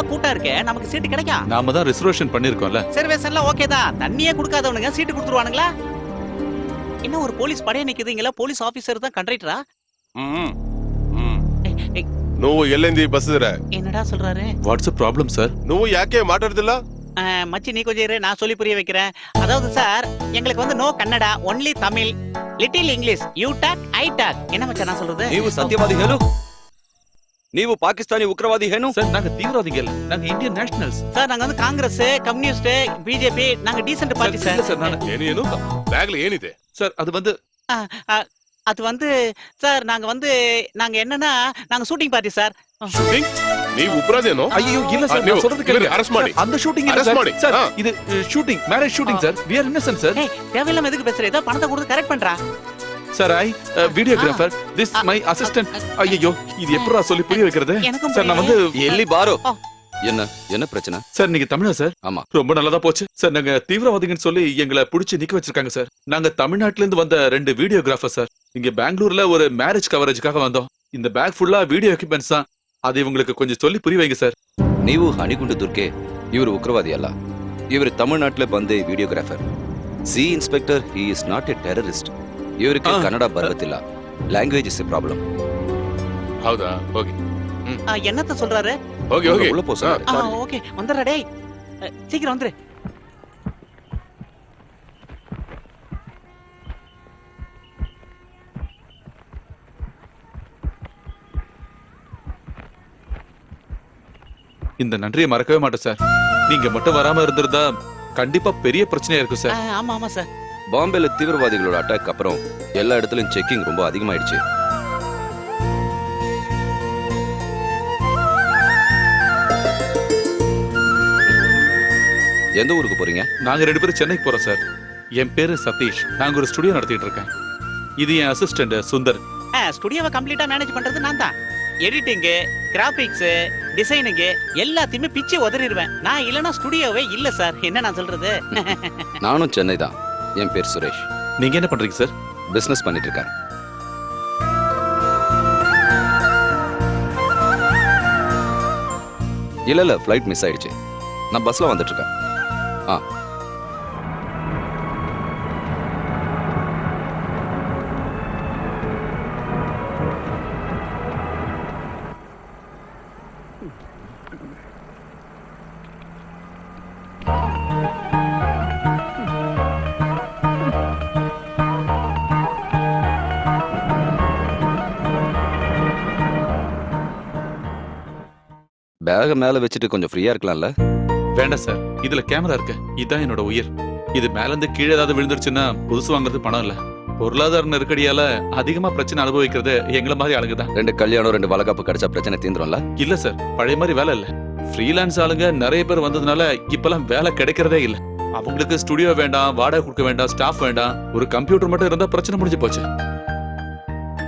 நல்ல கூட்டம் இருக்கே, நமக்கு சீட்டு கிடைக்கும். நாம தான் ரிசர்வேஷன் பண்ணிருக்கோம்ல. ரிசர்வேஷன்ல ஓகே தான். தண்ணியே குடுக்காதவனுங்க சீட்டு கொடுத்துருவானுங்களா? இன்னும் ஒரு போலீஸ் படையே நிக்குதுங்களா? போலீஸ் ஆபீசர் தான் கண்டக்டரா? నువ్వు ఎల్లింది బస్సు రా. என்னடா சொல்றாரு? What's problem sir? నువ్వు యాకే మాట్లాడుతులా? மச்சி நீ கொஞ்சம் இரு, நான் சொல்லி புரிய வைக்கிறேன். அதாவது சார், எங்களுக்கு வந்து no Kannada, only Tamil, little English, you talk I talk. என்ன மச்சான் நான் சொல்றது? ನೀವು ಸತ್ಯವಾದಿ ಹೇಳು, ನೀವು ಪಾಕಿಸ್ತಾನಿ ಉಗ್ರವಾದಿ ಏನು? சார் நாங்க தீவிரவாதிகள், நாங்க இந்தியன் நேஷனல்ஸ். சார் நாங்க வந்து காங்கிரஸ், கம்யூனிஸ்ட், பிஜேபி, நாங்க டீசன்ட் பார்ட்டி சார். சார் நான் ఏనేను బ్యాగ్ లో ఏనిదే? சார் அது வந்து அது வந்து சார் நாங்க என்னன்னா நாங்க ஷூட்டிங் பார்ட்டி சார். షూటింగ్ నీ ఉగ్రవాదేనో? ஐயோ இல்ல சார், நான் சொல்றது கேளுங்க. அரெஸ்ட் ಮಾಡಿ. அந்த ஷூட்டிங் இல்ல Arrest ಮಾಡಿ. சார். சார் இது shooting, marriage shooting sir. we are innocent sir. ஏய் தேவையில்லாம எதுக்கு பேசுற? ஏதோ பணத்தை கொடுத்து கரெக்ட் பண்றா. Sir I videographer, this my assistant. ஐயோ இது எப்பறா சொல்லி புரிய வைக்கிறது? எனக்கும் சார் நான் வந்து ಎಲ್ಲಿ ಬಾರೋ. என்ன என்ன பிரச்சனை? சார் நீங்க தமிழா சார்? ஆமா. ரொம்ப நல்லதா போச்சு சார். நாங்க தீவிரவாதிகள்னு சொல்லி எங்களை புடிச்சு நிக்க வச்சிருக்காங்க சார். நாங்க தமிழ்நாட்டுல இருந்து வந்த 2 வீடியோகிராஃபர் சார். இங்க பெங்களூர்ல ஒரு மேரேஜ் கவரேஜ்க்காக வந்தோம். இந்த பேக் ஃபுல்லா வீடியோ எக்யூப்மெண்ட்ஸ் தான். அது இவங்களுக்கு கொஞ்சம் சொல்லி புரிய வைங்க சார். ನೀವು ಹಣಿಗುಂಡು ದುರ್ಗೆ, ಇವರು ಉಗ್ರವಾದಿ ಅಲ್ಲ. ಇವರು ತಮಿಳುನಾಟ್ಲೆ ಬಂದೆ videographer. C inspector, he is not A terrorist. ಇವರಿಗೆ ಕನ್ನಡ ಬರುತ್ತಿಲ್ಲ. Language is A problem. ಹೌದಾ? ಓಕೆ. என்னத்த சொல்றாரு? Okay okay. உள்ள போ சார். ஓகே வந்துடுறா டேய். சீக்கிரம் வந்துரு. இந்த நன்றியை மறக்கவே மாட்டேன் சார். நீங்க மட்டும் வராம இருந்திருந்தா கண்டிப்பா பெரிய பிரச்சனையா இருக்கும் சார். ஆமா ஆமா சார். பாம்பேல தீவிரவாதிகளோட அட்டாக் அப்புறம் எல்லா இடத்துலயும் செக்கிங் ரொம்ப அதிகமாயிடுச்சு. எந்த ஊருக்கு போறீங்க? நாங்க 2 பேரும் சென்னைக்கு போறோம் சார். என் பேரு சதீஷ். நாங்க ஒரு ஸ்டுடியோ நடத்திட்டு இருக்கேன். இது என் அசிஸ்டன்ட் சுந்தர். ஸ்டுடியோவை கம்ப்ளீட்டா மேனேஜ் பண்றது நான் தான். எடிட்டிங், கிராபிக்ஸ், டிசைனிங் எல்லாத்தையுமே பிச்சு உதறிடுவேன். நான் இல்லனா ஸ்டுடியோவே இல்ல சார். என்ன நான் சொல்றது? நானும் சென்னை தான். என் பேர் சுரேஷ். நீங்க என்ன பண்றீங்க சார்? பிசினஸ் பண்ணிட்டு இருக்கேன். இல்ல ஃப்ளைட் மிஸ் ஆயிடுச்சு. நான் பஸ்ல வந்துட்டு இருக்கேன். பேக மேல வச்சுட்டு கொஞ்சம் ஃப்ரீயா இருக்கலாம்ல? வேண்டாம் சார், இதுல கேமரா இருக்கு. இதான் என்னோட உயிர். இது மேல இருந்து கீழே ஏதாவது விழுந்துருச்சுன்னா புதுசு வாங்குறது பணம் இல்ல. பொருளாதார நெருக்கடியால அதிகமா பிரச்சனை அனுபவிக்கிறது எங்களை மாதிரி ஆளுங்க தான். 2 கல்யாணம் 2 வளகாப்பு கிடைச்சா பிரச்சனை தீந்துரும்ல? இல்ல சார், பழைய மாதிரி வேலை இல்ல. ஃப்ரீலான்ஸ் ஆளுங்க நிறைய பேர் வந்ததுனால இப்பெல்லாம் வேலை கிடைக்கிறதே இல்ல. அவங்களுக்கு ஸ்டுடியோ வேண்டாம், வாடகை கொடுக்க வேண்டாம், ஸ்டாஃப் வேண்டாம். ஒரு கம்ப்யூட்டர் மட்டும் இருந்தா பிரச்சனை முடிஞ்சு போச்சு.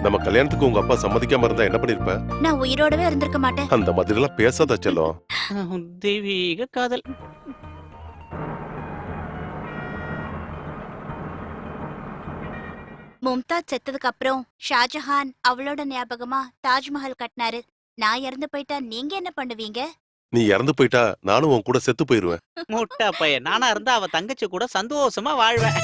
நம்ம கல்யாணத்துக்கு உங்க அப்பா சம்மதிக்காம இருந்தா என்ன பண்ணிருப்ப? நான் உயிரோடவே இருந்திருக்க மாட்டேன். அந்த மாதிரி எல்லாம் பேசாத செல்லம். தெய்வீக காதல். மும்தாஜ் செத்ததுக்கு அப்புறம் ஷாஜஹான் அவளோட ஞாபகமா தாஜ்மஹல் கட்டினாரு. நான் இறந்து போயிட்டா நீங்க என்ன பண்ணுவீங்க? நீ இறந்து போயிட்டா நானும் உன் கூட செத்து போயிருவேன். முட்டா பையன். நானா இருந்தா அவ தங்கச்சி கூட சந்தோஷமா வாழ்வேன்.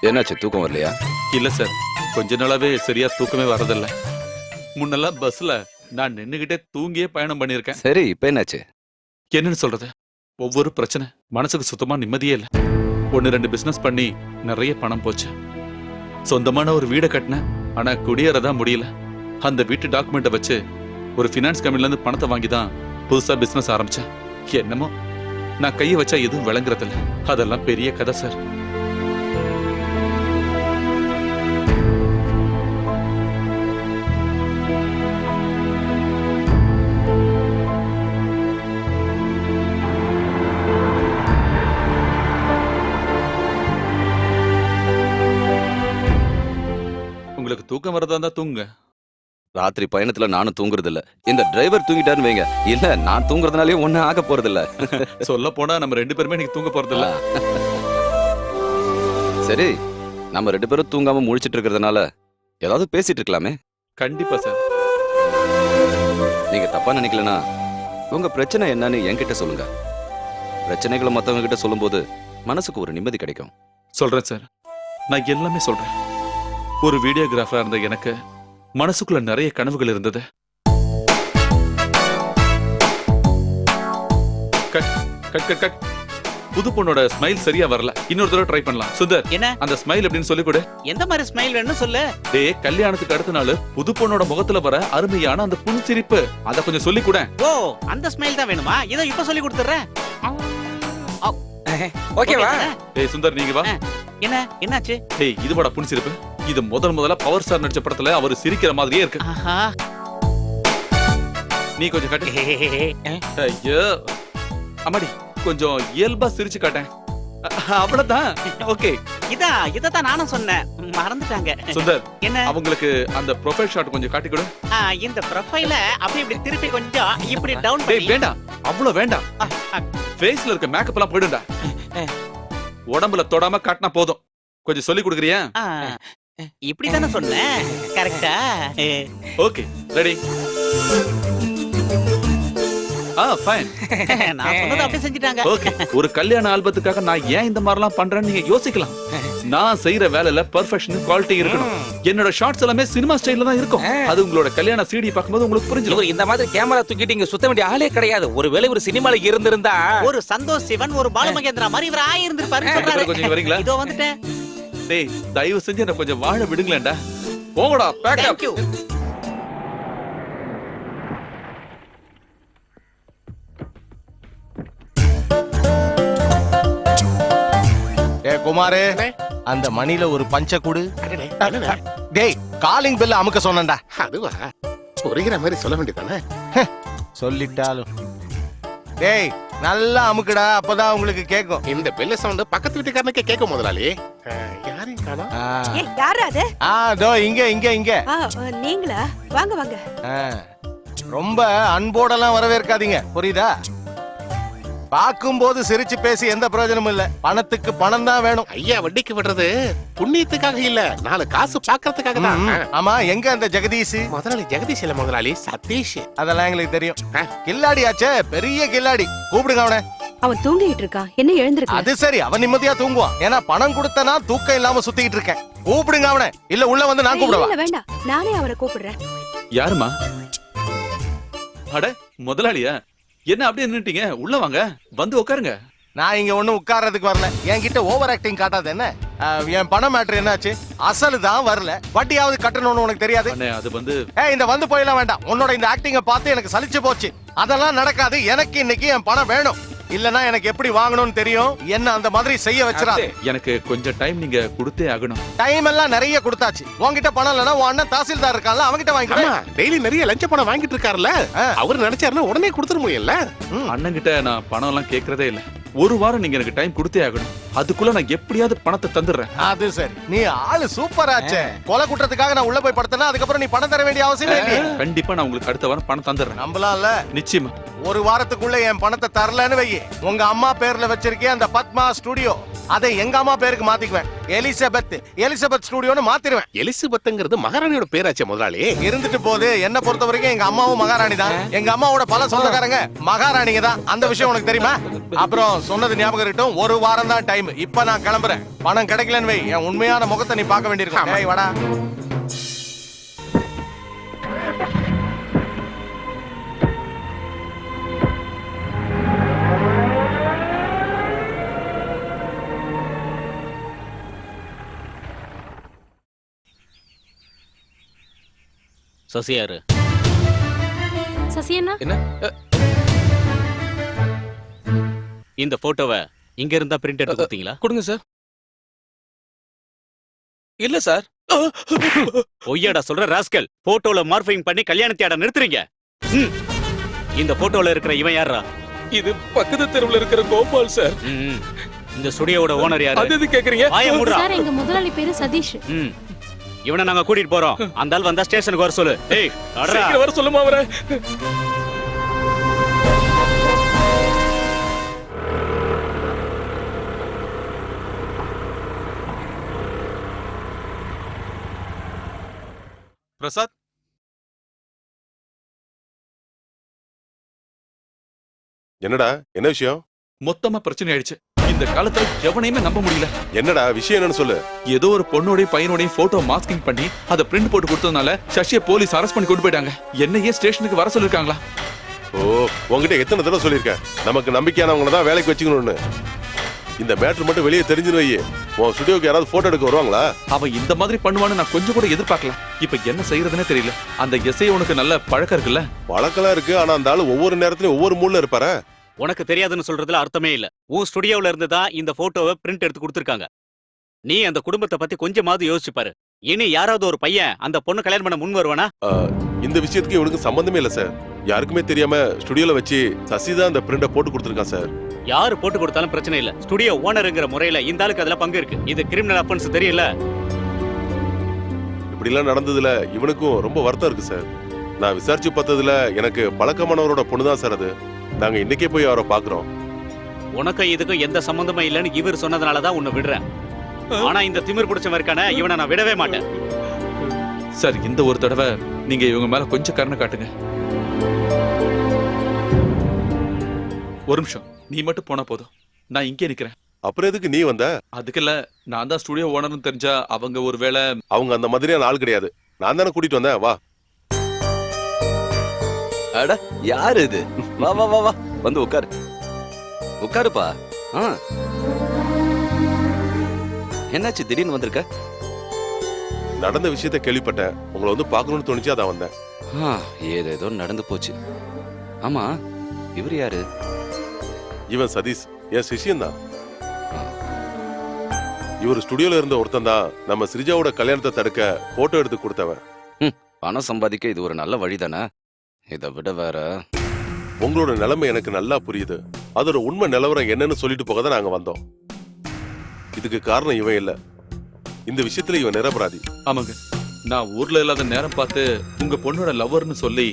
என்னாச்சு, தூக்கம் வரலையா? இல்ல சார், கொஞ்ச நாளாவே சரியா தூக்கமே வரதில்ல. முன்னெல்லாம் பஸ்ல நான் நின்னுகிட்டே தூங்கியே பயணம் பண்ணிருக்கேன். சரி, இப்ப என்னாச்சு? என்னன்னு சொல்றது, ஒவ்வொரு பிரச்சனை, மனசுக்கு சுத்தமா நிம்மதியே இல்ல. 1-2 பிசினஸ் பண்ணி நிறைய பணம் போச்சு. சொந்தமான ஒரு வீடை கட்டினேன், ஆனா குடியேறதான் முடியல. அந்த வீட்டு டாக்குமெண்ட்டை வச்சு ஒரு ஃபினான்ஸ் கம்பெனில இருந்து பணத்தை வாங்கி தான் புதுசா பிசினஸ் ஆரம்பிச்சேன். என்னமோ நான் கையை வச்சா எதுவும் விளங்குறதில்ல. அதெல்லாம் பெரிய கதை சார். உங்களுக்கு தூக்கம் வரதா இருந்தா தூங்குங்க. ராத்திரி பயணத்துல நானும் தூங்குறது இல்ல. இந்த டிரைவர் தூங்கிட்டாருன்னு வைங்க, இல்ல நான் தூங்குறதுனாலே ஒண்ணும் ஆக போறது இல்ல. சொல்ல போனா நம்ம 2 பேருமே இன்னைக்கு தூங்க போறது இல்ல. சரி, நம்ம 2 பேரும் தூங்காம முழிச்சிட்டு இருக்கிறதுனால ஏதாவது பேசிட்டு இருக்கலாமே. கண்டிப்பா சார். நீங்க தப்பா நினைக்கலனா உங்க பிரச்சனை என்னன்னு என்கிட்ட சொல்லுங்க. பிரச்சனைகளை மத்தவங்க கிட்ட சொல்லும்போது மனசுக்கு ஒரு நிம்மதி கிடைக்கும். சொல்றேன் சார், நான் எல்லாமே சொல்றேன். ஒரு வீடியோகிராஃபரா இருந்த எனக்கு மனசுக்குள்ள நிறைய கனவுகள் இருந்தது. Cut cut cut cut. புது பொண்ணோட ஸ்மைல் சரியா வரல, இன்னொரு தடவை ட்ரை பண்ணலாம். சுந்தர், என்ன அந்த ஸ்மைல் எப்படின்னு சொல்லி கொடு. எந்த மாதிரி ஸ்மைல் வேணும்னு சொல்லு. டேய், கல்யாணத்துக்கு அடுத்த நாள் புது பொண்ணோட முகத்துல வர அருமையான அந்த புன்சிரிப்பு, அத கொஞ்சம் சொல்லி கொடு. ஓ, அந்த ஸ்மைல் தான் வேணுமா? இதோ இப்ப சொல்லி கொடுத்துறேன். ஓகேவா? டேய் சுந்தர், நீங்க வா. என்ன என்னாச்சு? டேய், இது வாடா புன்சிரிப்பு. இது முதல்ல பவர் ஸ்டார் நடிச்ச படத்துல அவர் சிரிக்கிற மாதிரியே இருக்கு. ஆஹா. நீ கொஞ்சம் காட்டு. ஐயோ அம்மாடி, கொஞ்சம் இயல்பா சிரிச்சு காட்டேன். அவ்வளவுதான். ஓகே, இதத்தான் நானும் சொன்னேன், மறந்துட்டாங்க. சுந்தர், என்ன அவங்களுக்கு அந்த ப்ரொஃபைல் ஷாட் கொஞ்சம் காட்டி கொடு. இந்த ப்ரொஃபைல அப்படி இப்படி திருப்பி கொஞ்சம் இப்படி டவுன் டேய், பண்ணி. வேண்டாம், அவ்வளவு வேண்டாம். ஃபேஸ்ல இருக்க மேக்கப் எல்லாம் போயிடும்டா. உடம்புல தொடாம காட்டினா போதும். கொஞ்சம் சொல்லி கொடுக்குறியா? இப்படி தானே சொன்னேன், கரெக்டா? Okay, ready. ஃபைன். நான் சொன்னது அப்படியே செஞ்சுட்டாங்க. ஓகே, ஒரு கல்யாண ஆல்பத்துக்காக நான் ஏன் இந்த மாதிரிலாம் பண்றேன்னு நீங்க யோசிக்கலாம். நான் செய்யற வேலையில பெர்ஃபெக்ஷன், குவாலிட்டி இருக்கணும். என்னோட ஷார்ட்ஸ் எல்லாமே சினிமா ஸ்டைல்ல தான் இருக்கும். அது உங்களோட கல்யாண சிடி பார்க்கும்போது உங்களுக்கு புரிஞ்சிடும். இவர் இந்த மாதிரி கேமரா தூக்கிட்டு இங்க சுத்த வேண்டிய ஆளே கிடையாது. ஒருவேளை ஒரு சினிமால இருந்திருந்தா ஒரு சந்தோஷ் சிவன், ஒரு பாலு மகேந்திரா மாதிரி இவர் ஆயிருந்திருப்பாருன்னு சொல்றாரு. கொஞ்சம் இங்க வரீங்களா? இதோ வந்துட்டேன். டேய், தயவு செஞ்சு என்ன கொஞ்சம் வாழ விடுங்களேன்டா. போங்கடா, pack up. Thank you. Kumar, அந்த மணில ஒரு பஞ்ச குடு. டேய், காலிங் பெல் அமுக்க சொன்னேன்டா. அதுவா? புரிகிற மாதிரி சொல்ல வேண்டியதானே? சொல்லிட்டாலும். டேய், நல்லா அமுக்குடா, அப்பதான் உங்களுக்கு கேக்கும். இந்த பெல்ல சவுண்ட் பக்கத்து வீட்டுக்காரனுக்கே கேட்கும் முதலாளி. யாரையும் காணோம். ஏய், யாரு அது? தோ இங்க இங்க இங்க. நீங்களா? வாங்க வாங்க. ரொம்ப அன்போடெல்லாம் வரவேற்காதீங்க, புரியுதா? பாக்கும்போது சிரிச்சு பேசி எந்த பிரயோஜனமும் இல்ல. பணத்துக்கு பணம் தான் வேணும். ஐயா வட்டிக்கு விடுறது புண்ணியத்துக்காக இல்ல, 4 காசு பாக்குறதுக்காக தான். ஆமா, எங்க அந்த ஜெகதீஷ்? முதலாளி ஜெகதீஷ் இல்ல முதலாளி, சதீஷ். அதெல்லாம் எங்களுக்கு தெரியும். கில்லாடி ஆச்சே, பெரிய கில்லாடி. கூப்பிடுங்க அவனை. அவன் தூங்கிட்டு இருக்கான், என்ன எழுந்திருக்க? அது சரி, அவன் நிம்மதியா தூங்குவான். ஏன்னா பணம் கொடுத்தனா தூக்கம் இல்லாம சுத்திட்டு இருக்கேன். கூப்பிடுங்க அவனை, இல்ல உள்ள வந்து நான் கூப்பிடுவேன். இல்ல வேண்டாம், நானே அவரை கூப்பிடுறேன். யாருமா? அட, முதலாளியா? என்ன அப்படியே நின்னுட்டீங்க? உள்ள வாங்க, வந்து உட்காருங்க. நான் இங்க ஒண்ணும் உட்கார்றதுக்கு வரல. என்கிட்ட ஓவர் ஆக்டிங் காட்டாத என்ன? என் பணம் மேட்ரு என்னாச்சு? அசலு தான் வரல, வட்டியாவது கட்டணும்னு உனக்கு தெரியாது? அண்ணே, அது வந்து இந்த வந்து போயெல்லாம் வேண்டாம். உன்னோட இந்த ஆக்டிங்க பார்த்து எனக்கு சலிச்சு போச்சு. அதெல்லாம் நடக்காது. எனக்கு இன்னைக்கு என் பணம் வேணும். இல்லனா எனக்கு எப்படி வாங்கணும்னு தெரியும். என்ன அந்த மாதிரி செய்ய வச்சிராத. எனக்கு கொஞ்சம் டைம் நீங்க கொடுத்தே ஆகணும். டைம் எல்லாம் நிறைய கொடுத்தாச்சு. உன்கிட்ட பணம் இல்லனா உன் அண்ணன் தாசில்தார் இருக்கான்ல, அவன்கிட்ட வாங்கிக்கலாம். டெய்லி நிறைய லஞ்ச பணம் வாங்கிட்டு இருக்காருல்ல, அவர் நினைச்சாருன்னா உடனே கொடுத்துட முடியல. அண்ணன் கிட்ட நான் பணம் எல்லாம் கேக்குறதே இல்ல. ஒரு வாரம் நீங்க எனக்கு டைம் கொடுத்தே ஆகணும். அதுக்குள்ள நான் எப்படியாவது பணத்தை தந்துடுறேன். அது சரி, நீ ஆளு சூப்பர் ஆச்சே. கொலை குற்றத்துக்காக நான் உள்ள போய் படுத்தனா அதுக்கப்புறம் நீ பணம் தர வேண்டிய அவசியம் இல்லை. கண்டிப்பா நான் உங்களுக்கு அடுத்த வாரம் பணம் தந்துடுறேன். நம்பலாம்ல? நிச்சயமா. ஒரு வாரத்துக்குள்ள என் பணத்தை தரலன்னு வை, உங்க அம்மா பேர்ல வச்சிருக்கே அந்த பத்மா ஸ்டுடியோ, அதை எங்க அம்மா பேருக்கு மாத்திக்குவேன். எலிசபெத் ஸ்டுடியோன்னு மாத்திருவேன். எலிசபெத்ங்கிறது மகாராணியோட பேராச்சே முதலாளி. இருந்துட்டு போது, என்ன பொறுத்த வரைக்கும் எங்க அம்மாவும் மகாராணி தான். எங்க அம்மாவோட பல சொந்தக்காரங்க மகாராணிங்க தான். அந்த விஷயம் உனக்கு தெரியுமா? அப்புறம் சொன்னது ஞாபகம் இருக்கட்டும், ஒரு வாரம் தான் டைம். இப்ப நான் கிளம்புறேன். பணம் கிடைக்கலன்னு வை, என் உண்மையான முகத்தை நீ பார்க்க வேண்டியிருக்கும். ஏய் வாடா. சசியாரு. சசி அண்ணா, என்ன? இந்த போட்டோவை இங்க இருந்தா பிரிண்ட் எடுத்து கொடுத்தீங்களா? கொடுங்க சார். இல்ல சார். பொய்யாடா சொல்ற ராஸ்கல். போட்டோல மார்ஃபிங் பண்ணி கல்யாணத்தையாட நிறுத்துறீங்க. இந்த போட்டோல இருக்கிற இவன் யாரா? இது பக்கத்து தெருவுல இருக்கிற கோபால் சார். இந்த ஸ்டுடியோவோட ஓனர் யாரு? அது எது கேக்குறீங்க? வாயை மூடுடா. சார் எங்க முதலாளி பேரு சதீஷ். இவனை நாங்க கூட்டிட்டு போறோம். அந்த ஆள் வந்தா ஸ்டேஷனுக்கு வர சொல்லு. ஏய் அடடா. சீக்கிரம் வர சொல்லுமா அவரை. பிரசாத், என்னடா என்ன விஷயம்? மொத்தமா பிரச்சனை ஆயிடுச்சு. இந்த காலத்துல எவனையுமே நம்ப முடியல. என்னடா விஷயம் என்னன்னு சொல்லு. ஏதோ ஒரு பொண்ணோட பையனோட போட்டோ மாஸ்கிங் பண்ணி அதை பிரிண்ட் போட்டு கொடுத்ததுனால சசியை போலீஸ் அரெஸ்ட் பண்ணி கொண்டு போயிட்டாங்க. என்னையே ஸ்டேஷனுக்கு வர சொல்லிருக்காங்களா? ஓ, உங்ககிட்ட எத்தனை தடவை சொல்லியிருக்கேன் நமக்கு நம்பிக்கையானவங்கள தான் வேலைக்கு வச்சுக்கணும்னு. இந்த மேட்ரு மட்டும் வெளியே தெரிஞ்சுன்னு வை, உன் ஸ்டுடியோக்கு யாராவது போட்டோ எடுக்க வருவாங்களா? அவன் இந்த மாதிரி பண்ணுவான்னு நான் கொஞ்சம் கூட எதிர்பார்க்கல. இப்ப என்ன செய்யறதுன்னே தெரியல. அந்த எஸ்ஐ உனக்கு நல்ல பழக்கம் இருக்குல்ல? பழக்கலாம் இருக்கு, ஆனா அந்த ஆளு ஒவ்வொரு நேரத்திலயும் ஒவ்வொரு மூட்ல இருப்பாரு. உனக்கு தெரியாதுன்னு சொல்றதுல அர்த்தமே இல்ல. உன் ஸ்டுடியோல இருந்து தான் இந்த போட்டோவை பிரிண்ட் எடுத்து கொடுத்திருக்காங்க. நீ அந்த குடும்பத்தை பத்தி கொஞ்சமாவது யோசிச்சு பாரு. இனி யாராவது ஒரு பையன் அந்த பொண்ணு கல்யாணம் பண்ண முன் வருவானா? இந்த விஷயத்துக்கு இவனுக்கு சம்பந்தமே இல்ல சார். யாருக்குமே தெரியாம ஸ்டுடியோல வச்சு சசி தான் அந்த பிரிண்ட போட்டு கொடுத்துருக்கான் சார். யாரு போட்டு கொடுத்தாலும் பிரச்சனை இல்ல. ஸ்டுடியோ ஓனருங்கிற முறையில இந்த ஆளுக்கு அதுல பங்கு இருக்கு. இது கிரிமினல் அஃபென்ஸ் தெரியல. இப்படி எல்லாம் நடந்ததுல இவனுக்கும் ரொம்ப வருத்தம் இருக்கு சார். நான் விசாரிச்சு பார்த்ததுல எனக்கு பழக்கமானவரோட பொண்ணு தான் சார் அது. நாங்க இன்னைக்கே போய் அவரை பாக்குறோம். உனக்கும் இதுக்கும் எந்த சம்பந்தமும் இல்லைன்னு இவர் சொன்னதுனாலதான் உன்னை விடுறேன். ஆனா இந்த திமிர் பிடிச்சவன் இருக்கானே, இவனை நான் விடவே மாட்டேன். சார், இந்த ஒரு தடவை நீங்க இவங்க மேல கொஞ்சம் கருணை காட்டுங்க. ஒரு நிமிஷம், நீ மட்டும் போனா போதும். நான் இங்கே நிக்கிறேன். அப்புறம் எதுக்கு நீ வந்த? அதுக்கு இல்ல, நான் தான் ஸ்டுடியோ ஓனர்னு தெரிஞ்சா அவங்க ஒருவேளை. அவங்க அந்த மாதிரியான ஆள் கிடையாது. நான் தானே கூட்டிட்டு வந்தேன். வா. அட யாரு இது? வா வா வா வா, வந்து உட்காரு. உட்காருப்பா. என்னாச்சு திடீர்னு வந்திருக்க? நடந்த விஷயத்த கேள்விப்பட்டேன், உங்களை வந்து பார்க்கணும்னு தோணுச்சு, அதான் வந்தேன். ஏதேதோ நடந்து போச்சு. ஆமா, இவர் யாரு? இவன் சதீஷ், என் சிஷியன் தான். இவர் ஸ்டுடியோல இருந்த ஒருத்தன் தான் நம்ம ஸ்ரீஜாவோட கல்யாணத்தை தடுக்க போட்டோ எடுத்து கொடுத்தவன். பணம் சம்பாதிக்க இது ஒரு நல்ல வழி தானே. இதை விட வேற. உங்களோட நிலைமை எனக்கு நல்லா புரியுது. அதோட உண்மை நிலவரம் என்னன்னு சொல்லிட்டு போக தான் நாங்க வந்தோம். இதுக்கு காரணம் இவன் இல்ல. இந்த விஷயத்துல இவன் நிரபராதி. ஆமாங்க, நான் ஊர்ல இல்லாத நேரம் பார்த்து உங்க பொண்ணோட லவ்வர்னு சொல்லி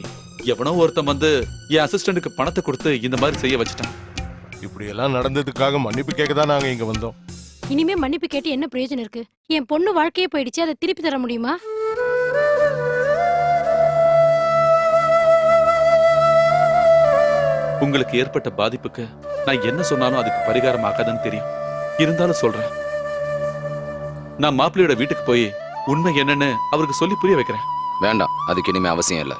எவனோ ஒருத்தன் வந்து என் அசிஸ்டன்ட்டுக்கு பணத்தை கொடுத்து இந்த மாதிரி செய்ய வச்சுட்டான். இப்படி எல்லாம் நடந்ததுக்காக மன்னிப்பு கேட்க தான் நாங்க இங்க வந்தோம். இனிமே மன்னிப்பு கேட்டு என்ன பிரயோஜனம் இருக்கு? என் பொண்ணு வாழ்க்கையே போயிடுச்சு, அதை திருப்பி தர முடியுமா? உங்களுக்கு ஏற்பட்ட பாதிப்புக்கு நான் என்ன சொன்னாலும் அதுக்கு பரிகாரம் ஆகாதுன்னு தெரியும். இருந்தாலும் சொல்றேன், நான் மாப்பிள்ளையோட வீட்டுக்கு போய் உண்மை என்னன்னு அவருக்கு சொல்லி புரிய வைக்கிறேன். வேண்டாம், அதுக்கு இனிமே அவசியம் இல்ல.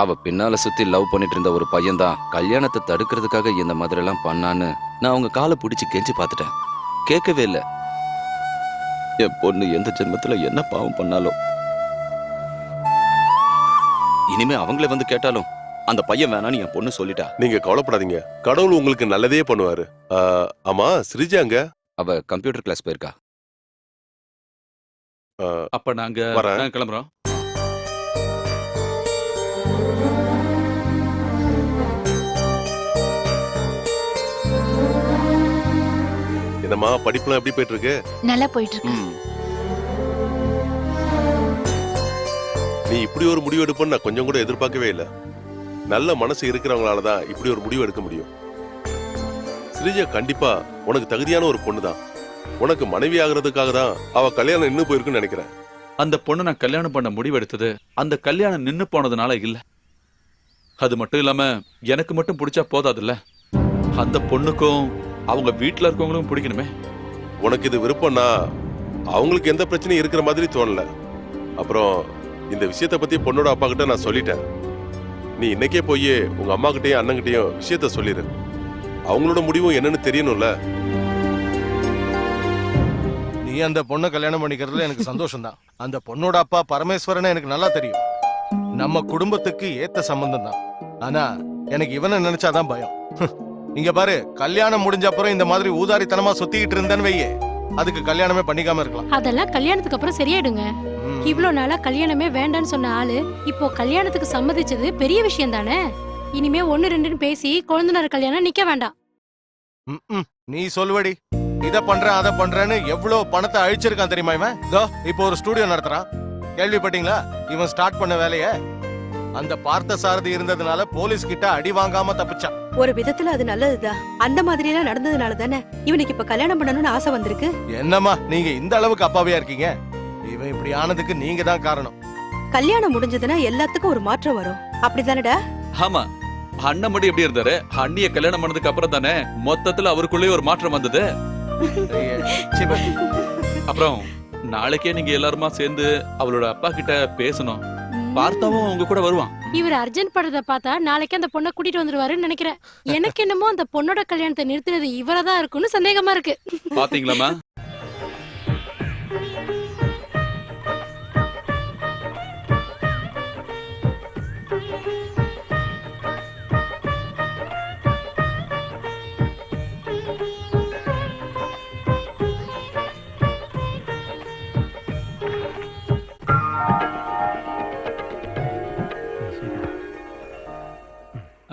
அவ பின்னால சுத்தி லவ் பண்ணிட்டு இருந்த ஒரு பையன் தான் கல்யாணத்தை தடுக்கிறதுக்காக இந்த மாதிரி எல்லாம் பண்ணான்னு நான் அவங்க காலை பிடிச்சு கெஞ்சி பார்த்துட்டேன். கேட்கவே இல்ல. என் பொண்ணு எந்த ஜென்மத்துல என்ன பாவம் பண்ணாலும் இனிமே அவங்களே வந்து கேட்டாலும் அந்த பையன் வேணான்னு என் பொண்ணு சொல்லிட்டா. நீங்க கவலைப்படாதீங்க, கடவுள் உங்களுக்கு நல்லதே பண்ணுவாரு. ஆமா, ஸ்ரீஜாங்க? அவ கம்ப்யூட்டர் கிளாஸ் போயிருக்கா. அப்ப நாங்க கிளம்புறோம். என்னம்மா, படிப்புலாம் எப்படி போயிட்டு இருக்கு? நல்லா போயிட்டு இருக்கு. நீ இப்படி ஒரு முடிவு எடுப்பன்னு நான் கொஞ்சம் கூட எதிர்பார்க்கவே இல்லை. நல்ல மனசு இருக்கிறவங்களாலதான் இப்படி ஒரு முடிவு எடுக்க முடியும். ஸ்ரீஜா கண்டிப்பா உனக்கு தகுதியான ஒரு பொண்ணுதான். உனக்கு மனைவி ஆகிறதுக்காக தான் அவ கல்யாணம் நின்னு போயிருக்குன்னு நினைக்கிறேன். அந்த பொண்ணை நான் கல்யாணம் பண்ண முடிவெடுத்தது அந்த கல்யாணம் நின்னு போனதுனால இல்ல. அது மட்டும் இல்லாம எனக்கு மட்டும் பிடிச்சா போதாதுல்ல, அந்த பொண்ணுக்கும் அவங்க வீட்டுல இருக்கவங்களும் பிடிக்கணுமே. உனக்கு இது விருப்பம்னா அவங்களுக்கு எந்த பிரச்சனையும் இருக்கிற மாதிரி தோணல. அப்புறம் இந்த விஷயத்த பத்தி பொண்ணோட அப்பா கிட்ட நான் சொல்லிட்டேன். நீ இன்னைக்கே போய் உங்க அம்மா கிட்டயும் அண்ணங்கிட்டயும் விஷயத்த சொல்லிடு. அவங்களோட முடிவும் என்னன்னு தெரியணும்ல. நீ அந்த பொண்ணை கல்யாணம் பண்ணிக்கிறதுல எனக்கு சந்தோஷம் தான். அந்த பொண்ணோட அப்பா பரமேஸ்வரன் எனக்கு நல்லா தெரியும். நம்ம குடும்பத்துக்கு ஏத்த சம்பந்தம் தான். ஆனா எனக்கு இவனை நினைச்சாதான் பயம். இங்க பாரு, கல்யாணம் முடிஞ்ச அப்புறம் இந்த மாதிரி ஊதாரித்தனமா சுத்திக்கிட்டு இருந்தேன்னு வையே, அதுக்கு கல்யாணமே பண்ணிக்காம இருக்கலாம். அதெல்லாம் கல்யாணத்துக்கு அப்புறம் சரியாயிடுங்க. இவ்ளோ நாளா கல்யாணமே வேண்டான்னு சொன்ன ஆளு இப்போ கல்யாணத்துக்கு சம்மதிச்சது பெரிய விஷயம் தானே. இனிமே 1-2 பேசி குழந்தைனார் கல்யாணம் நிக்க வேண்டாம். நீ சொல்லுவடி. இத பண்றேன் அதை பண்றேன்னு எவ்வளவு பணத்தை அழிச்சிருக்கான் தெரியுமா இவன்? இப்போ ஒரு ஸ்டுடியோ நடத்துறான். கேள்விப்பட்டீங்களா இவன் ஸ்டார்ட் பண்ண வேலைய? அந்த பார்த்த சாரதி இருந்ததுனால போலீஸ் கிட்ட அடி வாங்காம தப்பிச்சான். ஒரு விதத்துல அது நல்லதுதான். அந்த மாதிரி எல்லாம் நடந்ததுனால தானே இவனுக்கு இப்ப கல்யாணம் பண்ணணும்னு ஆசை வந்திருக்கு. என்னம்மா நீங்க இந்த அளவுக்கு அப்பாவியா இருக்கீங்க? இவன் இப்படி ஆனதுக்கு நீங்க தான் காரணம். கல்யாணம் முடிஞ்சதுன்னா எல்லாத்துக்கும் ஒரு மாற்றம் வரும். அப்படிதானடா? ஆமா, அண்ணன் மட்டும் எப்படி இருந்தாரு, அண்ணிய கல்யாணம் பண்ணதுக்கு அப்புறம் தானே மொத்தத்துல அவருக்குள்ளே ஒரு மாற்றம் வந்தது. ச்சீ, பா. அப்புறம் நாளைக்கே நீங்க எல்லாருமா சேர்ந்து அவளோட அப்பா கிட்ட பேசணும். பார்த்தாவும் உங்க கூட வருவான். இவர் அர்ஜென்ட் படுறத பார்த்தா நாளைக்கு அந்த பொண்ணை கூட்டிட்டு வந்துருவாருன்னு நினைக்கிறேன். எனக்கு என்னமோ அந்த பொண்ணோட கல்யாணத்தை நிறுத்துறது இவரதான் இருக்கும்னு சந்தேகமா இருக்கு. பாத்தீங்களாமா?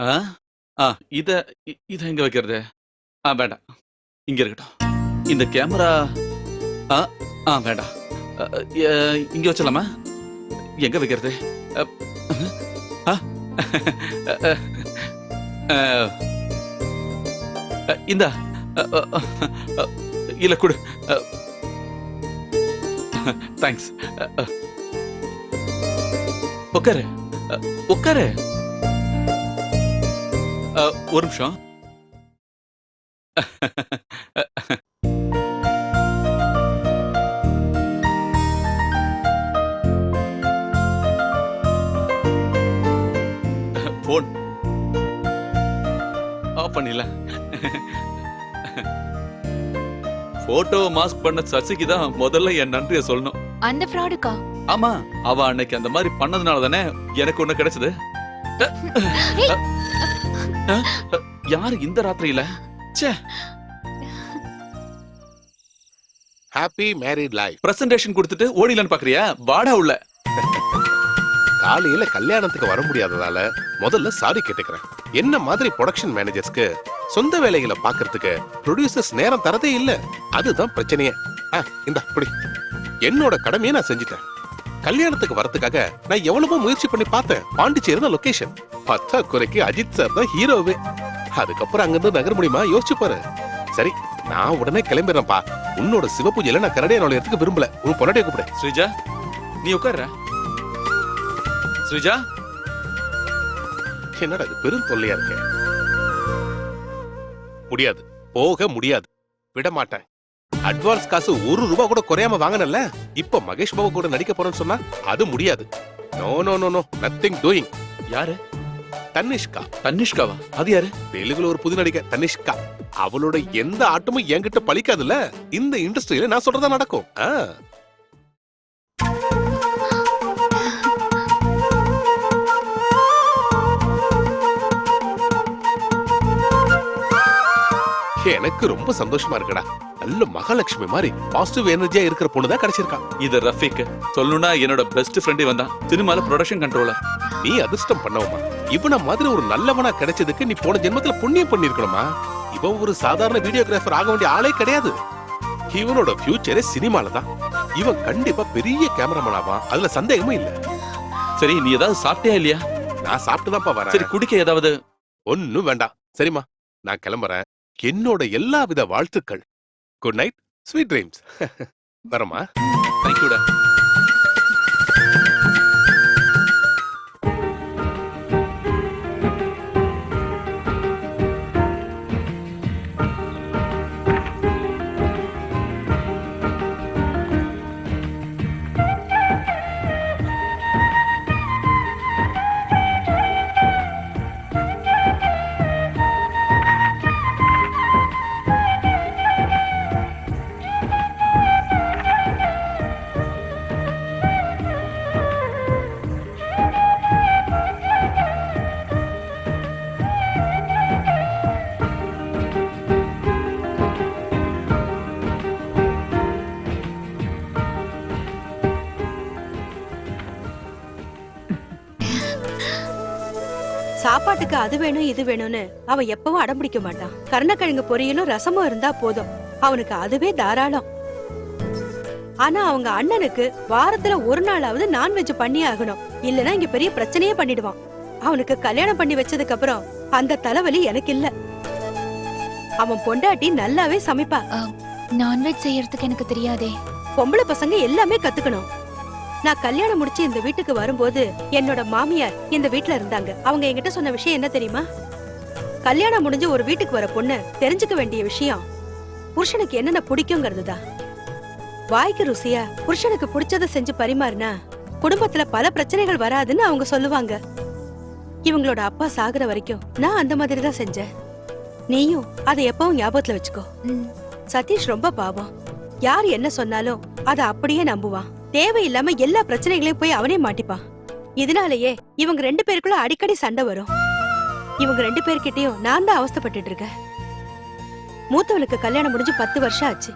ஆ ஆ, இத இத எங்க வைக்கிறது? வேண்டாம், இங்க இருக்கட்டும். இந்த கேமரா வேண்டாம், இங்க வச்சலாமா? எங்க வைக்கிறது? அ, இந்த இல்ல கொடு. தேங்க்ஸ். உட்காரு உட்காரு. ஒரு நிமிஷம். போன் ஆஃப் பண்ணிடல. போட்டோ மாஸ்க் பண்ண சசிக்கு தான் முதல்ல என் நன்றியை சொல்லணும். அந்த ஃப்ராடுக்கா? ஆமா, அவ அன்னைக்கு அந்த மாதிரி பண்ணதுனால தானே எனக்கு ஒண்ணு கிடைச்சது. யாரு இந்த ராத்திரியில? Happy married life. பிரசன்டேஷன் கொடுத்துட்டு ஓடிலான்னு பாக்குறியா? வாடா உள்ள. காலையில கல்யாணத்துக்கு வர முடியாததால முதல்ல சாரி கேட்டுக்கிறேன். என்ன மாதிரி ப்ரொடக்ஷன் மேனேஜர்ஸ்க்கு சொந்த வேலைகளை பாக்குறதுக்கு ப்ரொடியூசர்ஸ் நேரம் தரதே இல்ல. அதுதான் பிரச்சனையே. இந்த இப்படி என்னோட கடமையை நான் செஞ்சுட்டேன். கல்யாணத்துக்கு வரதுக்காக நான் எவ்வளவோ முயற்சி பண்ணி பார்த்தேன். பாண்டிச்சேரி தான் லொகேஷன். பத்தா குறைக்கு அஜித் சார் தான் ஹீரோவே. அதுக்கப்புறம் அங்கிருந்து நகர முடியுமா? யோசிச்சு பாரு. சரி, நான் உடனே கிளம்பிடுறேன்ப்பா. உன்னோட சிவபூஜையில நான் கரடியா நுழையறதுக்கு விரும்பல. உன் பொண்டாட்டியை கூப்பிடு. ஸ்ரீஜா, நீ உட்கார்ற. ஸ்ரீஜா, என்னடா இது பெரும் தொல்லையா இருக்கு. முடியாது, போக முடியாது, விட மாட்டேன். அட்வான்ஸ் காசு ₹1 கூட குறையாம வாங்கினல. இப்ப மகேஷ் பாபு கூட நடிக்க போறேன்னு சொன்னா அது முடியாது. No no no no, nothing doing. யாரு? தனிஷ்கா. தனிஷ்காவா? அது யாரு? தெலுங்குல ஒரு புது நடிகை தனிஷ்கா. அவளோட எந்த ஆட்டமும் என்கிட்ட பலிக்காதுல்ல. இந்த இண்டஸ்ட்ரியில நான் சொல்றதா நடக்கும். எனக்கு ரொம்ப சந்தோஷமா இருக்குடா. நல்ல மகாலட்சுமி மாதிரி பாசிட்டிவ் எனர்ஜியா இருக்கிற பொண்ணுதான் கிடைச்சிருக்கா. இது ரஃபீக். சொல்லணும்னா என்னோட பெஸ்ட் ஃப்ரெண்டே வந்தான். சினிமால ப்ரொடக்ஷன் கண்ட்ரோலர். நீ அதிர்ஷ்டம் பண்ணவுமா? இவன மாதிரி ஒரு நல்லவனா கிடைச்சதுக்கு நீ போன ஜென்மத்துல புண்ணியம் பண்ணிருக்கணுமா? இவன் ஒரு சாதாரண வீடியோகிராஃபர் ஆக வேண்டிய ஆளே கிடையாது. இவனோட ஃபியூச்சரே சினிமால தான். இவன் கண்டிப்பா பெரிய கேமராமேன் ஆவான், அதுல சந்தேகமும் இல்ல. சரி, நீ ஏதாவது சாப்பிட்டியா இல்லையா? நான் சாப்பிட்டுதான்ப்பா வரேன். சரி, குடிக்க ஏதாவது? ஒன்னும் வேண்டாம். சரிம்மா, நான் கிளம்புறேன். என்னோட எல்லா வித வாழ்த்துக்கள். Good night, sweet dreams. வரமா? தேங்க்யூடா. சாப்பாட்டுக்கு அது வேணும் இது வேணும்னு அவன் எப்பவும் அடம்பிடிக்க மாட்டான். கருணக்கிழங்கு பொரியலும் ரசமும் இருந்தா போதும், அவனுக்கு அதுவே தாராளம். ஆனா அவங்க அண்ணனுக்கு வாரத்துல ஒரு நாளாவது நான்வெஜ் பண்ணி ஆகணும், இல்லனா இங்க பெரிய பிரச்சனையே பண்ணிடுவான். அவனுக்கு கல்யாணம் பண்ணி வச்சதுக்கு அப்புறம் அந்த தலைவலி எனக்கு இல்ல. அவன் பொண்டாட்டி நல்லாவே சமைப்பா. நான்வெஜ் செய்யறதுக்கு எனக்கு தெரியாதே. பொம்பளை பசங்க எல்லாமே கத்துக்கணும். நான் கல்யாணம் முடிச்சு இந்த வீட்டுக்கு வரும்போது என்னோட மாமியார் இந்த வீட்ல இருந்தாங்க. அவங்க என்கிட்ட சொன்ன விஷயம் என்ன தெரியுமா? கல்யாணம் முடிஞ்சு ஒரு வீட்டுக்கு வர பொண்ணு தெரிஞ்சுக்க வேண்டிய விஷயம் புருஷனுக்கு என்னென்ன பிடிக்குங்கிறதுதான். வாய்க்கு ருசியா புருஷனுக்கு பிடிச்சத செஞ்சு பரிமாறினா குடும்பத்துல பல பிரச்சனைகள் வராதுன்னு அவங்க சொல்லுவாங்க. இவங்களோட அப்பா சாகுற வரைக்கும் நான் அந்த மாதிரி தான் செஞ்சேன். நீயும் அதை எப்பவும் ஞாபகத்துல வச்சுக்கோ. சதீஷ் ரொம்ப பாவம். யார் என்ன சொன்னாலும் அதை அப்படியே நம்புவான். தேவையில்லாம எல்லா பிரச்சனைகளையும் போய் அவனே மாட்டிப்பான். இதனாலேயே இவங்க 2 பேருக்குள்ள அடிக்கடி சண்டை வரும். இவங்க 2 பேர்கிட்டயும் நான் தான் அவஸ்தைப்பட்டுட்டு இருக்கேன். மூத்தவனுக்கு கல்யாணம் முடிஞ்சு 10 வருஷம் ஆச்சு.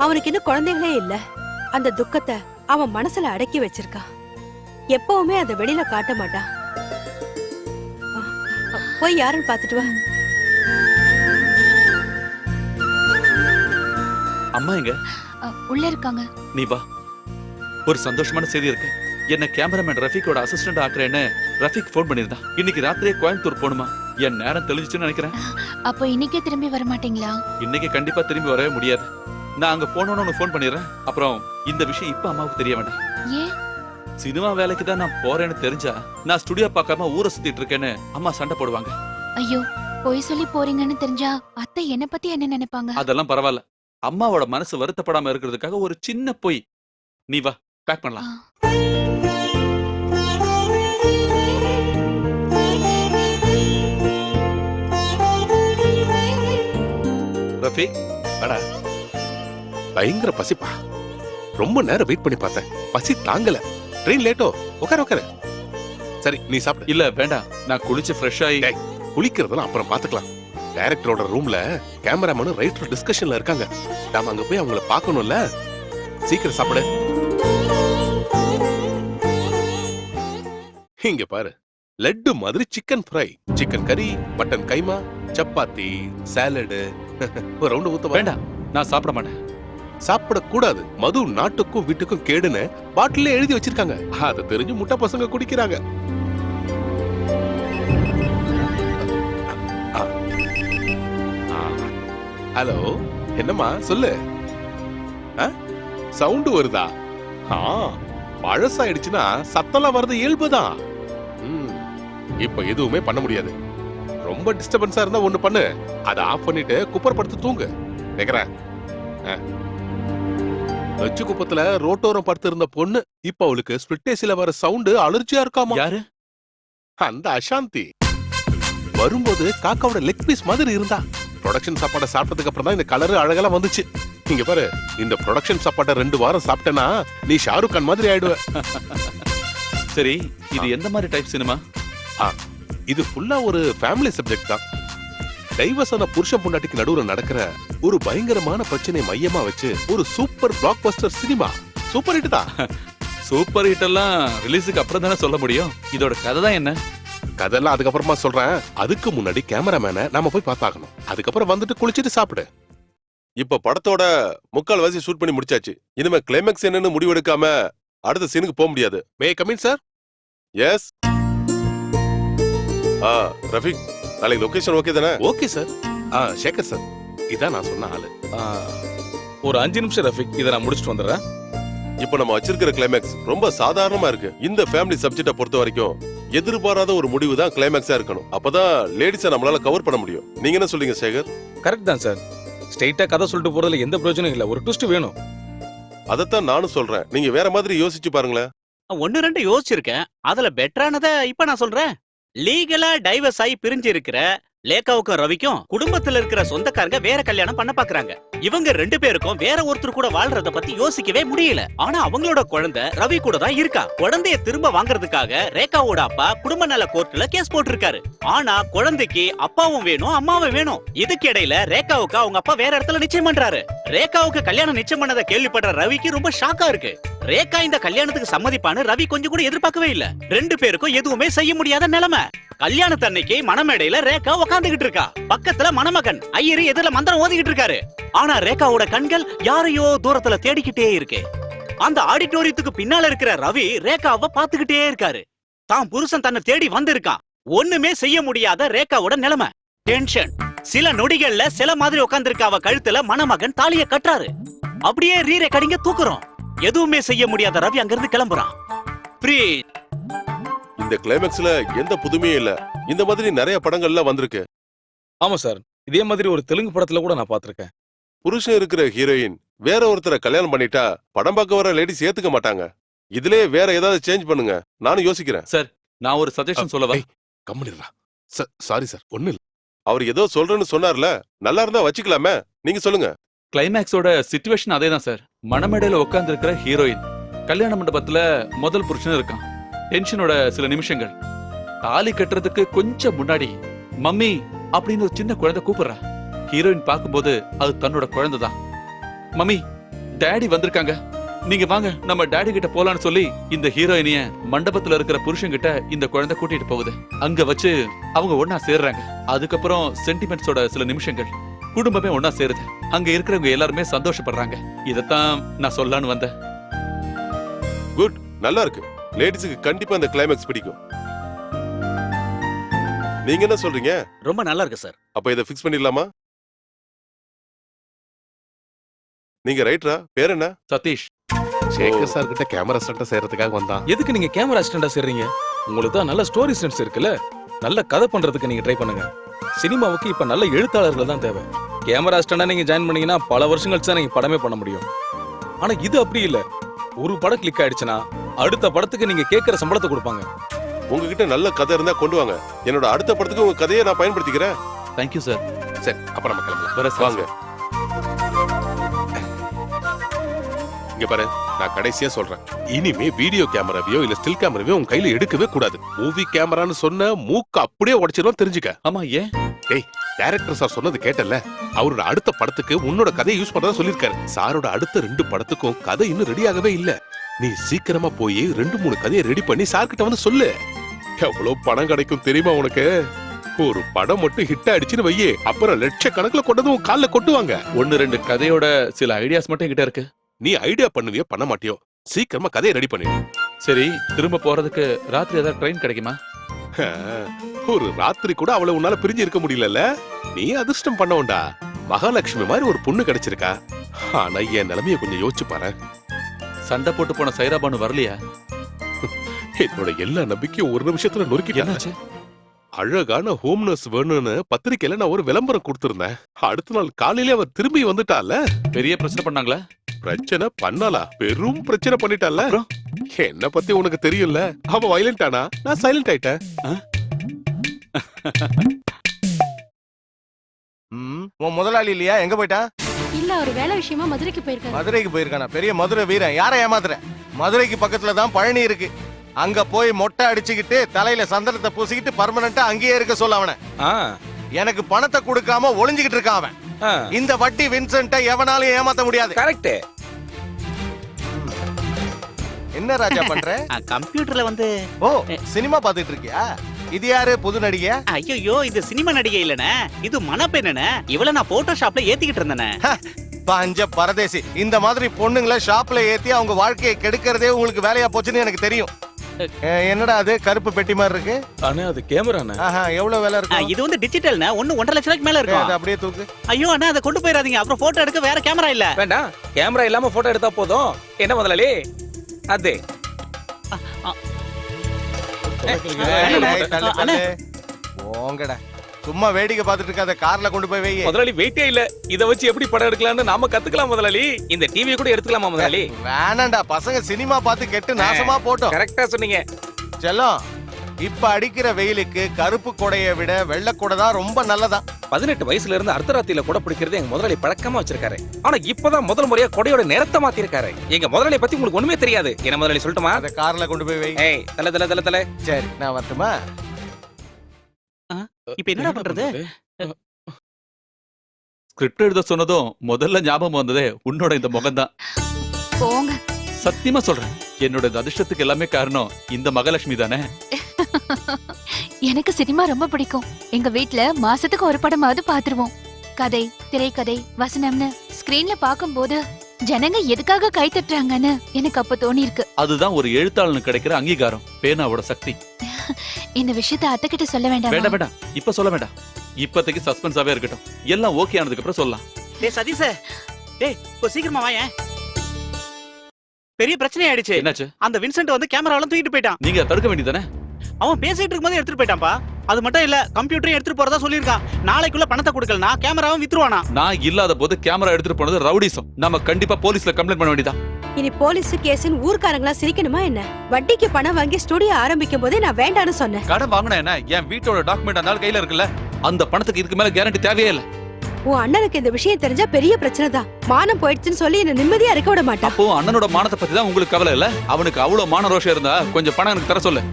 அவனுக்கு இன்னும் குழந்தைகளே இல்ல. அந்த துக்கத்தை அவன் மனசுல அடக்கி வச்சிருக்கான். எப்பவுமே அதை வெளியில காட்ட மாட்டான். போய் யாருன்னு பாத்துட்டு வா. அம்மா எங்க? உள்ள இருக்காங்க. நீ வா. ஒரு சந்தோஷமான செய்தி இருக்கு. என்ன கேமராமேன் ரஃபீக்கோட அசிஸ்டன்ட் ஆக்குறேன்னு ரஃபீக் ஃபோன் பண்ணிருந்தான். இன்னைக்கு ராத்திரியே கோயம்புத்தூர் போகணுமா? என் நேரம் தெளிஞ்சுச்சுன்னு நினைக்கிறேன். அப்போ இன்னைக்கே திரும்பி வர மாட்டீங்களா? இன்னைக்கு கண்டிப்பா திரும்பி வரவே முடியாது. நான் அங்க போனோன்னு உனக்கு ஃபோன் பண்ணிடுறேன். அப்புறம் இந்த விஷயம் இப்ப அம்மாவுக்கு தெரிய வேண்டாம். ஏன்? சினிமா வேலைக்கு தான் நான் போறேன்னு தெரிஞ்சா நான் ஸ்டுடியோ பார்க்காம ஊரை சுத்திட்டு இருக்கேன்னு அம்மா சண்டை போடுவாங்க. ஐயோ, பொய் சொல்லி போறீங்கன்னு தெரிஞ்சா அத்தை என்ன பத்தி என்ன நினைப்பாங்க? அதெல்லாம் பரவாயில்ல. அம்மாவோட மனசு வருத்தப்படாம இருக்கிறதுக்காக ஒரு சின்ன பொய். நீ வா, பேக் பண்ணலாம். ரஃபீக் அடா, பயங்கர பசிப்பா. ரொம்ப நேரம் வெயிட் பண்ணி பார்த்தேன், பசி தாங்கல. Train Leto? உட்கார உட்கார. சரி நீ சாப்பிடு. இல்ல வேண்டாம், நான் குளிச்சு ஃப்ரெஷ் ஆகி. குளிக்கிறதெல்லாம் அப்புறம் பாத்துக்கலாம். டைரக்டரோட ரூம்ல கேமராமேனும் ரைட்டர் டிஸ்கஷன்ல இருக்காங்க. நாம அங்க போய் அவங்கள பார்க்கணும்ல. சீக்கிரம் சாப்பிடு. இங்க பாரு, லட்டு மாதிரி சிக்கன் ஃப்ரை, சிக்கன் கறி, மட்டன் கைமா, சப்பாத்தி, சாலடு. ஒரு ரவுண்ட் ஊத்த வேண்டாம், நான் சாப்பிட மாட்டேன். சாப்பிடக்கூடாது. மது நாட்டுக்கும் வீட்டுக்கும் கேடுன்னு பாட்டிலே எழுதி வச்சிருக்காங்க. அதை தெரிஞ்சு முட்டை பசங்க குடிக்கிறாங்க. ஹலோ, என்னம்மா சொல்லு. சவுண்ட் வருதா? பழசாயிடுச்சுன்னா சத்தம்லாம் வருது, இயல்புதான். இப்ப எதுவுமே பண்ண முடியாது. ரொம்ப டிஸ்டர்பன்ஸா இருந்தா ஒண்ணு பண்ணு, அதை ஆஃப் பண்ணிட்டு குப்பர் படுத்து தூங்கு. கேக்குறேன். நச்சு குப்பத்துல ரோட்டோரம் படுத்து இருந்த பொண்ணு இப்ப அவளுக்கு ஸ்பிளிட்டேசில வர சவுண்ட் அலர்ஜியா இருக்காமா. யாரு? அந்த அசாந்தி வரும்போது காக்காவோட லெக் பீஸ் மாதிரி இருந்தா. ப்ரொடக்ஷன் சாப்பாடை சாப்பிட்டதுக்கு அப்புறம் தான் இந்த கலரு அழகெல்லாம் வந்துச்சு. இங்க பாரு, இந்த ப்ரொடக்ஷன் சாப்பாட்டை 2 வாரம் சாப்பிட்டேன்னா நீ ஷாருக் கான் மாதிரி ஆயிடுவ. சரி, இது எந்த மாதிரி டைப் சினிமா? இது ஃபுல்லா ஒரு ஃபேமிலி சப்ஜெக்ட் தான். டைவர்ஸ் ஆன புருஷன் பொண்டாட்டிக்கு நடுவுல நடக்கிற ஒரு பயங்கரமான பிரச்சனையை மையமா வச்சு ஒரு super black Bastar cinema. Super hit தான். சூப்பர் ஹிட் எல்லாம் ரிலீஸுக்கு அப்புறம் தானே சொல்ல முடியும். இதோட கதை தான் என்ன? கதெல்லாம் அதுக்கப்புறமா சொல்றேன். அதுக்கு முன்னாடி கேமராமேனை நாம போய் பார்த்தாகணும். அதுக்கப்புறம் வந்துட்டு குளிச்சிட்டு சாப்பிடு. இப்ப படத்தோட 3/4 ஷூட் பண்ணி முடிச்சாச்சு. இனிமே கிளைமேக்ஸ் என்னன்னு முடிவெடுக்காம அடுத்த சீனுக்கு போக முடியாது. May come in sir? Yes. Rafiq, நாளைக்கு லொகேஷன் ஓகே தானே? Okay sir. சேகர் சார், இதான் நான் சொன்ன ஆளு. ஒரு 5 நிமிஷம் ரஃபிக், இதை நான் முடிச்சுட்டு வந்துடுறேன். இப்ப நம்ம வச்சிருக்கிற கிளைமேக்ஸ் ரொம்ப சாதாரணமா இருக்கு. இந்த ஃபேமிலி சப்ஜெக்ட பொறுத்த வரைக்கும் எதிர்பாராத ஒரு முடிவு தான் கிளைமேக்ஸா இருக்கணும். அப்பதான் லேடிஸை நம்மளால கவர் பண்ண முடியும். நீங்க என்ன சொல்றீங்க சேகர்? கரெக்ட் தான் சார். ஸ்ட்ரைட்டா கதை சொல்லிட்டு போறதுல எந்த பிரயோஜனம் இல்ல, ஒரு ட்விஸ்ட் வேணும். அதத்தான் நானும் சொல்றேன். நீங்க வேற மாதிரி யோசிச்சு பாருங்களேன். 1-2 யோசிச்சிருக்கேன். அதுல பெட்டரானத இப்ப நான் சொல்றேன். லீகலா டைவர்ஸ் ஆகி பிரிஞ்சு இருக்கிற லேகாவுக்கும் ரவிக்கும் குடும்பத்துல இருக்கிற சொந்தக்காரங்க வேற கல்யாணம் பண்ண பாக்குறாங்க. இவங்க 2 பேருக்கும் வேற ஒருத்தர் கூட வாழ்றத பத்தி யோசிக்கவே முடியல. ஆனா அவங்களோட குழந்தை ரவி கூட தான் இருக்கா. குழந்தைய திரும்ப வாங்குறதுக்காக ரேகாவோட அப்பா குடும்ப நல கோர்ட்ல கேஸ் போட்டிருக்காரு. ஆனா குழந்தைக்கு அப்பாவும் வேணும், அம்மாவும் வேணும். இதுக்கு இடையில ரேகாவுக்கு அவங்க அப்பா வேற இடத்துல நிச்சயம் பண்றாரு. ரேகாவுக்கு கல்யாணம் நிச்சயம் பண்ணதை கேள்விப்படுற ரவிக்கு ரொம்ப ஷாக்கா இருக்கு. ரேகா இந்த கல்யாணத்துக்கு சம்மதிப்பான்னு ரவி கொஞ்சம் கூட எதிர்பார்க்கவே இல்ல. 2 பேருக்கும் எதுவுமே செய்ய முடியாத நிலைமை. கல்யாணத்தன்னைக்கு மணமேடையில ரேகா உட்காந்துகிட்டு இருக்கா. பக்கத்துல மணமகன் ஐயரு எதிரில மந்திரம் ஓதிக்கிட்டு இருக்காரு. ஆனா ரேகாவோட கண்கள் யாரையோ தூரத்துல தேடிக்கிட்டே இருக்கு. அந்த ஆடிட்டோரியத்துக்கு பின்னால இருக்கிற ரவி ரேகாவை பாத்துக்கிட்டே இருக்காரு. தான் புருஷன் தன்னை தேடி வந்திருக்கான். ஒண்ணுமே செய்ய முடியாத ரேகாவோட நிலைமை. டென்ஷன். சில நொடிகள்ல சில மாதிரி உட்கார்ந்திருக்க அவ கழுத்துல மணமகன் தாலிய கட்டுறாரு. அப்படியே ரீரெக்கார்டிங்க தூக்குறோம். எதுவுமே செய்ய முடியாத ரவி அங்கிருந்து கிளம்புறான். இந்த கிளைமேக்ஸ்ல எந்த புதுமையும் இல்ல. இந்த மாதிரி நிறைய படங்கள்ல வந்திருக்கு. ஆமா சார், இதே மாதிரி ஒரு தெலுங்கு படத்துல கூட நான் பாத்திருக்கேன். புருஷன் இருக்கிற ஹீரோயின் வேற ஒருத்தரை கல்யாணம் பண்ணிட்டா படம் பார்க்க வர லேடிஸ் ஏத்துக்க மாட்டாங்க. இதுலயே வேற ஏதாவது சேஞ்ச் பண்ணுங்க. நானும் யோசிக்கிறேன். சார், நான் ஒரு சஜஷன் சொல்லவா? கம்முனிடுறா. சாரி சார், ஒண்ணு இல்ல. அவர் ஏதோ சொல்றேன்னு சொன்னார்ல, நல்லா இருந்தா வச்சுக்கலாமே. நீங்க சொல்லுங்க. கிளைமேக்ஸோட சிச்சுவேஷன் அதேதான் சார். மணமேடையில உட்கார்ந்து இருக்கிற ஹீரோயின் கல்யாண மண்டபத்துல முதல் புருஷன் இருக்கான். டென்ஷனோட சில நிமிஷங்கள். தாலி கட்டுறதுக்கு கொஞ்சம் முன்னாடி மம்மி அப்படின்னு ஒரு சின்ன குழந்தை கூப்பிடுறா. ஹீரோயின் பார்க்கும்போது அது தன்னோட குழந்தைதான். மம்மி, டாடி வந்திருக்காங்க, நீங்க வாங்க நம்ம டாடி கிட்ட போலான்னு சொல்லி இந்த ஹீரோயினிய மண்டபத்துல இருக்கிற புருஷன் கிட்ட இந்த குழந்தை கூட்டிட்டு போகுது. அங்க வச்சு அவங்க ஒன்னா சேர்றாங்க. அதுக்கப்புறம் சென்டிமெண்ட்ஸோட சில நிமிஷங்கள். குடும்பமே ஒன்னா சேருது. அங்க இருக்கிறவங்க எல்லாருமே சந்தோஷப்படுறாங்க. இதத்தான் நான் சொல்லலான்னு வந்தேன். குட், நல்லா இருக்கு. லேடிஸுக்கு கண்டிப்பா இந்த கிளைமேக்ஸ் பிடிக்கும். நீங்க என்ன சொல்றீங்க? ரொம்ப நல்லா இருக்கு சார். அப்ப இதை ஃபிக்ஸ் பண்ணிடலாமா? நீங்க ரைட்டரா? பேர் என்ன? சதீஷ். சேகர் சார் கிட்ட கேமரா ஸ்டண்ட் செய்யறதுக்காக வந்தான். எதுக்கு நீங்க கேமரா அசிஸ்டண்டா சேர்றீங்க? உங்களுக்கு தான் நல்ல ஸ்டோரி சென்ஸ் இருக்குல்ல, நல்ல கதை பண்றதுக்கு நீங்க ட்ரை பண்ணுங்க. சினிமாவுக்கு இப்ப நல்ல எழுத்தாளர்கள் தான் தேவை. கேமரா அசிஸ்டண்டா நீங்க ஜாயின் பண்ணீங்கன்னா பல வருஷம் கழிச்சு தான் நீங்க படமே பண்ண முடியும். ஆனா இது அப்படி இல்ல. ஒரு படம் கிளிக் ஆயிடுச்சுன்னா அடுத்த படத்துக்கு நீங்க கேட்கிற சம்பளத்தை கொடுப்பாங்க. உங்ககிட்ட நல்ல கதை இருந்தா கொண்டு வாங்க. என்னோட அடுத்த படத்துக்கு உங்க கதையை நான் பயன்படுத்திக்கிறேன். Thank you sir. சரி, அப்ப நம்ம கிளம்பலாம். வர சார். வாங்க. இங்க பாரு, நான் கடைசியா சொல்றேன். இனிமே வீடியோ கேமராவையோ இல்ல ஸ்டில் கேமராவையோ உன் கையில எடுக்கவே கூடாது. மூவி கேமரான்னு சொன்ன மூக்க அப்படியே உடைச்சிரும், தெரிஞ்சுக்க. ஆமா, ஏன்? டேய், டைரக்டர் சார் சொன்னது கேட்டல. அவரோட அடுத்த படத்துக்கு உன்னோட கதையை யூஸ் பண்றதா சொல்லிருக்காரு. சாரோட அடுத்த 2 படத்துக்கும் கதை இன்னும் ரெடி ஆகவே இல்ல. நீ சீக்கிரமா போய் 2-3 கதையை ரெடி பண்ணி சார் கிட்ட வந்து சொல்லு. எவ்வளவு பணம் கிடைக்கும் தெரியுமா உனக்கு? ஒரு படம் மட்டும் ஹிட் ஆயிடுச்சுன்னு வையே, அப்புறம் லட்சக்கணக்கில் கொண்டது உன் கால்ல கொட்டுவாங்க. 1-2 கதையோட சில ஐடியாஸ் மட்டும் என்கிட்ட இருக்கு. நீ ஐடியா பண்ணுவியோ பண்ண மாட்டியோ, சீக்கிரமா கதையை ரெடி பண்ணிடு. சரி, திரும்ப போறதுக்கு ராத்திரி ஏதாவது ட்ரெயின் கிடைக்குமா? ஒரு ராத்திரி கூட அவளை உன்னால பிரிஞ்சு இருக்க முடியல. நீ அதிர்ஷ்டம் பண்ணவுண்டா. மகாலட்சுமி மாதிரி ஒரு பொண்ணு கிடைச்சிருக்கா. ஆனா என் நிலைமைய கொஞ்சம் யோசிச்சு பாரு. சண்டை போட்டு போன சைராபானு வரலையா? என்னோட எல்லா நம்பிக்கையும் ஒரு நிமிஷத்துல நொறுக்கிட்டாச்சு. அழகான ஹோம் நர்ஸ் வேணும்னு பத்திரிக்கையில நான் ஒரு விளம்பரம் கொடுத்திருந்தேன். அடுத்த நாள் காலையில அவ திரும்பி வந்துட்டால. பெரிய பிரச்சனை பண்ணாங்களா? பிரச்சனை பண்ணாலா? பெரும் பிரச்சனை பண்ணிட்டால. என்ன பத்தி உனக்கு தெரியும்ல. அவ வயலண்ட் ஆனா, நான் சைலண்ட் ஆயிட்டேன். உன் முதலாளி இல்லையா? எங்க போயிட்டா? இல்ல, ஒரு வேலை விஷயமா மதுரைக்கு போயிருக்காரு. மதுரைக்கு போயிருக்கானா? பெரிய மதுரை வீரன். யாரை ஏமாத்துற? மதுரைக்கு பக்கத்துல தான் பழனி இருக்கு. அங்க போய் மொட்டை அடிச்சுக்கிட்டு தலையில சந்தனத்தை பூசிக்கிட்டு பர்மனண்டா அங்கேயே இருக்க சொல்ல அவன. எனக்கு பணத்தை கொடுக்காம ஒளிஞ்சுக்கிட்டு இருக்கான் அவன். இந்த வட்டி வின்சென்ட்டை எவனாலும் ஏமாத்த முடியாது. கரெக்ட். என்ன ராஜா பண்ற? கம்ப்யூட்டர்ல வந்து ஓ, சினிமா பாத்துட்டு இருக்கியா? இது யாரு? புது நடிகை? ஐயோ, இது சினிமா நடிகை இல்லனே, இது மணப்பெண்ணே. இவள நான் போட்டோஷாப்ல ஏத்திக்கிட்டு இருந்தேனே. பஞ்ச பரதேசி. இந்த மாதிரி பொண்ணுங்களை ஷாப்ல ஏத்தி அவங்க வாழ்க்கையை கெடுக்கிறதே உங்களுக்கு வேலையா போச்சுன்னு எனக்கு தெரியும். என்னடா அது கருப்பு பெட்டி மாதிரி இருக்கு? அண்ணா, அது கேமராண்ணா. எவ்வளவு வேலை இருக்கு? இது வந்து டிஜிட்டல்னா 1.5 லட்சம் ரூபாய்க்கு மேல இருக்கும். அதை அப்படியே தூக்கு. ஐயோ அண்ணா, அதை கொண்டு போயிடாதீங்க. அப்புறம் போட்டோ எடுக்க வேற கேமரா இல்ல. வேண்டாம், கேமரா இல்லாம போட்டோ எடுத்தா போதும். என்ன முதலாளி? அது போங்கடா, சும்மா வேடிக்கை பார்த்துட்டு இருக்காத. கார்ல கொண்டு போய் வை. முதலாளி வெயிட்டே இல்ல. இத வச்சு எப்படி படம் எடுக்கலாம்னு நாம கத்துக்கலாம் முதலாளி. இந்த டிவி கூட எடுத்துக்கலாமா முதலாளி? வேணாண்டா, பசங்க சினிமா பார்த்து கெட்டு நாசமா போட்டோம். கரெக்டா சொன்னீங்க செல்லம். இப்ப அடிக்கிற வெயிலுக்கு கருப்பு கொடையை விட வெள்ளை கொடை தான் ரொம்ப நல்லதா. 18 வயசுல இருந்து அர்த்தராத்திரியில கொடை பிடிக்கிறது எங்க முதலாளி பழக்கமா வச்சிருக்காரு. ஆனா இப்பதான் முதல் முறையா கொடையோட நிறத்தை மாத்தி இருக்காரு. எங்க முதலாளி பத்தி உங்களுக்கு ஒண்ணுமே தெரியாது. என்ன முதலாளி சொல்லட்டுமா? அத கார்ல கொண்டு போய் வை. ஏய், தல தல தல தல. சரி, நான் வரட்டுமா? இப்ப என்னடா பண்றது? ஸ்கிரிப்ட் எழுத சொன்னதும் முதல்ல ஞாபகம் வந்ததே உன்னோட இந்த முகம்தான். போங்க. சத்தியமா சொல்றேன், என்னோட இந்த அதிர்ஷ்டத்துக்கு எல்லாமே காரணம் இந்த மகாலட்சுமி தானே. எனக்கு சினிமா ரொம்ப பிடிக்கும். எங்க வீட்ல மாசத்துக்கு ஒரு படமாவது பாத்துருவோம். கதை, திரைக்கதை, வசனம்னு ஸ்கிரீன்ல பாக்கும்போது ஜனங்க எதுக்காக கை தட்டுறாங்கன்னு எனக்கு அப்ப தோணி இருக்கு. அதுதான் ஒரு எழுத்தாளனுக்கு கிடைக்கிற அங்கீகாரம், பேனாவோட சக்தி. இந்த விஷயத்த அத்தை கிட்ட சொல்ல வேண்டாம். வேண்டாம் வேண்டாம், இப்ப சொல்ல வேண்டாம். இப்போதைக்கு சஸ்பென்ஸாவே இருக்கட்டும். எல்லாம் ஓகே ஆனதுக்கு அப்புறம் சொல்லலாம். டேய் சதீஷ், டேய் இப்போ சீக்கிரமா வாயேன். பெரிய பிரச்சனை ஆயிடுச்சு. என்னாச்சு? அந்த வின்சென்ட் வந்து கேமராவெல்லாம் தூக்கிட்டு போயிட்டான். நீங்க தடுக்க வேண்டியதானே? அவன் பேசிட்டு இருக்கும்போது எடுத்துட்டு போயிட்டான்ப்பா. அது மட்டும் இல்ல, கம்ப்யூட்டரையும் எடுத்துட்டு போறதா சொல்லியிருக்கான். நாளைக்குள்ள பணத்தை கொடுக்கலனா கேமராவும் வித்துருவானா. நான் இல்லாத போது கேமரா எடுத்துட்டு போனது ரவுடிசம். நம்ம கண்டிப்பா போலீஸ்ல கம்ப்ளைண்ட் பண்ண வேண்டியதா. இனி போலீஸ் கேஸ்னு ஊர்க்காரங்களா சிரிக்கணுமா என்ன? வட்டிக்கு பணம் வாங்கி ஸ்டுடியோ ஆரம்பிக்கும் போதே நான் வேண்டான்னு சொன்னேன். கடன் வாங்கினா என்ன? என் வீட்டோட டாக்குமெண்ட் அந்த கையில இருக்குல்ல. அந்த பணத்துக்கு இதுக்கு மேல கேரண்டி தேவையே இல்ல. உன் அண்ணனுக்கு இந்த விஷயம் தெரிஞ்சா பெரிய பிரச்சனை தான். மானம் போயிடுச்சுன்னு சொல்லி என்ன நிம்மதியா இருக்க விட மாட்டான். அப்போ அண்ணனோட மானத்தை பத்தி தான் உங்களுக்கு கவலை இல்ல? அவனுக்கு அவ்வளவு மான ரோஷம் இருந்தா கொஞ்சம் பணம் எனக்கு தர சொல்லு.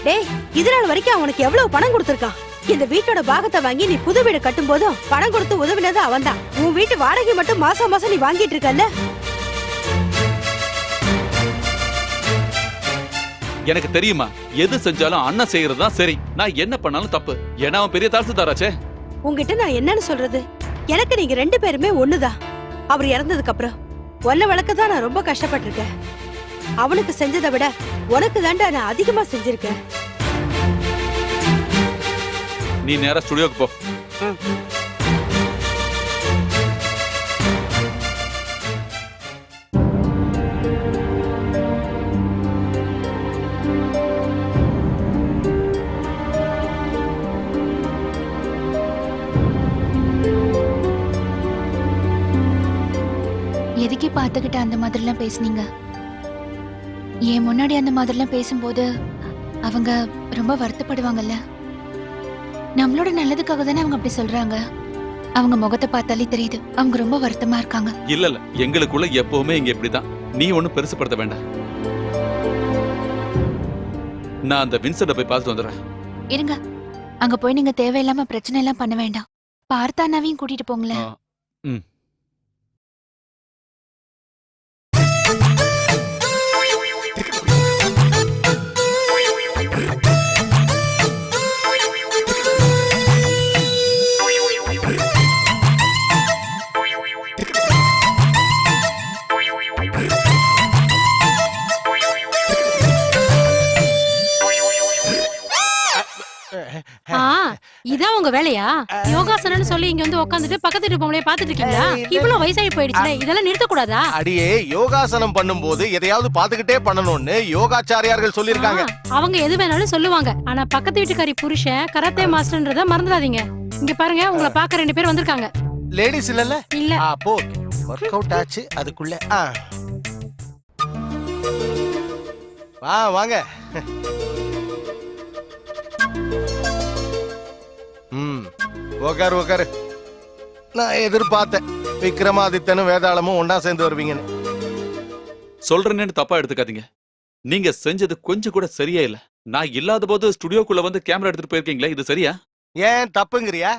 டேய், இது நாள் வரைக்கும் அவனுக்கு எவ்வளவு பணம் கொடுத்திருக்கான்? இந்த வீட்டோட பாகத்தை வாங்கி நீ புது வீடு கட்டும் போதும் பணம் கொடுத்து உதவினது அவன் தான். உன் வீட்டு வாடகை மட்டும் மாசம் மாசம் நீ வாங்கிட்டு இருக்கல்ல. எனக்கு தெரியுமா, எது செஞ்சாலும் அண்ணன் செய்யறது தான் சரி. நான் என்ன பண்ணாலும் தப்பு. ஏன்னா அவன் பெரிய தாசில்தாராச்சே. உங்ககிட்ட நான் என்னன்னு சொல்றது? எனக்கு நீங்க ரெண்டு பேருமே ஒண்ணுதான். அவர் இறந்ததுக்கு அப்புறம் ஒன்ன வளர்க்க தான் நான் ரொம்ப கஷ்டப்பட்டிருக்கேன். அவனுக்கு செஞ்சதை விட உனக்கு தாண்டா நான் அதிகமா செஞ்சிருக்கேன். நீ நேரா ஸ்டுடியோக்கு போ. எதுக்கே பார்த்துக்கிட்ட அந்த மாதிரிலாம் பேசுனீங்க? ஏன் முன்னாடி அந்த மாதிரிலாம் பேசும்போது அவங்க ரொம்ப வருத்தப்படுவாங்கல்ல. நம்மளோட நல்லதுக்காக தானே அவங்க அப்படி சொல்றாங்க. அவங்க முகத்தை பார்த்தாலே தெரியுது அவங்க ரொம்ப வருத்தமா இருக்காங்க. இல்ல இல்ல, எங்களுக்குள்ள எப்பவுமே இங்க இப்படிதான். நீ ஒண்ணும் பெருசுப்படுத்த வேண்டாம். நான் அந்த வின்சென்ட போய் பார்த்துட்டு வந்துடுறேன். இருங்க, அங்க போய் நீங்க தேவையில்லாம பிரச்சனை எல்லாம் பண்ண வேண்டாம். பார்த்தானாவையும் கூட்டிட்டு போங்களேன். ம். இதான் உங்க வேலையா? யோகாசனம்னு சொல்லி இங்க வந்து உட்காந்துட்டு பக்கத்து வீட்டு பொம்பளைய பாத்துட்டு இருக்கீங்களா? இவ்வளவு வயசாகி போயிடுச்சுல, இதெல்லாம் நிறுத்த கூடாதா? அடியே, யோகாசனம் பண்ணும்போது எதையாவது பாத்துக்கிட்டே பண்ணணும்னு யோகாச்சாரியார்கள் சொல்லிருக்காங்க. அவங்க எது வேணாலும் சொல்லுவாங்க. ஆனா பக்கத்து வீட்டுக்காரி புருஷன் கராத்தே மாஸ்டர்ன்றத மறந்துடாதீங்க. இங்க பாருங்க, உங்களை பார்க்க 2 பேர் வந்திருக்காங்க. லேடிஸ் இல்லல்ல? இல்ல. அப்போ ஒர்க் அவுட் ஆச்சு அதுக்குள்ள. வாங்க. உக்காரு. நான் எதிர்பார்த்தேன் விக்ரமாதித்தனும் வேதாளமும் ஒன்னா சேர்ந்து வருவீங்கன்னு. சொல்றேன்னு தப்பா எடுத்துக்காதீங்க. நீங்க செஞ்சது கொஞ்சம் கூட சரியா இல்ல. நான் இல்லாத போது ஸ்டுடியோக்குள்ள வந்து கேமரா எடுத்துட்டு போயிருக்கீங்களா? இது சரியா? ஏன் தப்புங்கிறியா?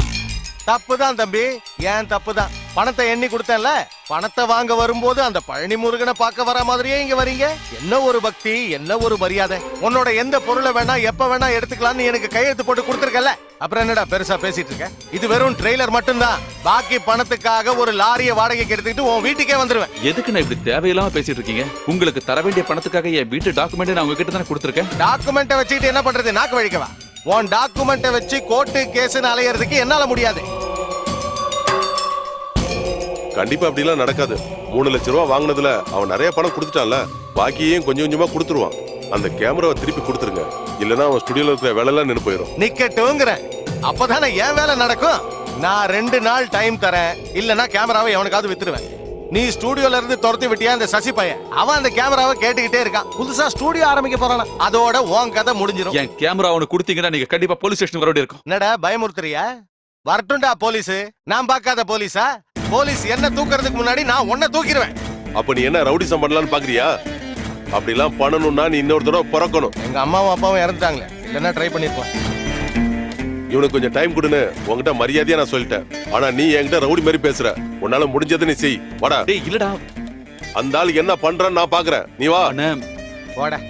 தப்புதான் தம்பி, ஏன் தப்புதான். பணத்தை எண்ணி கொடுத்தேன்ல, பணத்தை வாங்க வரும்போது அந்த பழனி முருகனை பார்க்க வர மாதிரியே இங்க வரீங்க. என்ன ஒரு பக்தி, என்ன ஒரு மரியாதை. உன்னோட எந்த பொருளை வேணா எப்ப வேணா எடுத்துக்கலாம்னு எனக்கு கையெழுத்து போட்டு கொடுத்துருக்கல. அப்புறம் என்னடா பெருசா பேசிட்டு இருக்க? இது வெறும் ட்ரெய்லர் மட்டும்தான். பாக்கி பணத்துக்காக ஒரு லாரிய வாடகைக்கு எடுத்துக்கிட்டு உன் வீட்டுக்கே வந்துருவேன். எதுக்கு நான் இப்படி தேவையில்லாம பேசிட்டு இருக்கீங்க? உங்களுக்கு தர வேண்டிய பணத்துக்காக என் வீட்டு டாக்குமெண்ட் நான் உங்ககிட்ட தானே கொடுத்துருக்கேன். டாக்குமெண்ட்டை வச்சுக்கிட்டு என்ன பண்றது? நாக்கு வழிக்கவா? உன் டாக்குமெண்ட்டை வச்சு கோர்ட்டு கேஸ்னு அலையறதுக்கு என்னால முடியாது. கண்டிப்பா அப்படிலாம் நடக்காது. 3 லட்சம் ரூபாய் வாங்கினதுல அவன் நிறைய பணம் கொடுத்துட்டான்ல, பாக்கியையும் கொஞ்சம் கொஞ்சமா கொடுத்துருவான். அந்த கேமராவை திருப்பி கொடுத்துருங்க, இல்லனா அவன் ஸ்டுடியோல இருக்கிற வேலை எல்லாம் நின்னு போயிடும். நிக்கட்டுங்கிற அப்பதானே என் வேலை நடக்கும். நான் 2 நாள் டைம் தரேன், இல்லனா கேமராவை எவனுக்காவது வித்துருவேன். நீ ஸ்டுடியோல இருந்து துரத்தி விட்டியா அந்த சசி பையன்? அவன் அந்த கேமராவை கேட்டுக்கிட்டே இருக்கான். புதுசா ஸ்டுடியோ ஆரம்பிக்க போறானா? அதோட உன் கதை முடிஞ்சிடும். என் கேமரா அவனுக்கு கொடுத்தீங்கன்னா நீங்க கண்டிப்பா போலீஸ் ஸ்டேஷன் வர வேண்டியிருக்கும். என்னடா பயமுறுத்துறியா? வரட்டும்டா போலீஸ். நான் பார்க்காத போலீஸா? போலீஸ் என்ன தூக்குறதுக்கு முன்னாடி நான் உன்னை தூக்கிடுவேன். அப்ப நீ என்ன ரவுடிசம் பண்ணலாம்னு பாக்குறியா? அப்படிலாம் பண்ணணும்னா நீ இன்னொரு தடவை பிறக்கணும். எங்க அம்மாவும் அப்பாவும் இறந்துட்டாங்களே, இல்லைன்னா ட்ரை பண்ணிருப்பேன். இவனுக்கு கொஞ்சம் டைம் கொடுன்னு உங்ககிட்ட மரியாதையா நான் சொல்லிட்டேன். ஆனா நீ என்கிட்ட ரவுடி மாதிரி பேசுற. உன்னால முடிஞ்சதை நீ செய். வாடா. டேய் இல்லடா, அந்த ஆள் என்ன பண்றான்னு நான் பாக்குறேன். நீ வா. அண்ணே வாடா.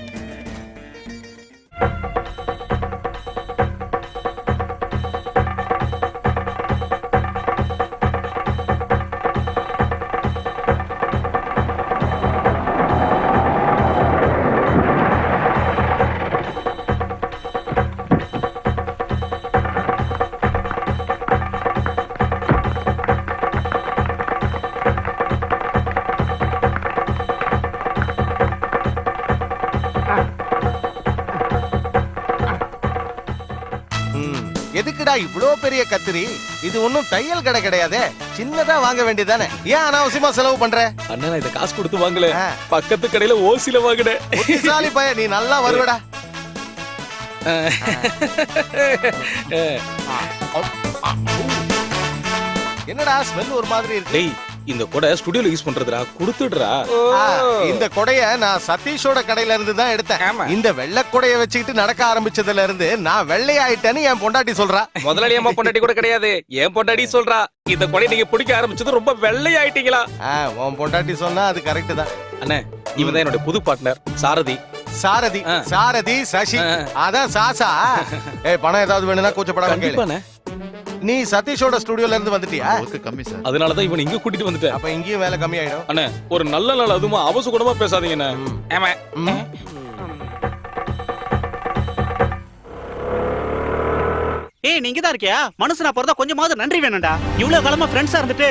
எதுக்குடா இவ்ளோ பெரிய கத்திரி? இது ஒண்ணும் தையல் கடை கிடையாதே, சின்னதா வாங்க வேண்டியதானே. ஏன் அனாவசியமா செலவு பண்ற? அண்ணா நான் இதை காசு கொடுத்து வாங்கல, ஆ. பக்கத்து கடையில ஓசில வாங்கினேன். புத்திசாலி பையன், நீ நல்லா வருவடா. என்னடா ஸ்மெல் ஒரு மாதிரி இருக்கு? டேய் இந்த கொடை ஸ்டுடியோல யூஸ் பண்றதுடா, கொடுத்துடுறா. இந்த கொடைய நான் சதீஷோட கடையில இருந்து தான் எடுத்தேன். ஆமா. இந்த வெள்ளை கொடைய வச்சுக்கிட்டு நடக்க ஆரம்பிச்சதுல இருந்து நான் வெள்ளையாயிட்டேன்னு என் பொண்டாட்டி சொல்றா. முதலாளி அம்மா பொண்டாட்டி கூட கிடையாது, என் பொண்டாட்டி சொல்றா. இந்த கொடை நீங்க பிடிக்க ஆரம்பிச்சது ரொம்ப வெள்ளையாயிட்டீங்களா? உன் பொண்டாட்டி சொன்னா அது கரெக்ட் தான். அண்ணே இவன் தான் என்னோட புது பார்ட்னர் சாரதி. சாரதி ஆ. சாரதி சசி, ஆ. அதான் சாசா. ஏய் பணம் ஏதாவது வேணும்னா கூச்சப்படாம கேளு. கண்டிப்பாண்ணே, நீ சதீஷோட ஸ்டுடியோல இருந்து வந்துட்டியா? அதனாலதான் இவன் இங்க கூட்டிட்டு வந்துட்டேன். அப்ப இங்கேயும் வேலை கம்மியாயிடும். அண்ணே ஒரு நல்ல நாள் அதுமா அவசகுணமா பேசாதீங்கண்ணே. ஆமா. ம். ஏய் நீங்க தான் இருக்கியா? மனுஷனா பிறந்தா கொஞ்சமாவது நன்றி வேணும்டா. இவ்வளவு காலமா ஃப்ரெண்ட்ஸா இருந்துட்டு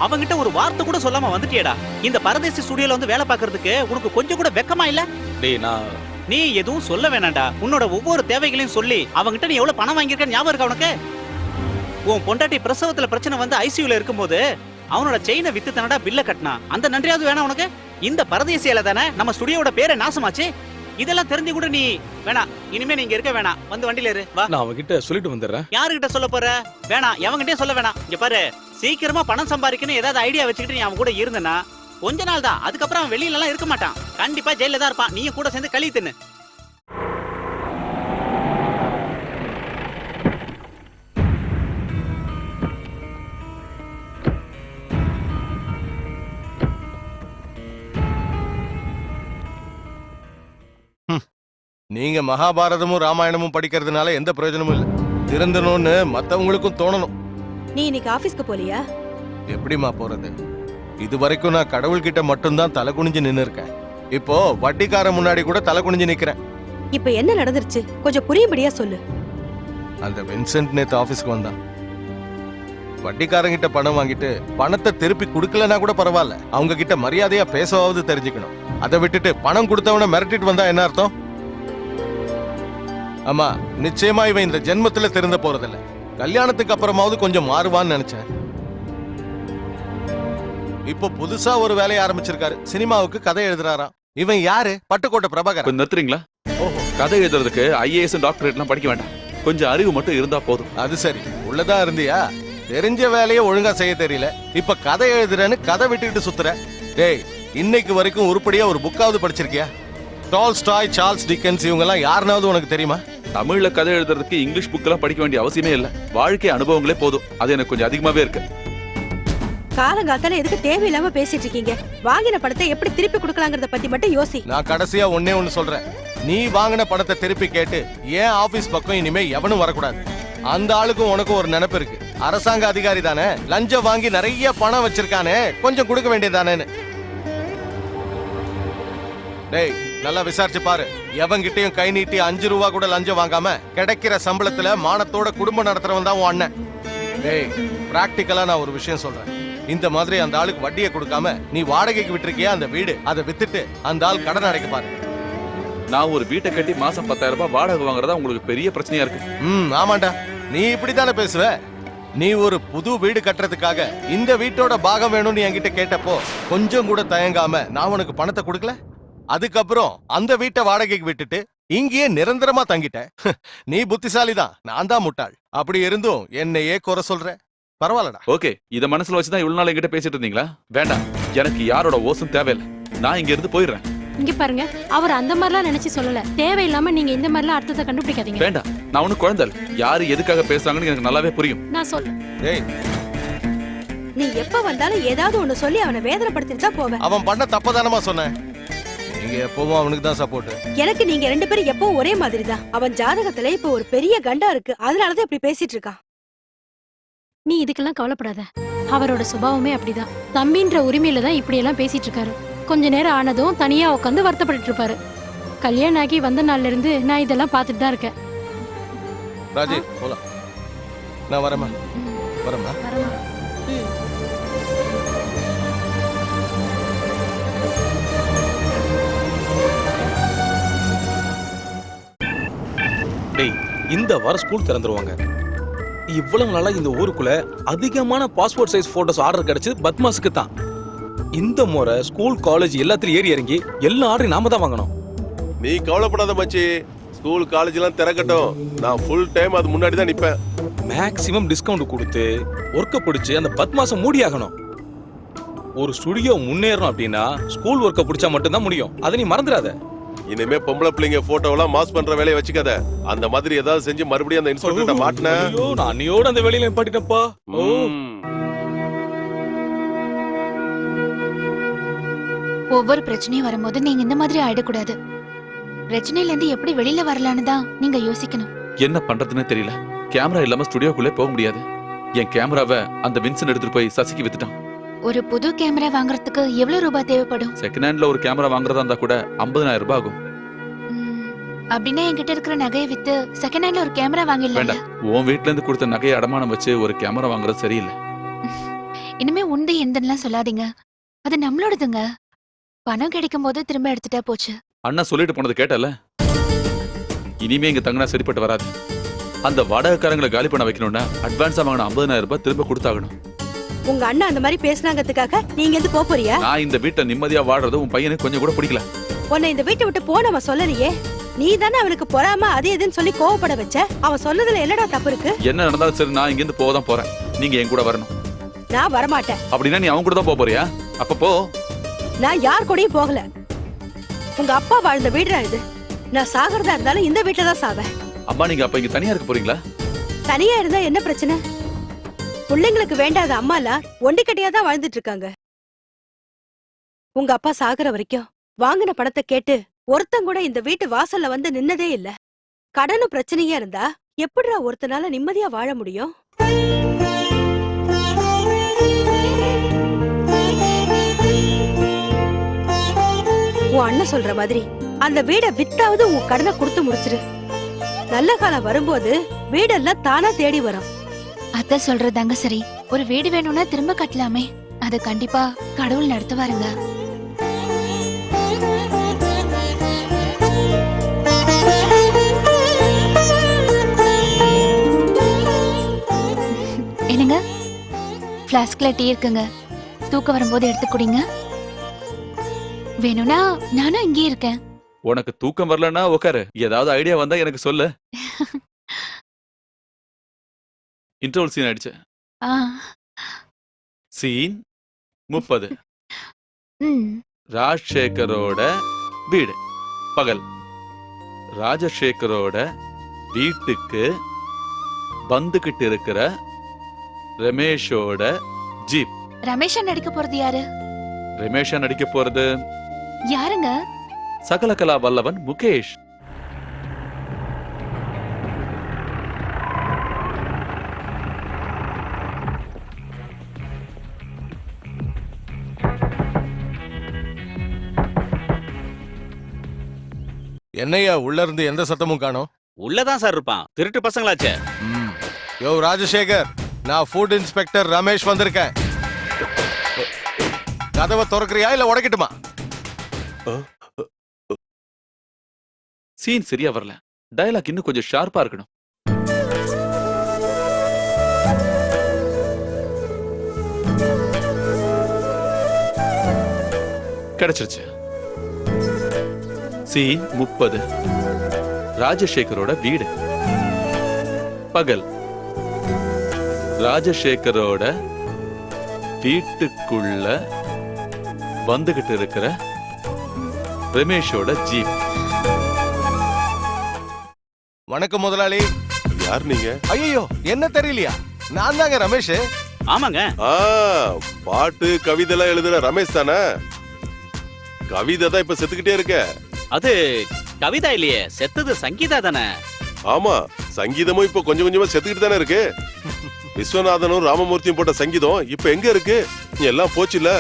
அவங்கிட்ட ஒரு வார்த்தை கூட சொல்லாம வந்துட்டியேடா. இந்த பரதேசி ஸ்டுடியோல வந்து வேலை பார்க்கிறதுக்கு உனக்கு கொஞ்சம் கூட வெக்கமா இல்ல? டேய் நான் நீ எதுவும் சொல்ல வேணாம்டா. உன்னோட ஒவ்வொரு தேவைகளையும் சொல்லி அவங்கிட்ட நீ எவ்வளவு பணம் வாங்கியிருக்க ஞாபகம் இருக்கா உனக்கு? உன் பொண்டாட்டி பிரசவத்துல பிரச்சனை வந்து ஐசியூல இருக்கும்போது அவனோட செயினை வித்து தானடா பில்ல கட்டினா. அந்த நன்றியாவது வேணா உனக்கு? இந்த பரதேசியால தானே நம்ம ஸ்டுடியோட பேரை நாசமாச்சு. இதெல்லாம் தெரிஞ்சு கூட நீ வேணாம், இனிமே நீங்க இருக்க வேணாம், வந்து வண்டியில இரு வா. நான் அவன்கிட்ட சொல்லிட்டு வந்துடுறேன். யாருகிட்ட சொல்ல போற? வேணாம், எவங்கிட்டே சொல்ல வேணாம். இங்க பாரு, சீக்கிரமா பணம் சம்பாதிக்கணும் ஏதாவது ஐடியா வச்சுக்கிட்டு நீ அவன் கூட இருந்தனா கொஞ்ச நாள் தான், அதுக்கப்புறம் அவன் வெளியில எல்லாம் இருக்க மாட்டான். கண்டிப்பா ஜெயில தான் இருப்பான். நீயும் கூட சேர்ந்து களி தின்னு. நீங்க மகாபாரதமும் ராமாயணமும் படிக்கிறதுனால எந்த பிரயோஜனமும் இல்ல. திருந்தணும்னு மத்தவங்களுக்கும் தோணணும். நீ இன்னைக்கு ஆபீஸ்க்கு போலியா? எப்படிமா போறது? இது வரைக்கும் நான் கடவுள்கிட்ட மட்டும்தான் தலை குனிஞ்சு நின்னு இருக்கேன். இப்போ வட்டிக்கார முன்னாடி கூட தலை குனிஞ்சு நிக்கிறேன். இப்ப என்ன நடந்துருச்சு கொஞ்சம் புரியும்படியா சொல்லு. அந்த வின்சென்ட் நேத்து ஆபீஸ்க்கு வந்தான். வட்டிக்காரங்கிட்ட பணம் வாங்கிட்டு பணத்தை திருப்பி கொடுக்கலனா கூட பரவாயில்ல, அவங்க கிட்ட மரியாதையா பேசவாவது தெரிஞ்சுக்கணும். அதை விட்டுட்டு பணம் கொடுத்தவன மிரட்டிட்டு வந்தா என்ன அர்த்தம்? ஆமா, நிச்சயமா இவன் இந்த ஜென்மத்துல திருந்த போறதில்ல. கல்யாணத்துக்கு அப்புறமாவது கொஞ்சம் மாறுவான்னு நினைச்சேன். இப்போ புதுசா ஒரு வேலையை ஆரம்பிச்சிருக்காரு. சினிமாவுக்கு கதை எழுதுறாராம். இவன் யாரு? பட்டுக்கோட்டை பிரபாகர். கொஞ்சம் நிறுத்துறீங்களா? கதை எழுதுறதுக்கு ஐஏஎஸ் டாக்டரேட் எல்லாம் படிக்க வேண்டாம், கொஞ்சம் அறிவு மட்டும் இருந்தா போதும். அது சரி, உள்ளதா இருந்தியா? தெரிஞ்ச வேலையை ஒழுங்கா செய்ய தெரியல, இப்ப கதை எழுதுறேன்னு கதை விட்டுக்கிட்டு சுத்துற. டேய், இன்னைக்கு வரைக்கும் உருப்படியா ஒரு புக்காவது படிச்சிருக்கியா? டால்ஸ்டாய், சார்ல்ஸ் டிக்கன்ஸ் இவங்க எல்லாம் யாருனாவது உனக்கு தெரியுமா? தமிழ்ல கதை எழுதுறதுக்கு இங்கிலீஷ் புக்கெல்லாம் படிக்க வேண்டிய அவசியமே இல்ல, வாழ்க்கை அனுபவங்களே போதும். அது எனக்கு கொஞ்சம் அதிகமாவே இருக்கு. காலங்காத்தால எதுக்கு தேவையில்லாம பேசிட்டு இருக்கீங்க? வாங்கின பணத்தை எப்படி திருப்பி கொடுக்கலாங்கிறத பத்தி மட்டும் யோசி. நான் கடைசியா ஒன்னே ஒன்னு சொல்றேன். நீ வாங்கின பணத்தை திருப்பி கேட்டு ஏன் ஆபீஸ் பக்கம் இனிமே எவனும் வரக்கூடாது. அந்த ஆளுக்கும் உனக்கும் ஒரு நினைப்பு இருக்கு. அரசாங்க அதிகாரி தானே, லஞ்சம் வாங்கி நிறைய பணம் வச்சிருக்கானே, கொஞ்சம் கொடுக்க வேண்டியதானேன்னு. டேய், நல்லா விசாரிச்சு பாரு. எவங்கிட்டையும் கை நீட்டி 5 ரூபா கூட லஞ்சம் வாங்காம கிடைக்கிற சம்பளத்துல மானத்தோட குடும்பம் நடத்துறவன் தான் உன் அண்ணன். டேய், பிராக்டிக்கலா நான் ஒரு விஷயம் சொல்றேன். இந்த மாதிரி அந்த ஆளுக்கு வட்டியை கொடுக்காம நீ வாடகைக்கு விட்டுருக்கியா அந்த வீடு, அதை வித்துட்டு அந்த ஆள் கடன் அடைக்க பாரு. நான் ஒரு வீட்டை கட்டி மாசம் 10,000 ரூபாய் வாடகை வாங்குறதா உங்களுக்கு பெரிய பிரச்சனையா இருக்கு. ஆமாண்டா, நீ இப்படித்தானே பேசுவ. நீ ஒரு புது வீடு கட்டுறதுக்காக இந்த வீட்டோட பாகம் வேணும்னு என்கிட்ட கேட்டப்போ கொஞ்சம் கூட தயங்காம நான் உனக்கு பணத்தை கொடுக்கல. அதுக்கப்புறம் அந்த வீட்டை வாடகைக்கு விட்டுட்டு இங்கேயே நிரந்தரமா தங்கிட்ட. நீ புத்திசாலி தான், நான் தான் முட்டாள். அப்படி இருந்தும் என்னையே குறை சொல்ற. பரவாயில்லடா. ஓகே, இத மனசுல வச்சுதான் இவ்வளவு நாள் என்கிட்ட பேசிட்டு இருந்தீங்களா? வேண்டாம், எனக்கு யாரோட ஓசும் தேவையில்லை. நான் இங்க இருந்து போயிடுறேன். இங்க பாருங்க, அவர் அந்த மாதிரிலாம் நினைச்சு சொல்லல. தேவையில்லாம நீங்க இந்த மாதிரிலாம் அர்த்தத்தை கண்டுபிடிக்காதீங்க. வேண்டாம், நான் ஒன்னும் குழந்தை இல்ல. யாரு எதுக்காக பேசுறாங்கன்னு எனக்கு நல்லாவே புரியும். நான் சொல்ல டேய், நீ எப்ப வந்தாலும் ஏதாவது ஒண்ணு சொல்லி அவனை வேதனைப்படுத்திட்டு தான் போவ. அவன் பண்ண தப்பதானமா சொன்னேன். நீங்க எப்பவும் அவனுக்கு தான் சப்போர்ட். எனக்கு நீங்க 2 பேரும் எப்பவும் ஒரே மாதிரி தான். அவன் ஜாதகத்துல இப்ப ஒரு பெரிய கண்டா இருக்கு, அதனாலதான் இப்படி பேசிட்டு இருக்கான். நீ இதுக்கெல்லாம் கவலைப்படாத. அவரோட சுபாவமே அப்படிதான். தம்பின்ற உரிமையில தான் இப்படி எல்லாம் பேசிட்டு இருக்காரு. கொஞ்ச நேரம் ஆனதும் தனியா உட்காந்து வருத்தப்பட்டு இருப்பாரு. கல்யாணம் ஆகி வந்த நாள்ல இருந்து நான் இதெல்லாம் பார்த்துட்டு தான் இருக்கேன். ராஜி, போலாம். நான் வரேம்மா. வரேம்மா. டேய் இந்த வாரம் ஸ்கூல் திறந்துருவாங்க. இவ்வளவு நாளா இந்த ஊருக்குள்ள அதிகமான பாஸ்போர்ட் சைஸ் போட்டோஸ் ஆர்டர் கிடைச்சது பத்மாஸுக்கு தான். இந்த முறை ஸ்கூல் காலேஜ் எல்லாத்துலயும் ஏறி இறங்கி எல்லா ஆர்டரையும் நாம தான் வாங்கணும். நீ கவலைப்படாத மச்சி, ஸ்கூல் காலேஜ் எல்லாம் திறக்கட்டும், நான் ஃபுல் டைம் அது முன்னாடி தான் நிப்பேன். மேக்ஸிமம் டிஸ்கவுண்ட் கொடுத்து ஒர்க்கை பிடிச்சு அந்த 10 மாசம் மூடியாகணும். ஒரு ஸ்டுடியோ முன்னேறணும் அப்படின்னா ஸ்கூல் ஒர்க்கை பிடிச்சா மட்டும்தான் முடியும். அதை நீ மறந்துடாத. இனிமே பொம்பளை பிள்ளைங்க போட்டோவெல்லாம் மாஸ் பண்ற வேலையை வச்சுக்காத. அந்த மாதிரி ஏதாவது செஞ்சு மறுபடியும் அந்த இன்ஸ்பெக்டர்ட்ட மாட்டின. ஐயோ, நான் அன்னியோட அந்த வேலையில நிப்பாட்டிட்டேன்ப்பா. ஓ, ஒவ்வொரு பிரச்சனையும் வரும்போது நீங்க இந்த மாதிரி ஆயிடக்கூடாது. பிரச்சனையில இருந்து எப்படி வெளியில வரலான்னு தான் நீங்க யோசிக்கணும். என்ன பண்றதுன்னு தெரியல. கேமரா இல்லாம ஸ்டுடியோக்குள்ளே போக முடியாது. என் கேமராவை அந்த வின்சன் எடுத்துட்டு போய் சசிக்கு வித்துட்டான். ஒரு புது கேமரா வாங்குறதுக்கு எவ்வளவு ரூபாய் தேவைப்படும்? செகண்ட் ஹேண்ட்ல ஒரு கேமரா வாங்குறதா இருந்தா கூட 50,000 ரூபாய் ஆகும். அப்படின்னா என்கிட்ட இருக்கிற நகையை வித்து செகண்ட் ஹேண்ட்ல ஒரு கேமரா வாங்கிடலாம். வேண்டாம், உன் வீட்ல இருந்து கொடுத்த நகையை அடமானம் வச்சு ஒரு கேமரா வாங்குறது சரியில்லை. இனிமே உண்டு எந்தெல்லாம் சொல்லாதீங்க. அது நம்மளோடதுங்க. பணம் கிடைக்கும் போது திரும்ப எடுத்துட்டா போச்சு. அண்ணா சொல்லிட்டு போனது கேட்டல. இனிமே இங்க தங்கினா சரிப்பட்டு வராது. அந்த வாடகைக்காரங்களை காலி பண்ண வைக்கணும்னா அட்வான்ஸா வாங்கின 50,000 ரூபாய் திரும்ப கொடுத்தாகணும். உங்க அண்ணா அந்த மாதிரி பேசுனாங்கிறதுக்காக நீங்க எந்த போறியா? நான் இந்த வீட்டை நிம்மதியா வாடுறது உன் பையனுக்கு கொஞ்சம் கூட பிடிக்கல. உன்னை இந்த வீட்டை விட்டு போ நம்ம சொல்லலையே. நீ தானே அவனுக்கு பொறாம அது எதுன்னு சொல்லி கோவப்பட வச்ச. அவன் சொன்னதுல என்னடா தப்பு இருக்கு? என்ன நடந்தாலும் சரி, நான் இங்க இருந்து போக தான் போறேன். நீங்க என் கூட வரணும். நான் வரமாட்டேன். அப்படின்னா நீ அவன் கூட தான் போக போறியா? அப்ப போ. நான் யார் கூடயும் போகல. உங்க அப்பா வாழ்ந்த வீடுடா இது. நான் சாகிறதா இருந்தாலும் இந்த வீட்டுல தான் சாவேன். அம்மா, நீங்க அப்ப இங்க தனியா இருக்க போறீங்களா? தனியா இருந்தா என்ன பிரச்சனை? பிள்ளைங்களுக்கு வேண்டாத அம்மாலாம் ஒண்டிக்கட்டையா தான் வாழ்ந்துட்டு இருக்காங்க. உங்க அப்பா சாகுற வரைக்கும் வாங்கின பணத்தை கேட்டு ஒருத்தன் கூட இந்த வீட்டு வாசல்ல வந்து நின்னதே இல்ல. கடனும் பிரச்சனையா இருந்தா எப்படிடா ஒருத்தனால நிம்மதியா வாழ முடியும்? உன் அண்ணன் சொல்ற மாதிரி அந்த வீட வித்தாவது உன் கடனை கொடுத்து முடிச்சிரு. நல்ல காலம் வரும்போது வீடெல்லாம் தானா தேடி வரும். அத்தை சொல்றதாங்க சரி. ஒரு வீடு வேணும்னா திரும்ப கட்டலாமே. அது கண்டிப்பா கடவுள் நடத்துவாருங்க. என்னங்க, பிளாஸ்க்ல டீ இருக்குங்க. தூக்கம் வரும்போது எடுத்து குடிங்க. வேணும்னா நானும் இங்கே இருக்கேன். உனக்கு தூக்கம் வரலன்னா உட்காரு. ஏதாவது ஐடியா வந்தா எனக்கு சொல்லு. இன்டர்வல் சீன் ஆயிடுச்சு. சீன் 30. ராஜசேகரோட வீடு பகல். ராஜசேகரோட வீட்டுக்கு வந்துகிட்டு இருக்கிற ரமேஷோட ஜீப். ரமேஷா நடிக்க போறது யாரு? ரமேஷா நடிக்க போறது யாருங்க? சகலகலா வல்லவன் முகேஷ். என்னையா உள்ள இருந்து எந்த சத்தமும் காணோம்? உள்ளதான் சார் இருப்பான். திருட்டு பசங்களாச்சே. யோ ராஜசேகர், நான் ஃபுட் இன்ஸ்பெக்டர் ரமேஷ் வந்திருக்கேன். கதவை திறக்கறியா இல்ல உடைக்கட்டுமா? சீன் சரியா வரல. டயலாக் இன்னும் கொஞ்சம் ஷார்ப்பா இருக்கணும். கிடைச்சிருச்சு. சீன் 30. ராஜசேகரோட வீடு பகல். ராஜசேகரோட வீட்டுக்குள்ள வந்துகிட்டு இருக்கிற ரமேஷோட ஜீப். வணக்கம் முதலாளி. யார் நீங்க? ஐயோ, என்ன தெரியலையா? நான் தாங்க ரமேஷ். ஆமாங்க. பாட்டு கவிதை எல்லாம் எழுதுற ரமேஷ் தானே? கவிதை தான் இப்ப செத்துக்கிட்டே இருக்க. அது கவிதா இல்லையே, செத்தது சங்கீதா தானே? ஆமா, சங்கீதமும் இப்ப கொஞ்சம் கொஞ்சமா செத்துக்கிட்டு தானே இருக்கு. விஸ்வநாதனும் ராமமூர்த்தியும் போட்ட சங்கீதம் இப்ப எங்க இருக்கு? எல்லாம் போச்சு இல்ல.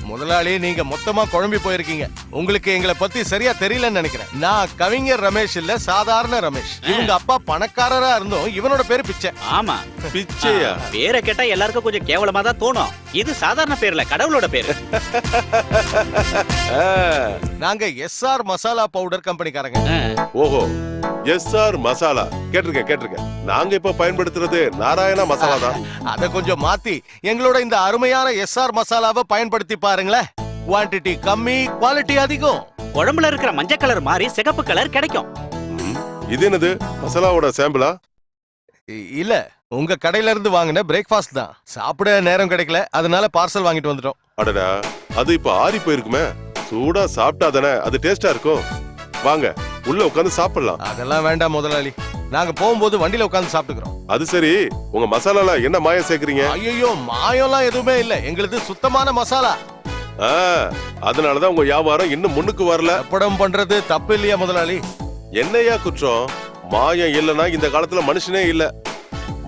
முதலாளி, நீங்க மொத்தமா குழம்பி போயிருக்கீங்க. உங்களுக்கு எங்களை பத்தி சரியா தெரியலன்னு நினைக்கிறேன். நான் கவிஞர் ரமேஷ் இல்ல, சாதாரண ரமேஷ். இவங்க அப்பா பணக்காரரா இருந்தோம், இவனோட பேரு பிச்சை. ஆமா, பிச்சையா? பேரை கேட்டா எல்லாருக்கும் கொஞ்சம் கேவலமா தான் தோணும். இது சாதாரண பேர்ல கடவுளோட பேரு. நாங்க எஸ்ஆர் மசாலா பவுடர் கம்பெனிக்காரங்க. ஓஹோ, எஸ்ஆர் மசாலா கேட்டிருக்கேன். நாங்க இப்ப பயன்படுத்துறது நாராயணா மசாலா தான். அத கொஞ்சம் மாத்தி எங்களோட இந்த அருமையான எஸ்ஆர் மசாலாவை பயன்படுத்தி பாருங்களேன். குவாண்டிட்டி கம்மி, குவாலிட்டி அதிகம். உடம்புல இருக்கிற மஞ்சள் கலர் மாதிரி சிகப்பு கலர் கிடைக்கும். இது என்னது, மசாலாவோட சாம்பிளா? இல்ல, உங்க கடையில இருந்து வாங்கின பிரேக்ஃபாஸ்ட் தான். சாப்பிட நேரம் கிடைக்கல, அதனால பார்சல் வாங்கிட்டு வந்துட்டோம். அடடா, அது இப்ப ஆறி போயிருக்குமே. சூடா சாப்பிட்டா தானே அது டேஸ்டா இருக்கும். வாங்க உள்ள உட்கார்ந்து சாப்பிடலாம். அதெல்லாம் வேண்டாம் முதலாளி, நாங்க போகும்போது வண்டியில உட்கார்ந்து சாப்பிட்டுக்கிறோம். அது சரி, உங்க மசாலால என்ன மாயம் சேர்க்கறீங்க? ஐயோ, மாயம்லாம் எதுவுமே இல்ல, எங்களுது சுத்தமான மசாலா. அதனாலதான் உங்க வியாபாரம் இன்னும் முன்னுக்கு வரல. படம் பண்றது தப்பு இல்லையா முதலாளி? என்னையா குற்றம்? மாயம் இல்லனா இந்த காலத்துல மனுஷனே இல்ல.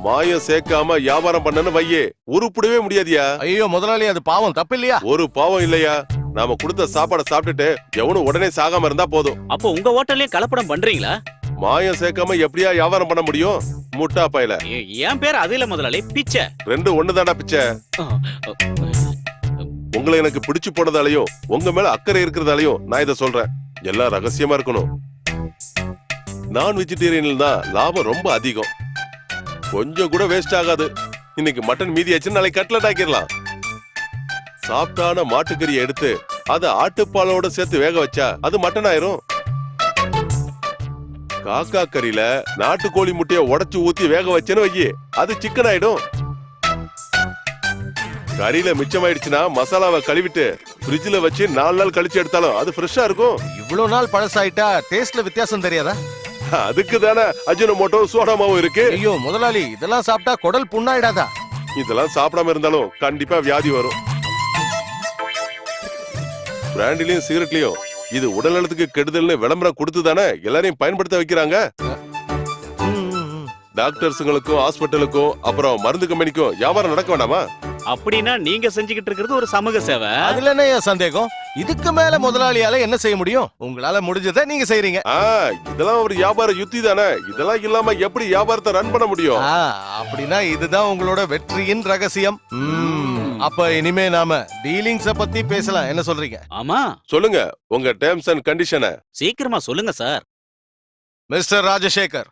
மாயம் சேர்க்காம வியாபாரம் பண்ணனு வையே, உருப்படவே முடியாதியா. ஐயோ முதலாளி, அது பாவம், தப்பு இல்லையா? ஒரு பாவம் இல்லையா. நாம கொடுத்த சாப்பாடை சாப்பிட்டுட்டு எவனும் உடனே சாகாம இருந்தா போதும். அப்போ உங்க ஹோட்டல்லயே கலப்படம் பண்றீங்களா? மாயம் சேர்க்காம எப்படியா வியாபாரம் பண்ண முடியும்? முட்டா பையல. என் பேர் அது இல்ல முதலாளி, பிச்சை. ரெண்டு ஒண்ணுதானா பிச்சை? உங்களை எனக்கு பிடிச்சு போனதாலையும் உங்க மேல அக்கறை இருக்கிறதாலையும் நான் இதை சொல்றேன். எல்லாம் ரகசியமா இருக்கணும். நான் வெஜிடேரியன்ல தான் லாபம் ரொம்ப அதிகம். கொஞ்சம் கூட வேஸ்ட் ஆகாது. இன்னைக்கு மட்டன் மீதி ஆச்சு, நாளைக்கு கட்லட் ஆக்கிடலாம். சாப்பிட்டான மாட்டுக்கறியை எடுத்து அதை ஆட்டுப்பாலோட சேர்த்து வேக வச்சா அது மட்டன் ஆயிரும். காக்கா கறியில நாட்டுக்கோழி முட்டைய உடைச்சு ஊத்தி வேக வச்சேன்னு வையே, அது சிக்கன் ஆயிடும். கறியில மிச்சமாயிடுச்சுன்னா மசாலாவை கழுவிட்டு ஃப்ரிட்ஜ்ல வச்சு 4 நாள் கழிச்சு எடுத்தாலும் அது ஃப்ரெஷ்ஷா இருக்கும். இவ்வளவு நாள் பழசாயிட்டா டேஸ்ட்ல வித்தியாசம் தெரியாதா? அதுக்கு தானே அஜினோமோட்டோ சோடாமாவும் இருக்கு. ஐயோ முதலாளி, இதெல்லாம் சாப்பிட்டா குடல் புண்ணாயிடாதா? இதெல்லாம் சாப்பிடாம இருந்தாலும் கண்டிப்பா வியாதி வரும். பிராண்டிலையும் சிகரெட்லயும் இது உடல் நலத்துக்கு கெடுதல்னு விளம்பரம் கொடுத்து தானே எல்லாரையும் பயன்படுத்த வைக்கிறாங்க. டாக்டர்ஸுங்களுக்கும் ஹாஸ்பிட்டலுக்கும் அப்புறம் மருந்து கம்பெனிக்கும் வியாபாரம் நடக்க வேண்டாமா? அப்படின்னா நீங்க செஞ்சுக்கிட்டு இருக்கிறது ஒரு சமூக சேவை. அதுல என்ன சந்தேகம்? இதுக்கு மேல முதலாளியால என்ன செய்ய முடியும்? உங்களால முடிஞ்சதை நீங்க செய்றீங்க. இதெல்லாம் ஒரு வியாபார யுத்தி தானே. இதெல்லாம் இல்லாம எப்படி வியாபாரத்தை ரன் பண்ண முடியும்? அப்படின்னா இதுதான் உங்களோட வெற்றியின் ரகசியம். அப்ப இனிமே நாம டீலிங்ஸ பத்தி பேசலாம், என்ன சொல்றீங்க? ஆமா, சொல்லுங்க உங்க டேர்ம்ஸ் அண்ட் கண்டிஷனை. சீக்கிரமா சொல்லுங்க சார். மிஸ்டர் ராஜசேகர்,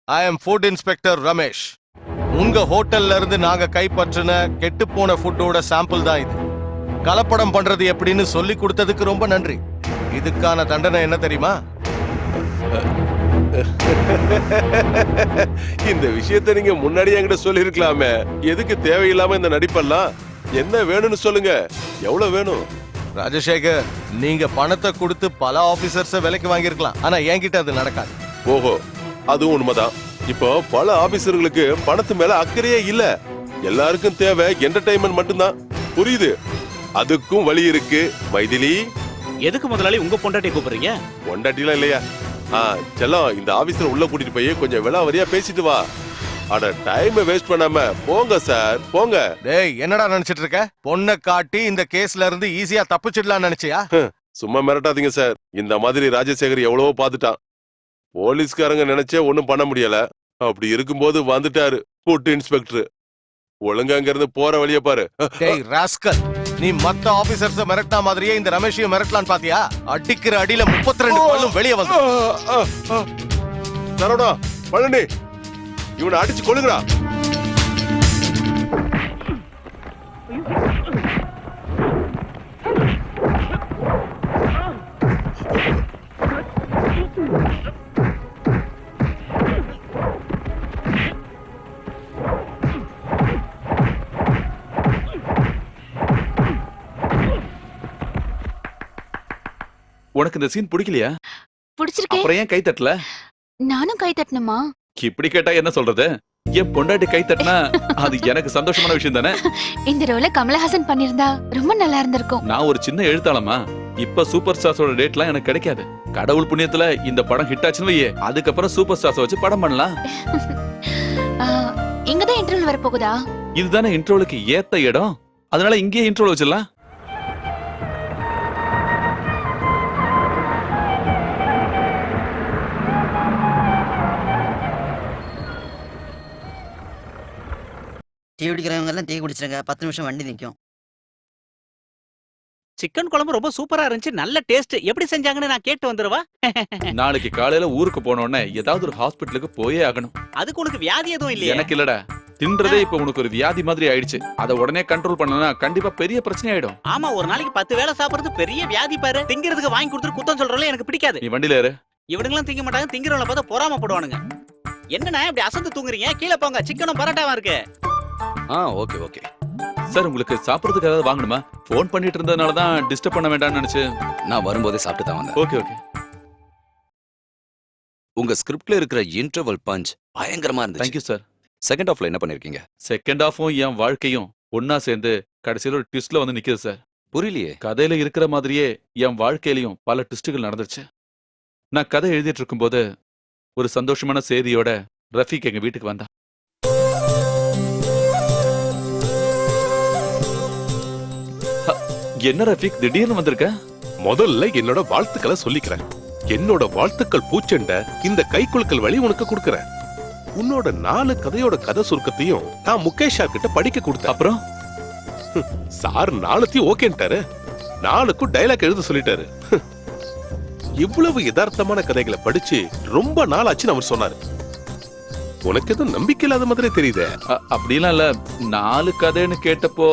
ஐ அம் ஃபுட் இன்ஸ்பெக்டர் ரமேஷ். உங்க ஹோட்டல்ல இருந்து நாங்க கைப்பற்றின கெட்டு போன ஃபுட்டோட சாம்பிள் தான் இது. கலப்படம் பண்றது எப்படின்னு சொல்லி கொடுத்ததுக்கு ரொம்ப நன்றி. இதுக்கான தண்டனை என்ன தெரியுமா? இந்த விஷயத்தை நீங்க முன்னாடியே என்கிட்ட சொல்லி இருக்கலாமே. எதுக்கு தேவையில்லாம இந்த நடிப்பெல்லாம்? என்ன வேணும்னு சொல்லுங்க. எவ்வளவு வேணும்? ராஜசேகர், நீங்க பணத்தை கொடுத்து பல ஆபீசர்ஸ விலைக்கு வாங்கியிருக்கலாம், ஆனா என்கிட்ட அது நடக்காது. ஓஹோ, அதுவும் உண்மைதான். இப்போ பல ஆபீசர்களுக்கு பணத்து மேல அக்கறையே இல்ல. எல்லாருக்கும் தேவை என்டர்டைன்மெண்ட் மட்டும்தான். புரியுது, அதுக்கும் வழி இருக்கு. மைதிலி, எதுக்கு முதலாளி உங்க பொண்டாட்டி கூப்பிடுறீங்க? பொண்டாட்டிலாம் இல்லையா? செல்லம், இந்த ஆபீசர் உள்ள கூட்டிட்டு போய் கொஞ்சம் விலாவரியா பேசிட்டு வா. அட, டைம் வேஸ்ட் பண்ணாம போங்க சார், போங்க. டேய், என்னடா நினைச்சிட்டு இருக்க? பொண்ணை காட்டி இந்த கேஸ்ல இருந்து ஈஸியா தப்பிச்சிடலாம் நினைச்சியா? சும்மா மிரட்டாதீங்க சார். இந்த மாதிரி ராஜசேகர் எவ்வளவோ பாத்துட்டான். போலீஸ்காரங்க நினைச்சே ஒண்ணும் பண்ண முடியல. அப்படி இருக்கும்போது வந்துட்டாரு ஃபுட் இன்ஸ்பெக்டர். ஒழுங்கா அங்க இருந்து போற வழிய பாரு. டேய் ராஸ்கல், நீ மத்த ஆபீசர்ஸ் மிரட்டா மாதிரியே இந்த ரமேஷையும் மிரட்டலான்னு பாத்தியா? அடிக்கிற அடியில 32 பல்லும் வெளியே வந்து. சரவணா, பழனி, இவனை அடிச்சு கொள்ளுங்கடா. உனக்கு இந்த சீன் பிடிக்கலையா? பிடிச்சிருக்கேன். அப்புறம் ஏன் கை தட்டல? நானும் கை தட்டணுமா? இப்படி கேட்டா என்ன சொல்றது? என் பொண்டாட்டி கை தட்டினா அது எனக்கு சந்தோஷமான விஷயம் தானே. இந்த ரோல கமலஹாசன் பண்ணிருந்தா ரொம்ப நல்லா இருந்திருக்கும். நான் ஒரு சின்ன எழுத்தாளமா, இப்ப சூப்பர் ஸ்டார்ஸோட டேட்லாம் எனக்கு கிடைக்காது. கடவுள் புண்ணியத்துல இந்த படம் ஹிட் ஆச்சுன்னு வையே, அதுக்கப்புறம் சூப்பர் ஸ்டார்ஸ் வச்சு படம் பண்ணலாம். இங்கதான் இன்டர்வல் வர போகுதா? இதுதானே இன்ட்ரோலுக்கு ஏத்த இடம், அதனால இங்கேயே இன்ட்ரோல் வச்சிடலாம். டீ குடிக்கிறவங்க எல்லாம் டீ குடிச்சிருங்க, 10 நிமிஷம் வண்டி நிற்கும். சிக்கன் குழம்பு ரொம்ப சூப்பரா இருந்துச்சு, நல்ல டேஸ்ட். எப்படி செஞ்சாங்கன்னு நான் கேட்டு வந்துருவா? நாளைக்கு காலையில ஊருக்கு போனோடனே ஏதாவது ஒரு ஹாஸ்பிட்டலுக்கு போயே ஆகணும். அதுக்கு உனக்கு வியாதி எதுவும் இல்லையா? எனக்கு இல்லடா, தின்றதே இப்ப உனக்கு ஒரு வியாதி மாதிரி ஆயிடுச்சு. அதை உடனே கண்ட்ரோல் பண்ணனா கண்டிப்பா பெரிய பிரச்சனை ஆயிடும். ஆமா, ஒரு நாளைக்கு 10 வேளை சாப்பிடுறது பெரிய வியாதி பாரு. திங்கிறதுக்கு வாங்கி கொடுத்துட்டு குத்தம் சொல்றல எனக்கு பிடிக்காது. நீ வண்டியில ஏறு. இவனுங்களும் திங்க மாட்டாங்க, திங்கிறவங்கள பார்த்தா பொறாமப்படுவானுங்க. என்னண்ணா இப்படி அசந்து தூங்குறீங்க? கீழே போங்க, சிக்கனும் பரோட்டாவா இருக்கு. Okay okay. சார், உங்களுக்கு சாப்பிடறதுக்கு ஏதாவது வாங்கணுமா? ஃபோன் பண்ணிட்டு இருந்ததுனால தான் டிஸ்டர்ப் பண்ண வேண்டாம்னு நினைச்சு. நான் வரும்போதே சாப்பிட்டு தான் வந்தேன். Okay okay. உங்க ஸ்கிரிப்ட்ல இருக்கிற இன்டர்வல் பஞ்ச் பயங்கரமா இருந்துச்சு. Thank you sir. செகண்ட் ஹாஃப்ல என்ன பண்ணிருக்கீங்க? செகண்ட் ஹாஃபும் என் வாழ்க்கையும் ஒன்னா சேர்ந்து கடைசியில ஒரு ட்விஸ்ட்ல வந்து நிக்குது சார். புரியலையே. கதையில இருக்கிற மாதிரியே என் வாழ்க்கையிலயும் பல ட்விஸ்டுகள் நடந்துச்சு. நான் கதை எழுதிட்டு இருக்கும்போது ஒரு சந்தோஷமான செய்தியோட ரஃபீக் எங்க வீட்டுக்கு வந்தான். என்ன ரஃபீக் திடீர்னு வந்திருக்க? முதல்ல என்னோட வாழ்த்துக்களை சொல்லிக்கிறேன். என்னோட வாழ்த்துக்கள் பூச்செண்ட இந்த கைக்குலுக்கல் வழி உனக்கு கொடுக்கறேன். உன்னோட 4 கதையோட கதை சுருக்கத்தையும் நான் முகேஷ் சார் கிட்ட படிக்க கொடுத்தேன். அப்புறம் சார் 4த்தையும் ஓகேன்ட்டாரு. 4க்கும் டைலாக் எழுத சொல்லிட்டாரு. இவ்வளவு யதார்த்தமான கதைகளை படிச்சு ரொம்ப நாள் ஆச்சுன்னு அவர் சொன்னாரு. உனக்கு எதுவும் நம்பிக்கை இல்லாத மாதிரி தெரியுதே. அப்படிலாம் இல்ல, 4 கதைன்னு கேட்டப்போ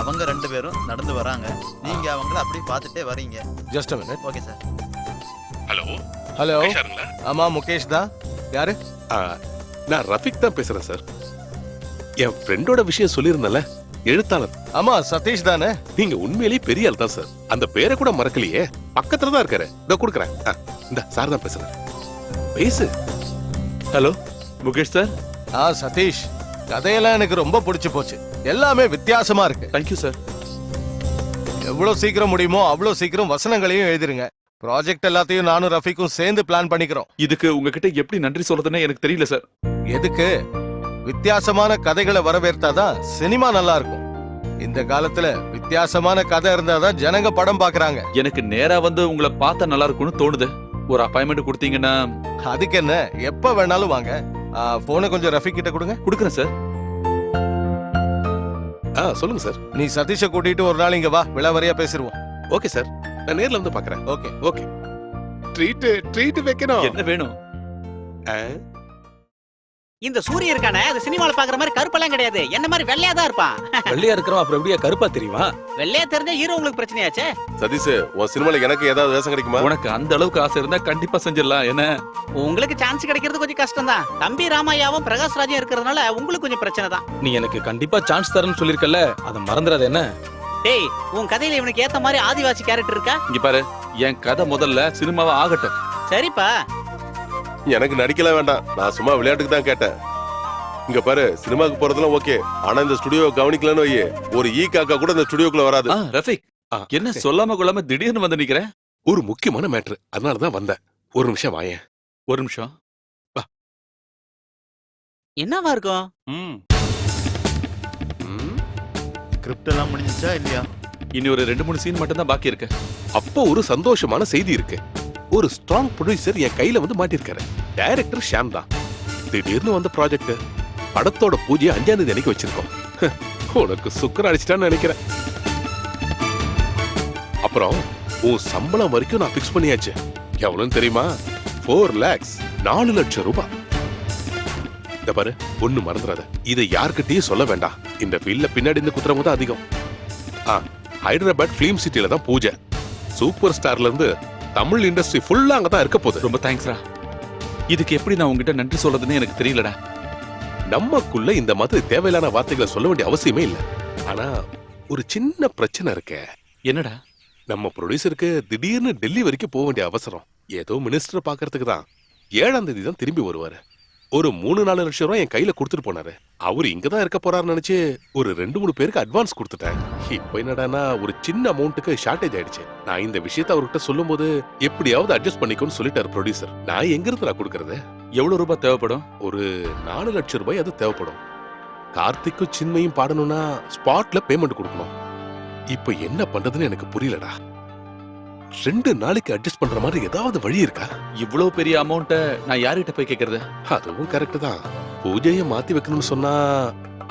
அவங்க 2 பேரும் நடந்து வராங்க, நீங்க அவங்கள அப்படியே பார்த்துட்டே வரீங்க. Just a minute. Okay sir. Hello hello. சாருங்களா? ஆமா, முகேஷ் தான். யாரு? நான் ரஃபிக் தான் பேசுறேன் சார். என் ஃப்ரெண்டோட விஷயம் சொல்லியிருந்தல, எழுத்தாளர். ஆமா, சதீஷ் தானே? நீங்க உண்மையிலேயே பெரிய ஆள் தான் சார். அந்த பேரை கூட மறக்கலையே. பக்கத்துல தான் இருக்காரு. இதோ கொடுக்குறேன். இந்த சார் தான் பேசுறேன். பேசு. Hello Mukesh sir. சதீஷ், கதையெல்லாம் எனக்கு ரொம்ப பிடிச்சு போச்சு. எல்லாமே வித்தியாசமா இருக்கு. Thank you sir. எவ்வளவு சீக்கிரம் முடியுமோ அவ்வளவு சீக்கிரம் வசனங்களையும் எழுதிருங்க. ப்ராஜெக்ட் எல்லாத்தையும் நானும் ரஃபீக்கும் சேர்ந்து பிளான் பண்ணிக்கிறோம். இதுக்கு உங்ககிட்ட எப்படி நன்றி சொல்றதுன்னு எனக்கு தெரியல சார். எதுக்கு? வித்தியாசமான கதைகளை வரவேற்றாதான் சினிமா நல்லா இருக்கும். இந்த காலத்துல வித்தியாசமான கதை இருந்தாதான் ஜனங்க படம் பாக்குறாங்க. எனக்கு நேரா வந்து உங்களை பார்த்தா நல்லா இருக்கும்னு தோணுது. ஒரு அப்பாயின்மெண்ட் கொடுத்தீங்கன்னா. அதுக்கு என்ன, எப்ப வேணாலும் வாங்க. போனை கொஞ்சம் ரஃபீக் கிட்ட கொடுங்க. கொடுக்குறேன் சார். சொல்லுங்க சார். நீ சதீஷை கூட்டிட்டு ஒரு நாள் இங்க வா, விளாவரியா பேசிடுவோம். ஓகே சார், நான் நேர்ல வந்து பாக்குறேன். Okay okay. ட்ரீட் வைக்கணும். என்ன வேணும்? இந்த சூரிய இருக்கானே, அது சினிமால பாக்குற மாதிரி கருப்பெல்லாம் கிடையாது. என்ன மாதிரி வெள்ளையா தான் இருப்பான். வெள்ளையா இருக்கிறோம், அப்புறம் எப்படியா கருப்பா தெரியுமா? வெள்ளையா தெரிஞ்சா ஹீரோ உங்களுக்கு பிரச்சனையாச்சே. சதீஷ், உன் சினிமால எனக்கு ஏதாவது வேஷம் கிடைக்குமா? உனக்கு அந்த அளவுக்கு ஆசை இருந்தா கண்டிப்பா செஞ்சிடலாம். என்ன உங்களுக்கு சான்ஸ் கிடைக்கிறது கொஞ்சம் கஷ்டம் தான். தம்பி ராமையாவும் பிரகாஷ் ராஜும் இருக்கிறதுனால உங்களுக்கு கொஞ்சம் பிரச்சனை தான். நீ எனக்கு கண்டிப்பா சான்ஸ் தரேன்னு சொல்லிருக்கல, அதை மறந்துடாத. என்ன டேய், உன் கதையில இவனுக்கு ஏத்த மாதிரி ஆதிவாசி கேரக்டர் இருக்கா? இங்க பாரு, என் கதை முதல்ல சினிமாவா ஆகட்டும். சரிப்பா. எனக்கு நடிக்கலாம் வேண்டாம், நான் சும்மா விளையாட்டுக்கு தான் கேட்டேன். இங்க பாரு, சினிமாக்கு போறதெல்லாம் ஓகே, ஆனா இந்த ஸ்டுடியோ கவனிக்கலன்னு வையே, ஒரு ஈ காக்கா கூட இந்த ஸ்டுடியோக்குள்ள வராது. ரஃபீக், என்ன சொல்லாம கொள்ளாம திடீர்னு வந்து நிக்கிற? ஒரு முக்கியமான மேட்ரு, அதனாலதான் வந்தேன். ஒரு நிமிஷம் வாயேன். ஒரு நிமிஷம். என்னவா இருக்கும்? ஸ்கிரிப்ட் எல்லாம் முடிஞ்சிச்சா இல்லையா? இனி ஒரு 2-3 சீன் மட்டும் தான் பாக்கி இருக்கு. அப்போ ஒரு சந்தோஷமான செய்தி இருக்கு. ஒரு ஸ்ட்ராங் ப்ரொடியூசர் என் கையில வந்து மாட்டிருக்காரு. டைரக்டர் ஷாம் தான். திடீர்னு வந்த ப்ராஜெக்ட். படத்தோட பூஜையை 5ஆம் தேதி அன்னைக்கு வச்சிருக்கோம். உனக்கு சுக்கர அடிச்சிட்டான்னு நினைக்கிறேன். அப்புறம் உன் சம்பளம் வரைக்கும் நான் பிக்ஸ் பண்ணியாச்சு. எவ்வளவுன்னு தெரியுமா? 4 lakhs, 4 லட்சம் ரூபாய். இந்த பாரு, ஒண்ணு மறந்துடாத, இதை யார்கிட்டயும் சொல்ல வேண்டாம். இந்த ஃபீல்ட்ல பின்னாடி இந்த குத்திரமும் தான் அதிகம். ஹைதராபாத் பிலிம் சிட்டில தான் பூஜை. சூப்பர் ஸ்டார்ல இருந்து தமிழ் இண்டஸ்ட்ரி ஃபுல்லா அங்கதான் இருக்க போகுது. ரொம்ப தேங்க்ஸ்ரா. இதுக்கு எப்படி நான் உங்ககிட்ட நன்றி சொல்றதுன்னு எனக்கு தெரியலடா. நமக்குள்ள இந்த மாதிரி தேவையில்லான வார்த்தைகளை சொல்ல வேண்டிய அவசியமே இல்ல. ஆனா ஒரு சின்ன பிரச்சனை இருக்கு. என்னடா? நம்ம ப்ரொடியூசருக்கு திடீர்னு டெல்லி வரைக்கும் போக வேண்டிய அவசரம். ஏதோ மினிஸ்டர் பாக்குறதுக்கு தான். 7ஆம் தேதி தான் திரும்பி வருவாரு. ஒரு 3-4 லட்சம் ரூபாய் என் கையில கொடுத்துட்டு போனாரு. அவரு இங்கதான் இருக்க போறாருன்னு நினைச்சு ஒரு 2-3 பேருக்கு அட்வான்ஸ் கொடுத்துட்டேன். இப்ப என்னடானா ஒரு சின்ன அமௌண்ட்டுக்கு ஷார்டேஜ் ஆயிடுச்சு. நான் இந்த விஷயத்த அவர்கிட்ட சொல்லும் போது எப்படியாவது அட்ஜஸ்ட் பண்ணிக்கோன்னு சொல்லிட்டாரு ப்ரொடியூசர். நான் எங்க இருந்து நான் கொடுக்கறது? எவ்வளவு ரூபாய் தேவைப்படும்? ஒரு 4 லட்சம் ரூபாய் அது தேவைப்படும். கார்த்திக்கும் சின்மையும் பாடணும்னா ஸ்பாட்ல பேமெண்ட் கொடுக்கணும். இப்ப என்ன பண்றதுன்னு எனக்கு புரியலடா. 2 நாளைக்கு அட்ஜஸ்ட் பண்ற மாதிரி ஏதாவது வழி இருக்கா? இவ்வளவு பெரிய அமௌண்ட்டை நான் யார்கிட்ட போய் கேக்குறது? அதுவும் கரெக்ட் தான். பூஜையை மாத்தி வைக்கணும்னு சொன்னா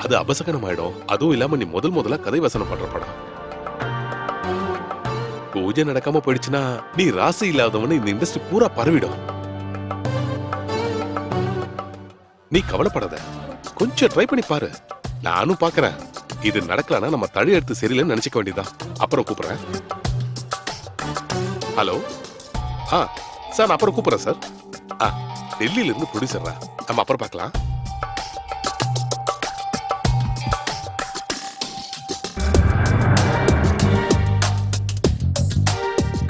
அது அபசகனம் ஆயிடும். அதுவும் இல்லாம நீ முதல்ல கதை வசனம் பண்ற படம். பூஜை நடக்காம போயிடுச்சுன்னா நீ ராசி இல்லாதவனு இந்த இண்டஸ்ட்ரி பூரா பரவிடும். நீ கவலைப்படாத, கொஞ்சம் ட்ரை பண்ணி பாரு. நானும் பாக்குறேன். இது நடக்கலன்னா நம்ம தழி எடுத்து சரியில்லைன்னு நினைச்சுக்க வேண்டியதுதான். அப்புறம் கூப்பிடுறேன். ஹலோ, சார் நான் அப்புறம் கூப்பிடுறேன் சார். டெல்லியில இருந்து ப்ரொடியூசரா, நம்ம அப்புறம் பார்க்கலாம்.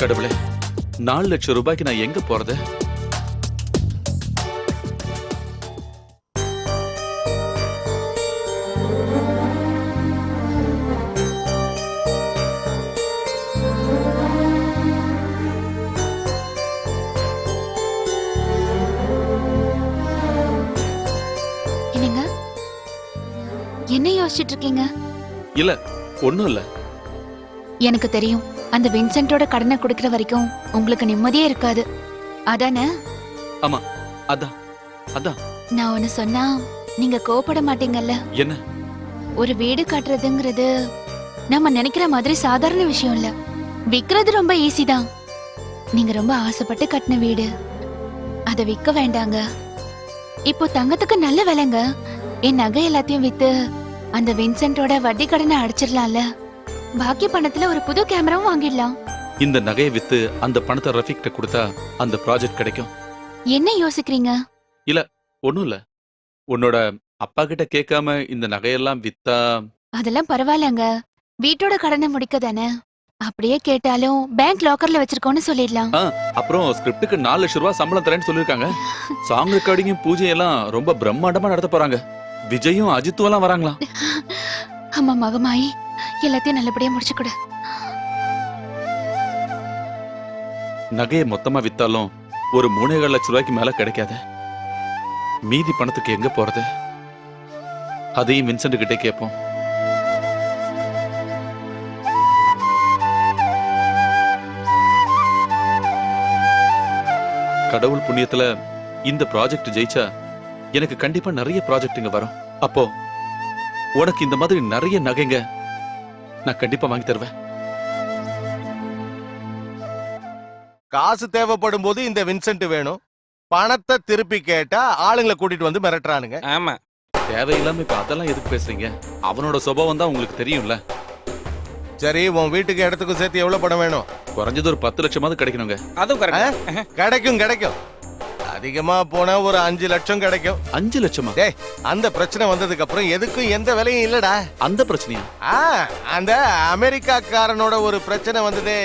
கடவுளே, 4 லட்சம் ரூபாய்க்கு நான் எங்க போறது? என்னங்க என்ன யோசிச்சுட்டு இருக்கீங்க? இல்ல, ஒண்ணும் இல்ல. எனக்கு தெரியும், அந்த வின்சென்ட்டோட கடனை கொடுக்கிற வரைக்கும் உங்களுக்கு நிம்மதியே இருக்காது. அதானே? ஆமா, அதான் அதான். நான் ஒன்னு சொன்னா நீங்க கோபப்பட மாட்டீங்கல்ல? என்ன? ஒரு வீடு கட்டுறதுங்கிறது நம்ம நினைக்கிற மாதிரி சாதாரண விஷயம் இல்ல. விக்கிறது ரொம்ப ஈஸி தான். நீங்க ரொம்ப ஆசைப்பட்டு கட்டின வீடு, அதை விற்க வேண்டாங்க. இப்போ தங்கத்துக்கு நல்ல விலைங்க. என் நகை எல்லாத்தையும் வித்து அந்த வின்சென்ட்டோட வட்டி கடனை அடைச்சிடலாம்ல. பாக்கி பணத்துல ஒரு புது கேமராவும் வாங்கிடலாம். இந்த நகையை வித்து அந்த பணத்தை ரஃபீக்கிட்ட கொடுத்தா அந்த ப்ராஜெக்ட் கிடைக்கும். என்ன யோசிக்கிறீங்க? ஒண்ணும் இல்ல. உன்னோட அப்பா கிட்ட கேட்காம இந்த நகையெல்லாம் வித்தா? அதெல்லாம் பரவாயில்லங்க, வீட்டோட கடனை முடிக்க தானே. அப்படியே கேட்டாலும் பேங்க் லாக்கர்ல வச்சிருக்கோன்னு சொல்லிடலாம். அப்புறம் ஸ்கிரிப்டுக்கு 4 லட்சம் ரூபாய் சம்பளம் தரேன்னு சொல்லிருக்காங்க. சாங் ரெக்கார்டிங்கும் பூஜையெல்லாம் ரொம்ப பிரம்மாண்டமா நடத்த போறாங்க. விஜயும் அஜித்தும் எல்லாம் வராங்களா? அம்மா மகமாயி எல்லாத்தையும் நல்லபடியா முடிச்சு கொடு. நகையை மொத்தமா வித்தாலும் ஒரு 3.5 லட்சம் ரூபாய்க்கு மேல கிடைக்காது. மீதி பணத்துக்கு எங்க போறது? அதையும் வின்சென்ட் கிட்டே கேட்போம். கடவுள் புண்ணியத்துல இந்த ப்ராஜெக்ட் ஜெயிச்சா எனக்கு கண்டிப்பா நிறைய ப்ராஜெக்ட் இங்க வரும். அப்போ உனக்கு இந்த மாதிரி நிறைய நகைங்க நான் கண்டிப்பா வாங்கி தருவேன். காசு தேவைப்படும் போது இந்த வின்சென்ட் வேணும், பணத்தை திருப்பி கேட்டா ஆளுங்களை கூட்டிட்டு வந்து மிரட்டுறானுங்க. ஆமா, தேவையில்லாம இப்ப அதெல்லாம் எதுக்கு பேசுறீங்க? அவனோட சுபாவம் தான் உங்களுக்கு தெரியும்ல. சரி, உன் வீட்டுக்கு இடத்துக்கும் சேர்த்து எவ்வளவு பணம் வேணும்? குறைஞ்சது ஒரு 10 லட்சமாவது கிடைக்கணுங்க. அதுவும் கரெக்ட். கிடைக்கும். அதிகமா போனா ஒரு 5 லட்சம் கிடைக்கும். 5 லட்சமா? டேய், அந்த பிரச்சனை வந்ததுக்கு அப்புறம் எதுக்கும் எந்த விலையும் இல்லடா. அந்த பிரச்சனையா? அந்த அமெரிக்காக்காரனோட ஒரு பிரச்சனை வந்ததே,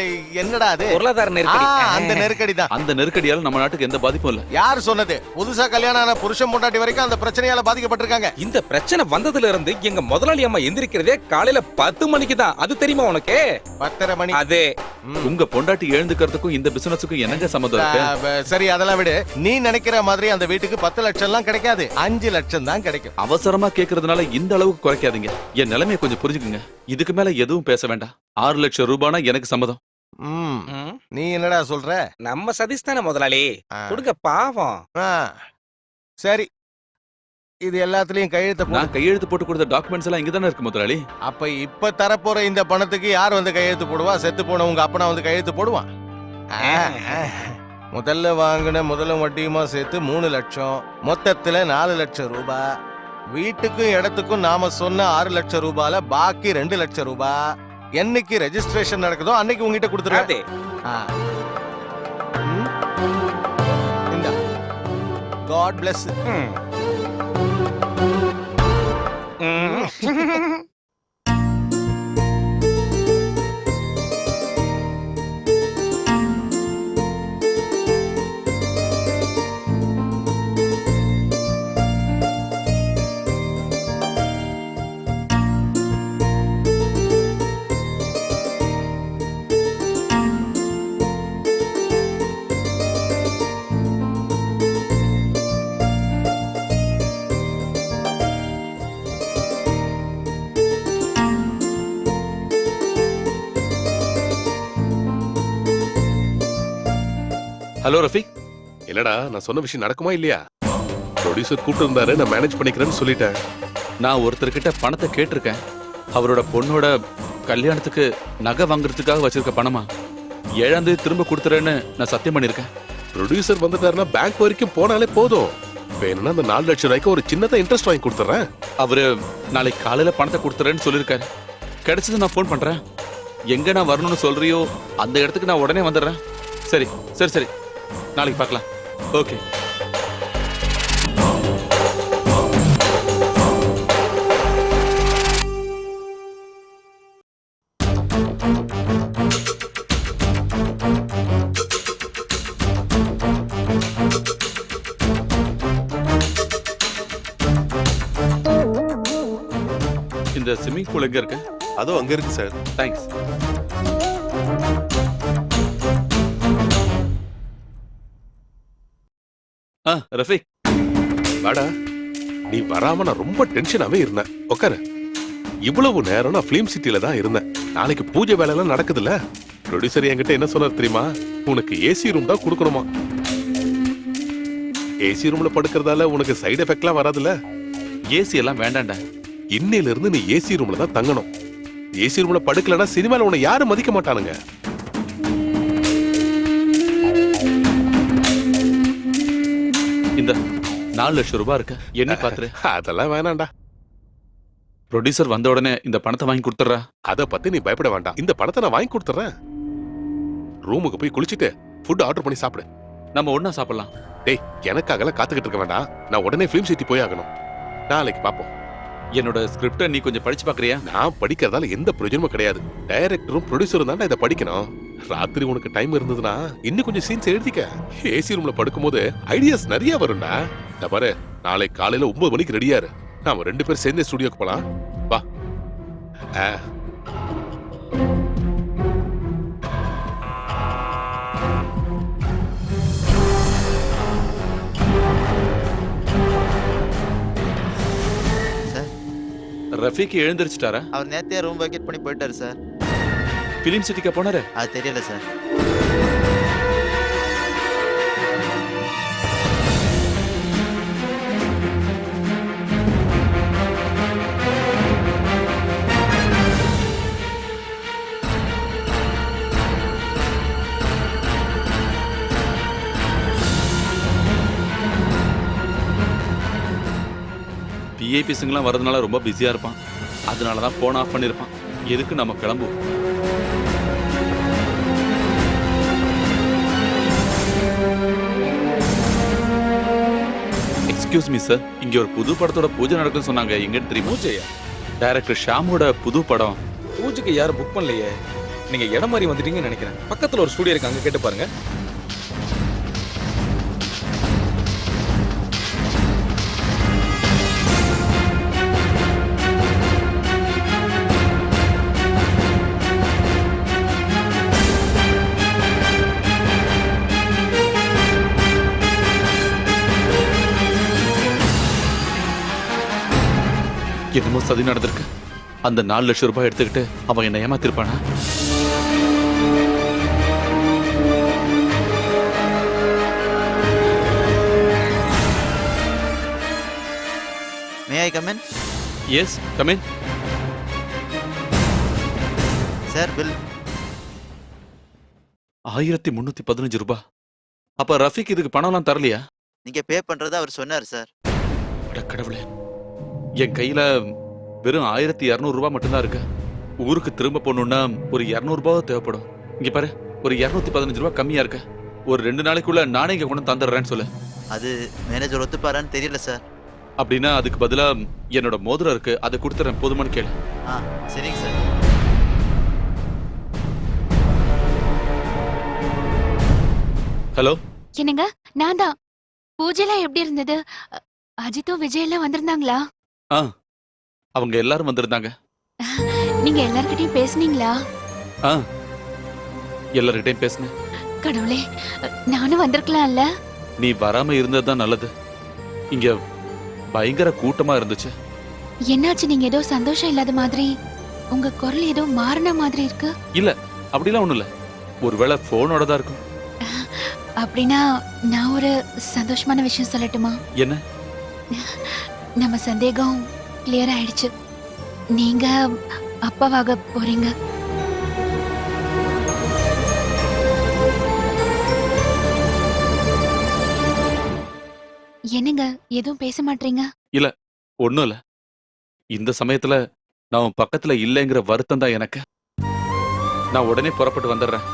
என்னடா அது? பொருளாதார நெருக்கடி. அந்த நெருக்கடி தான். அந்த நெருக்கடியால நம்ம நாட்டுக்கு எந்த பாதிப்பும் இல்ல. யார் சொன்னது? புதுசா கல்யாணம் ஆன புருஷன் பொண்டாட்டி வரைக்கும் அந்த பிரச்சனையால பாதிக்கப்பட்டிருக்காங்க. இந்த பிரச்சனை வந்ததுல இருந்து எங்க முதலாளி அம்மா எந்திரிக்கிறதே காலையில 10 மணிக்கு தான். அது தெரியுமா உனக்கு? 10:30 மணி. அதே. உங்க பொண்டாட்டி எழுந்துக்கிறதுக்கும் இந்த பிசினஸுக்கும் என்னங்க சம்மந்தம் இருக்கு? சரி, அதெல்லாம் விடு. நீ நினைக்கிற மாதிரி அந்த வீட்டுக்கு 10 லட்சம் எல்லாம் கிடைக்காது, 5 லட்சம் தான் கிடைக்கும். அவசரமா கேக்குறதுனால இந்த அளவுக்கு குறைக்காதீங்க. என் நிலைமையை கொஞ்சம் புரிஞ்சுக்குங்க. இதுக்கு மேல எதுவும் பேச வேண்டாம். 6 லட்சம் ரூபானா எனக்கு சம்மதம். நீ என்னடா சொல்ற? நம்ம சதீஷ் தானே முதலாளி, கொடுங்க பாவம். சரி, இது எல்லாத்துலயும் கையெழுத்து நான் கையெழுத்து போட்டு கொடுத்த டாக்குமெண்ட்ஸ் எல்லாம் இங்க தானே இருக்கு முதலாளி. அப்ப இப்ப தரப்போற இந்த பணத்துக்கு யார் வந்து கையெழுத்து போடுவா? செத்து போன உங்க அப்பனா வந்து கையெழுத்து போடுவான். முதல்ல வாங்கின முதலும் வட்டியுமா சேர்த்து 3 லட்சம், மொத்தத்துல 4 லட்சம் ரூபாய். வீட்டுக்கும் இடத்துக்கும் நாம சொன்ன 6 லட்சம் ரூபாயில பாக்கி 2 லட்சம் ரூபாய் என்னைக்கு ரெஜிஸ்ட்ரேஷன் நடக்குதோ அன்னைக்கு உங்ககிட்ட கொடுத்துருவேன். இந்த காட் பிளஸ். ஹலோ ரஃபீக். இல்லடா, நான் சொன்ன விஷயம் நடக்குமா இல்லையா? ப்ரொடியூசர் கூப்பிட்டு இருந்தாரு, நான் மேனேஜ் பண்ணிக்கிறேன்னு சொல்லிட்டேன். நான் ஒருத்தர்கிட்ட பணத்தை கேட்டிருக்கேன். அவரோட பொண்ணோட கல்யாணத்துக்கு நகை வாங்குறதுக்காக வச்சிருக்க பணமா? 7ஆம் தேதி திரும்ப கொடுத்துறேன்னு நான் சத்தியம் பண்ணிருக்கேன். ப்ரொடியூசர் வந்துட்டாருன்னா பேங்க் வரைக்கும் போனாலே போதும். வேணும்னா அந்த 4 லட்சம் ரூபாய்க்கு ஒரு சின்னதா இன்ட்ரெஸ்ட் வாங்கி கொடுத்துறேன். அவரு நாளைக்கு காலையில பணத்தை கொடுத்துறேன்னு சொல்லிருக்காரு. கிடைச்சது நான் ஃபோன் பண்றேன். எங்க நான் வரணும்னு சொல்றியோ அந்த இடத்துக்கு நான் உடனே வந்துடுறேன். சரி சரி சரி, நாளைக்கு பார்க்கலாம். ஓகே. இந்த ஸ்விம்மிங் பூல் எங்க இருக்கு? அதோ அங்க இருக்கு சார். தேங்க்ஸ். ரஃபீக், வாடா. நீ வராம நான் ரொம்ப டென்ஷனாவே இருந்தேன். உட்காரு. இவ்வளவு நேரம் நான் ஃபிலிம் சிட்டில தான் இருந்தேன். நாளைக்கு பூஜை வேலை எல்லாம் நடக்குதுல்ல. ப்ரொடியூசர் என்கிட்ட என்ன சொன்னார் தெரியுமா? உனக்கு ஏசி ரூம் தான் கொடுக்கணுமா. ஏசி ரூம்ல படுக்கிறதால உனக்கு சைடு எஃபெக்ட்லாம் வராதுல்ல. ஏசி எல்லாம் வேண்டாம்டா. இன்னையில இருந்து நீ ஏசி ரூம்ல தான் தங்கணும். ஏசி ரூம்ல படுக்கலன்னா சினிமால உன்னை யாரும் மதிக்க மாட்டானுங்க. இந்த 4 லட்சம் ரூபாய் இருக்கு, என்ன பாத்துரு. அதெல்லாம் வேணாம்டா. ப்ரொடியூசர் வந்த உடனே இந்த பணத்தை வாங்கி கொடுத்துறா. அத பத்தி நீ பயப்பட வேண்டாம். இந்த பணத்தை நான் வாங்கி கொடுத்துறேன். ரூமுக்கு போய் குளிச்சிட்டு ஃபுட் ஆர்டர் பண்ணி சாப்பிடு. நம்ம ஒண்ணா சாப்பிடலாம். டேய், எனக்காகலாம் காத்துக்கிட்டு இருக்க வேண்டாம். நான் உடனே ஃபிலிம் சிட்டி போய் ஆகணும். நாளைக்கு பாப்போம். என்னோட ஸ்கிரிப்டை நீ கொஞ்சம் படிச்சு பாக்குறியா? நான் படிக்கிறதால எந்த பிரயோஜனமும் கிடையாது. டைரக்டரும் ப்ரொடியூசரும் தான் இதை படிக்கணும். ராத்திரி உனக்கு டைம் இருந்ததுன்னா இன்னும் கொஞ்சம் சீன்ஸ் எழுதிக்க. ஏசி ரூம்ல படுக்கும்போது ஐடியாஸ் நிறைய வரும்டா. இந்த பாரு, நாளை காலையில 9 மணிக்கு ரெடியா இரு. நாம 2 பேரும் சேர்ந்தே ஸ்டுடியோக்கு போலாம். வா. ரஃபீக் எழுந்திருச்சுட்டாரா? அவர் நேத்தே ரூம் வேக்கேட் பண்ணி போயிட்டாரு சார். பிலிம் சிட்டிக்கு போனாரு? அது தெரியல சார். விஐபிஸுங்கெல்லாம் வரதுனால ரொம்ப பிஸியா இருப்பான். அதனாலதான் போன் ஆஃப் பண்ணிருப்பான். எதுக்கு நம்ம கிளம்புவோம். எக்ஸ்கியூஸ் மீ சார், இங்க ஒரு புது படத்தோட பூஜை நடக்குன்னு சொன்னாங்க. எங்கன்னு தெரியுமா? பூஜையா? டைரக்டர் ஷாமோட புது படம். பூஜைக்கு யாரும் புக் பண்ணலையே. நீங்க இடம் மாதிரி வந்துட்டீங்கன்னு நினைக்கிறேன். பக்கத்துல ஒரு ஸ்டுடியோ இருக்கு, அங்க கேட்டு பாருங்க. என்னமோ சதி நடந்திருக்கு. அந்த 4 லட்சம் ரூபாய் எடுத்துக்கிட்டு அவன் என்ன ஏமாத்திருப்பானா? May I come in? Yes, come in. Sir, bill 1315 ரூபாய். அப்ப ரஃபீக் இதுக்கு பணம்லாம் தரலையா? நீங்க பே பண்றதா அவர் சொன்னார் சார். அட கடவுளே, என் கையில வெறும் 1200 ரூபாய் மட்டும்தான் இருக்கு. ஊருக்கு திரும்ப போகணும்னா ஒரு 200 ரூபாய் தேவைப்படும். இங்க பாரு, ஒரு 215 ரூபாய் கம்மியா இருக்கு. ஒரு 2 நாளைக்குள்ள நானே இங்க கொண்டு தந்துடுறேன்னு சொல்லு. அது மேனேஜர் ஒத்துப்பாரான்னு தெரியல சார். அப்படின்னா அதுக்கு பதிலா என்னோட மோதிரம் இருக்கு, அதை கொடுத்துறேன். போதுமான்னு கேளு. சரிங்க சார். ஹலோ, என்னங்க, நான் தான். பூஜைலாம் எப்படி இருந்தது? அஜித்தும் விஜய் எல்லாம் வந்திருந்தாங்களா? அவங்க எல்லாரும் வந்திருந்தாங்க. நீங்க எல்லார்கிட்டயும் பேசுனீங்களா? எல்லார்கிட்டயும் பேசினேன். கடவுளே, நானும் வந்திருக்கலாம்ல. நீ வராம இருந்ததுதான் நல்லது. இங்க பயங்கர கூட்டமா இருந்துச்சு. என்னாச்சு? நீங்க ஏதோ சந்தோஷம் இல்லாத மாதிரி, உங்க குரல் ஏதோ மாறின மாதிரி இருக்கு. இல்ல, அப்படிலாம் ஒண்ணும் இல்ல. ஒருவேளை போனோட தான் இருக்கும். அப்படின்னா நான் ஒரு சந்தோஷமான விஷயம் சொல்லட்டுமா? என்ன? நம்ம சந்தேகம் கிளியர் ஆயிடுச்சு. நீங்க அப்பாவாக போறீங்க. என்னங்க எதுவும் பேச மாட்டீங்க? ஒண்ணும் இல்ல. இந்த சமயத்துல நான் உன் பக்கத்துல இல்லைங்கிற வருத்தம் தான் எனக்கு. நான் உடனே புறப்பட்டு வந்துடுறேன்.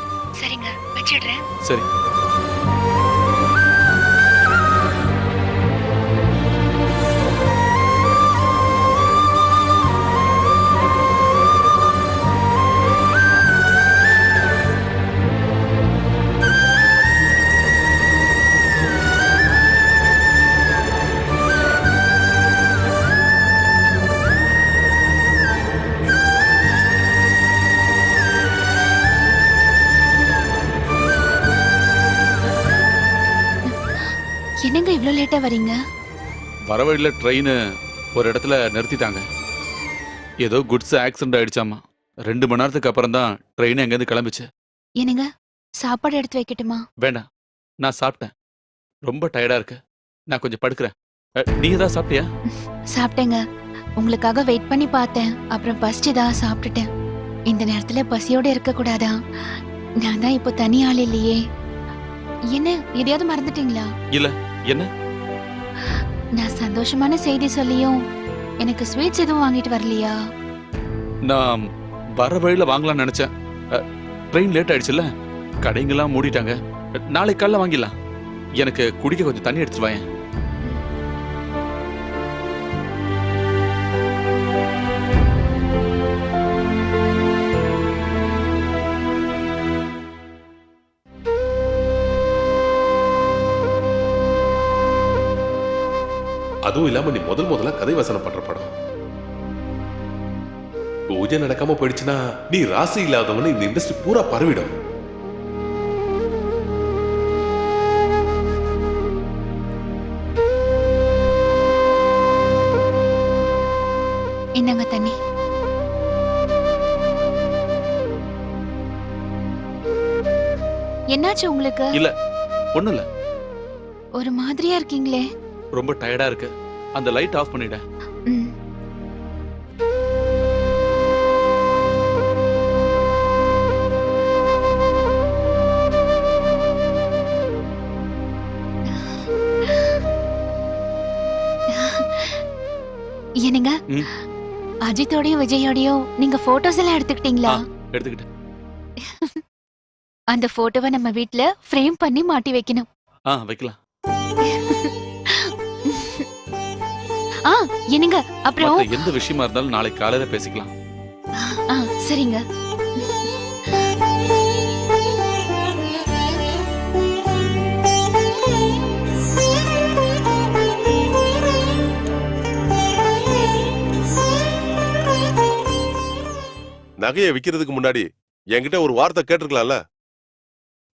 சரிங்க, வச்சிடுறேன். சரி. என்னங்க இவ்ளோ லேட்டா வரீங்க? வர வழியில ட்ரெயின் ஒரு இடத்துல நிறுத்திட்டாங்க. ஏதோ குட்ஸ் ஆக்சிடென்ட் ஆயிடுச்சாமா. 2 மணி நேரத்துக்கு அப்புறம் தான் ட்ரெயின் எங்கேருந்து கிளம்பிச்சு. என்னங்க சாப்பாடு எடுத்து வைக்கட்டுமா? வேண்டாம், நான் சாப்பிட்டேன். ரொம்ப டயர்டா இருக்கு. நான் கொஞ்சம் படுக்கிறேன். நீ ஏதாவது சாப்பிட்டியா? சாப்பிட்டேங்க. உங்களுக்காக வெயிட் பண்ணி பார்த்தேன். அப்புறம் பசிச்சுதான் சாப்பிட்டுட்டேன். இந்த நேரத்துல பசியோட இருக்க கூடாதா? நான் தான் இப்போ தனி ஆள் இல்லையே. என்ன எதையாவது மறந்துட்டீங்களா? இல்ல, என்ன? நான் சந்தோஷமான செய்தி சொல்லியும் எனக்கு ஸ்வீட்ஸ் எதுவும் வாங்கிட்டு வரலையா? நான் வர வழியில வாங்கலாம்னு நினைச்சேன். ட்ரெயின் லேட் ஆயிடுச்சுல்ல, கடைங்கெல்லாம் மூடிட்டாங்க. நாளைக்கு காலைல வாங்கிடலாம். எனக்கு குடிக்க கொஞ்சம் தண்ணி எடுத்துட்டு வாயேன். அதுவும் இல்லாம நீ முதல்ல கதை வசனம் பண்ற படம். பூஜை நடக்காம போயிடுச்சுன்னா நீ ராசி இல்லாதவனு இந்த இண்டஸ்ட்ரி பூரா பரவிடும். என்னங்க தண்ணி. என்னாச்சு உங்களுக்கு? இல்ல, ஒண்ணும் இல்ல. ஒரு மாதிரியா இருக்கீங்களே. ரொம்ப டயர்டா இருக்கு. அந்த லைட் ஆஃப் பண்ணிட. ம். என்னங்க ம். அஜித்தோடயும் விஜயோடயும் நீங்க போட்டோஸ் எல்லாம் எடுத்துக்கிட்டீங்களா? எடுத்துக்கிட்டேன். அந்த போட்டோவை நம்ம வீட்ல ஃப்ரேம் பண்ணி மாட்டி வைக்கணும். வைக்கலாம். என்னங்க அப்புறம் மத்த எந்த விஷயமா இருந்தாலும் நாளைக்கு காலையில பேசிக்கலாம். சரிங்க. நகையை விக்கிறதுக்கு முன்னாடி என்கிட்ட ஒரு வார்த்தை கேட்டிருக்கலாம்ல.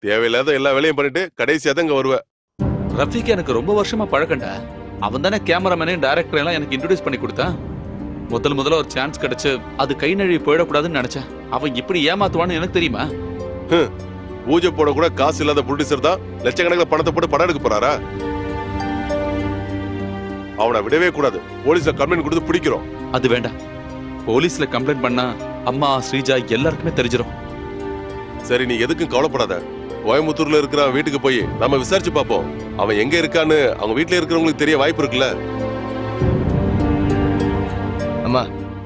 தேவையில்லாத எல்லா வேலையும் பண்ணிட்டு கடைசியா தான் இங்க வருவ. ரஃபிக்கு எனக்கு ரொம்ப வருஷமா பழக்கண்டா. அவன் தானே கேமராமேனையும் டைரக்டர் எல்லாம் எனக்கு இன்ட்ரோடியூஸ் பண்ணி கொடுத்தான். முதல்ல ஒரு சான்ஸ் கிடைச்சு அது கை நழுவி போயிடக்கூடாதுன்னு நினைச்சேன். அவன் இப்படி ஏமாத்துவான்னு எனக்கு தெரியுமா? பூஜை போட கூட காசு இல்லாத ப்ரொடியூசர் தான் லட்சக்கணக்கில் பணத்தை போட்டு படம் எடுக்க போறாரா? அவனை விடவே கூடாது. போலீஸ்ல கம்ப்ளைண்ட் கொடுத்து பிடிக்கிறோம். அது வேண்டாம். போலீஸ்ல கம்ப்ளைண்ட் பண்ணா அம்மா ஸ்ரீஜா எல்லாருக்குமே தெரிஞ்சிடும். சரி, நீ எதுக்கும் கவலைப்படாத. கோயம்புத்தூர்ல இருக்கிற வீட்டுக்கு போய் நம்ம விசாரிச்சு பார்ப்போம். அவன் எங்க இருக்கான்னு அவங்க வீட்டுல இருக்கிறவங்களுக்கு தெரிய வாய்ப்பு இருக்குல்ல. அம்மா,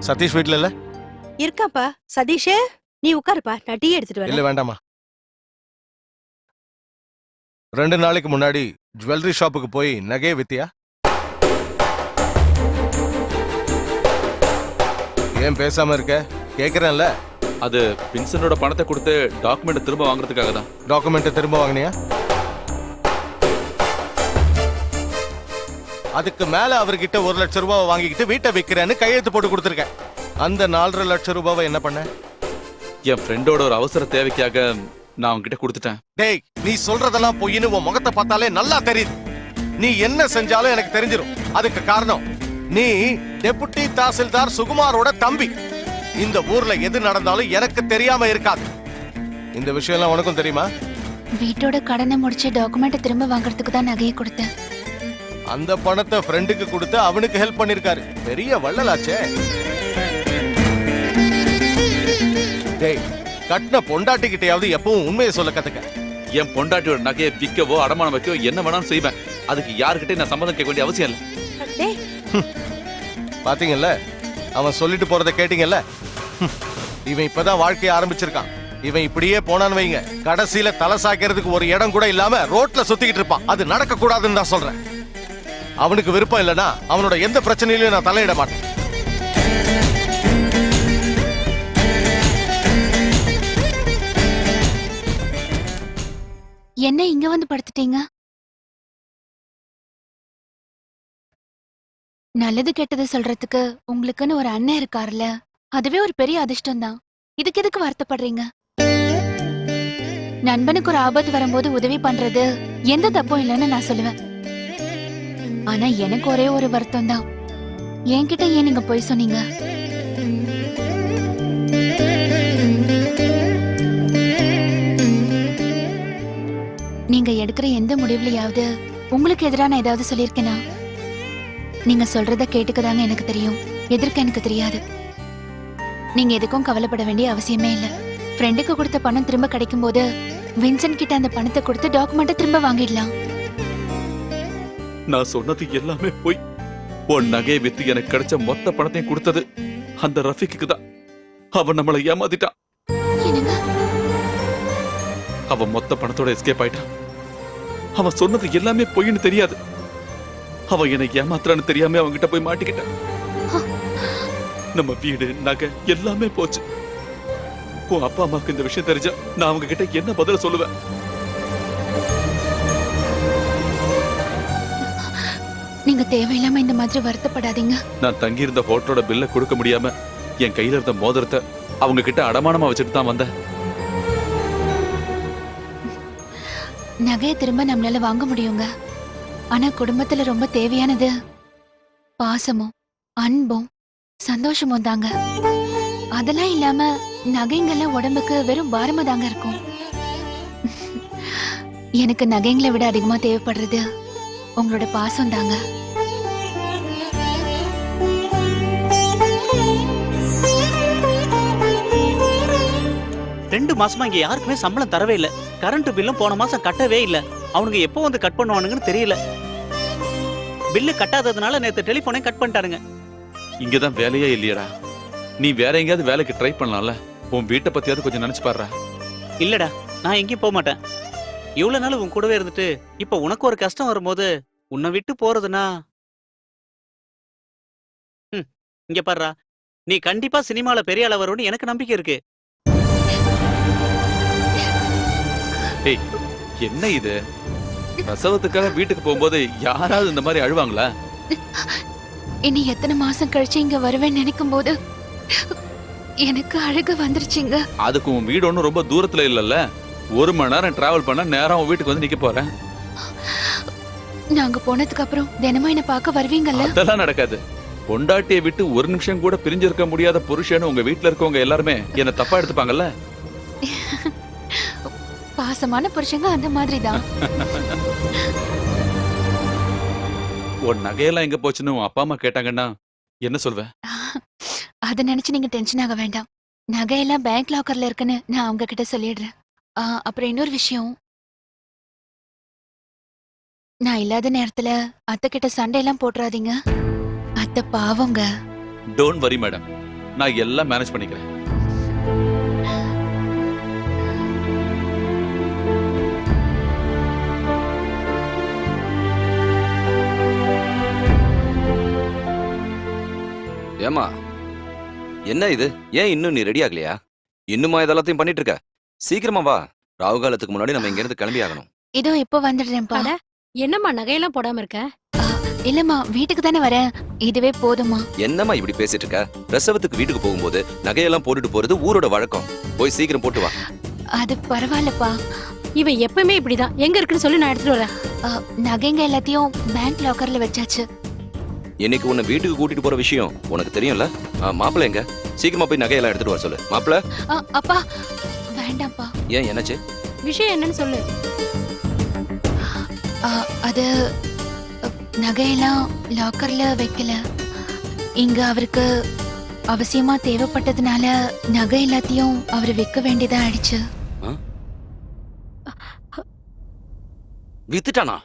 சதீஷ் வீட்ல இல்ல? இருக்காப்பா. சதீஷே, நீ உட்காருப்பா, நான் டீ எடுத்துட்டு இல்ல வரேன். வேண்டாமா. 2 நாளைக்கு முன்னாடி ஜுவல்லரி ஷாப்புக்கு போய் நகையை வித்தியா? ஏன் பேசாம இருக்க? கேக்குறேன்ல. அது வின்சனோட பணத்தை கொடுத்து டாக்குமெண்ட் திரும்ப வாங்குறதுக்காக தான். டாக்குமெண்ட் திரும்ப வாங்கினியா? அதுக்கு மேல அவர்கிட்ட 1 லட்சம் ரூபாய் வாங்கிக்கிட்டு வீட்டை விக்கிறேன்னு கையெழுத்து போட்டு கொடுத்துருக்கேன். அந்த 4.5 லட்சம் ரூபாவை என்ன பண்ண? என் ஃப்ரெண்டோட ஒரு அவசர தேவைக்காக நான் அவன்கிட்ட கொடுத்துட்டேன். டேய், நீ சொல்றதெல்லாம் பொய்ன்னு உன் முகத்தை பார்த்தாலே நல்லா தெரியுது. நீ என்ன செஞ்சாலும் எனக்கு தெரிஞ்சிடும். அதுக்கு காரணம் நீ டெபுட்டி தாசில்தார் சுகுமாரோட தம்பி. இந்த ஊர்ல எது நடந்தாலும் எனக்கு தெரியாம இருக்காது. இந்த விஷயம் எல்லாம் உனக்கும் தெரியுமா? வீட்டோட கடனை முடிச்சு டாக்குமெண்ட் திரும்ப வாங்குறதுக்கு தான் நகையை கொடுத்தேன். அந்த பணத்தை ஃப்ரெண்டுக்கு கொடுத்து அவனுக்கு ஹெல்ப் பண்ணிருக்காரு. பெரிய வள்ளலாச்சே. டேய், கட்டின பொண்டாட்டிக்கிட்டையாவது எப்பவும் உண்மையை சொல்ல கத்துக்க. என் பொண்டாட்டியோட நகையை விற்கவோ அடமானம் வைக்கவோ என்ன வேணாலும் செய்வேன். அதுக்கு யாருக்கிட்டே நான் சம்மதம் கேட்க வேண்டிய அவசியம் இல்லை. டேய், பாத்தீங்கல்ல, அவன் சொல்லிட்டு போறத கேட்டீங்கல்ல. இவன் இப்பதான் வாழ்க்கைய ஆரம்பிச்சிருக்கான். இவன் இப்படியே போனான்னு வைங்க, கடைசியில தலை சாய்க்கிறதுக்கு ஒரு இடம் கூட இல்லாம ரோட்ல சுத்திக்கிட்டு இருப்பான். அது நடக்க கூடாதுன்னு தான் சொல்றேன். அவனுக்கு விருப்பம் இல்லைன்னா அவனோட எந்த பிரச்சனையிலும் நான் தலையிட மாட்டேன். என்ன இங்க வந்து படுத்துட்டீங்க? நல்லது கெட்டது சொல்றதுக்கு உங்களுக்குன்னு ஒரு அண்ணன் இருக்காருல்ல, அதுவே ஒரு பெரிய அதிர்ஷ்டம் தான். இதுக்கு எதுக்கு வருத்தப்படுறீங்க? நண்பனுக்கு ஒரு ஆபத்து வரும்போது உதவி பண்றது எந்த தப்பும் இல்லைன்னு நான் சொல்லுவேன். ஆனா எனக்கு ஒரே ஒரு வருத்தம் தான். என்கிட்ட ஏன் நீங்க போய் சொன்னீங்க? நீங்க எடுக்கிற எந்த முடிவுலயாவது உங்களுக்கு எதிராக நான் ஏதாவது சொல்லியிருக்கேனா? நீங்க சொல்றத கேட்டுக்கதாங்க எனக்கு தெரியும், எதிர்க்க எனக்கு தெரியாது. நீங்க எதுக்கும் கவலைப்பட வேண்டிய அவசியமே இல்ல. ஃப்ரெண்டுக்கு கொடுத்த பணம் திரும்ப கிடைக்கும் போது வின்சென்ட் கிட்ட அந்த பணத்தை கொடுத்து டாக்குமெண்ட்டை திரும்ப வாங்கிடலாம். நான் சொன்னது எல்லாமே போய் உன் நகையை வித்து எனக்கு கிடைச்ச மொத்த பணத்தையும் கொடுத்தது அந்த ரஃபீக்கு தான். அவன் நம்மளை ஏமாத்திட்டான். என்னங்க? அவன் மொத்த பணத்தோட எஸ்கேப் ஆயிட்டான். அவன் சொன்னது எல்லாமே பொய்ன்னு தெரியாது. அவன் என்னை ஏமாத்துறான்னு தெரியாம அவன்கிட்ட போய் மாட்டிக்கிட்டான். நம்ம வீடு நகை எல்லாமே போச்சு. உன் அப்பா அம்மாவுக்கு இந்த விஷயம் தெரிஞ்சா நான் அவங்க கிட்ட என்ன பதில சொல்லுவேன்? நீங்க தேவையில்லாம இந்த மாதிரி வருத்தப்படாதீங்க. நான் தங்கியிருந்த ஹோட்டலோட பில்ல கொடுக்க முடியாம என் கையில இருந்த மோதிரத்தை அவங்க கிட்ட அடமானமா வச்சுட்டு தான் வந்தேன். நகையை திரும்ப நம்மளால வாங்க முடியுங்க. ஆனா குடும்பத்துல ரொம்ப தேவையானது பாசமும் அன்பும் சந்தோஷமும் தாங்க. அதெல்லாம் இல்லாம நகைங்கெல்லாம் உடம்புக்கு வெறும் பாரமா தாங்க இருக்கும். எனக்கு நகைங்களை விட அதிகமா தேவைப்படுறது உங்களோட பாசம் தாங்க. ரெண்டு மாசமா இங்க யாருக்குமே சம்பளம் தரவே இல்ல. கரண்ட் பில்லும் போன மாசம் கட்டவே இல்ல. அவனுங்க எப்போ வந்து கட் பண்ணுவானுங்கன்னு தெரியல. பில்லு கட்டாததுனால நேத்து டெலிபோனே கட் பண்ணிட்டானுங்க. இங்கதான் வேலையே இல்லையடா. நீ வேற எங்கேயாவது வேலைக்கு ட்ரை பண்ணலாம்ல. உன் வீட்டை பத்தியாவது கொஞ்சம் நினைச்சு பாடுறா. இல்லடா, நான் எங்கேயும் போக மாட்டேன். இவ்வளவு நாள் உன் கூடவே இருந்துட்டு இப்ப உனக்கு ஒரு கஷ்டம் வரும்போது உன்னை விட்டு போறதுன்னா இங்க பாருடா, நீ கண்டிப்பா சினிமால பெரிய ஆள வரும்னு எனக்கு நம்பிக்கை இருக்கு. ஏய், என்ன இது? பிரசவத்துக்காக வீட்டுக்கு போகும்போது யாராவது இந்த மாதிரி அழுவாங்களா? இனி எத்தனை மாசம் கழிச்சு இங்க வருவேன்னு நினைக்கும் போது எனக்கு அழுக வந்துருச்சுங்க. அதுக்கு உன் வீடு ஒன்றும் ரொம்ப தூரத்துல இல்லல்ல. 1 மணி நேரம் டிராவல் பண்ண நேரம் உன் வீட்டுக்கு வந்து நிக்க போறேன். நாங்க போனதுக்கு அப்புறம் தினமும் என்ன பார்க்க வருவீங்கல்ல? அதெல்லாம் நடக்காது. பொண்டாட்டியை விட்டு ஒரு நிமிஷம் கூட பிரிஞ்சிருக்க முடியாத புருஷன்னு உங்க வீட்டுல இருக்கவங்க எல்லாருமே என்ன தப்பா எடுத்துப்பாங்கல்ல. பாசமான புருஷங்க அந்த மாதிரி தான். உன் நகையெல்லாம் எங்க போச்சுன்னு உன் அப்பா அம்மா கேட்டாங்கன்னா என்ன சொல்வ? அத நினைச்சு நீங்க டென்ஷன் ஆக வேண்டாம். நகையெல்லாம் பேங்க் லாக்கர்ல இருக்குன்னு நான் அவங்க கிட்ட சொல்லிடுறேன். அப்புறம் இன்னொரு விஷயம், நான் இல்லாத நேரத்துல அத்தை கிட்ட சண்டை எல்லாம் போட்டுறாதீங்க. அத்தை பாவங்க. டோன்ட் வரி மேடம், நான் எல்லாம் மேனேஜ் பண்ணிக்கிறேன். ஏமா, என்ன இது? ஏன் இன்னும் நீ ரெடி ஆகலையா? இன்னுமா இதெல்லாத்தையும் பண்ணிட்டு இருக்க? சீக்கிரமா வா, ராகு காலத்துக்கு முன்னாடி நம்ம இங்க இருந்து கிளம்பி ஆகணும். இதோ இப்ப வந்துடுறேன்ப்பா. அட, என்னம்மா நகையெல்லாம் போடாம இருக்க? இல்லம்மா, வீட்டுக்கு தானே வரேன், இதுவே போதுமா? என்னம்மா இப்படி பேசிட்டு இருக்க? பிரசவத்துக்கு வீட்டுக்கு போகும்போது நகையெல்லாம் போட்டுட்டு போறது ஊரோட வழக்கம். போய் சீக்கிரம் போட்டு வா. அது பரவாயில்லப்பா. இவன் எப்பவுமே இப்படிதான். எங்க இருக்குன்னு சொல்லி நான் எடுத்துட்டு வரேன். நகைங்க எல்லாத்தையும் பேங்க் லாக்கர்ல வச்சாச்சு. இன்னைக்கு உன்னை வீட்டுக்கு கூட்டிட்டு போற விஷயம் உனக்கு தெரியும்ல? மாப்பிள்ள எங்க? சீக்கிரமா போய் நகையெல்லாம் எடுத்துட்டு வர சொல்லு. மாப்பிள்ள. அப்பா வேண்டாம்ப்பா. ஏன், என்னாச்சு? விஷயம் என்னன்னு சொல்லு. அது நகையெல்லாம் லாக்கர்ல வைக்கல. இங்க அவருக்கு அவசியமா தேவைப்பட்டதுனால நகை எல்லாத்தையும் அவர் விற்க வேண்டியதா ஆயிடுச்சு. வித்துட்டானா?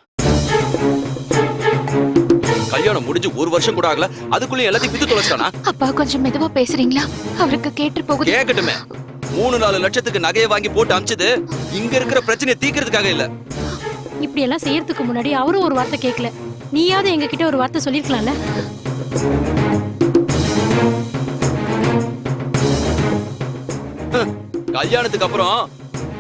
கல்யாணம் முடிஞ்சு ஒரு வருஷம் கூட ஆகல அதுக்குள்ளே எல்லாத்தையும் வித்து தொலைச்சிட்டானா? அப்பா கொஞ்சம் மெதுவா பேசுறீங்களா? அவருக்கு கேட்டு போகுது. கேட்கட்டுமே. 3-4 லட்சத்துக்கு நகையை வாங்கி போட்டு அமிச்சது இங்க இருக்கிற பிரச்சனையை தீக்கிறதுக்காக இல்ல. இப்படி எல்லாம் செய்யறதுக்கு முன்னாடி அவரும் ஒரு வார்த்தை கேட்கல. நீயாவது எங்க கிட்ட ஒரு வார்த்தை சொல்லிருக்கலாம்ல. கல்யாணத்துக்கு அப்புறம்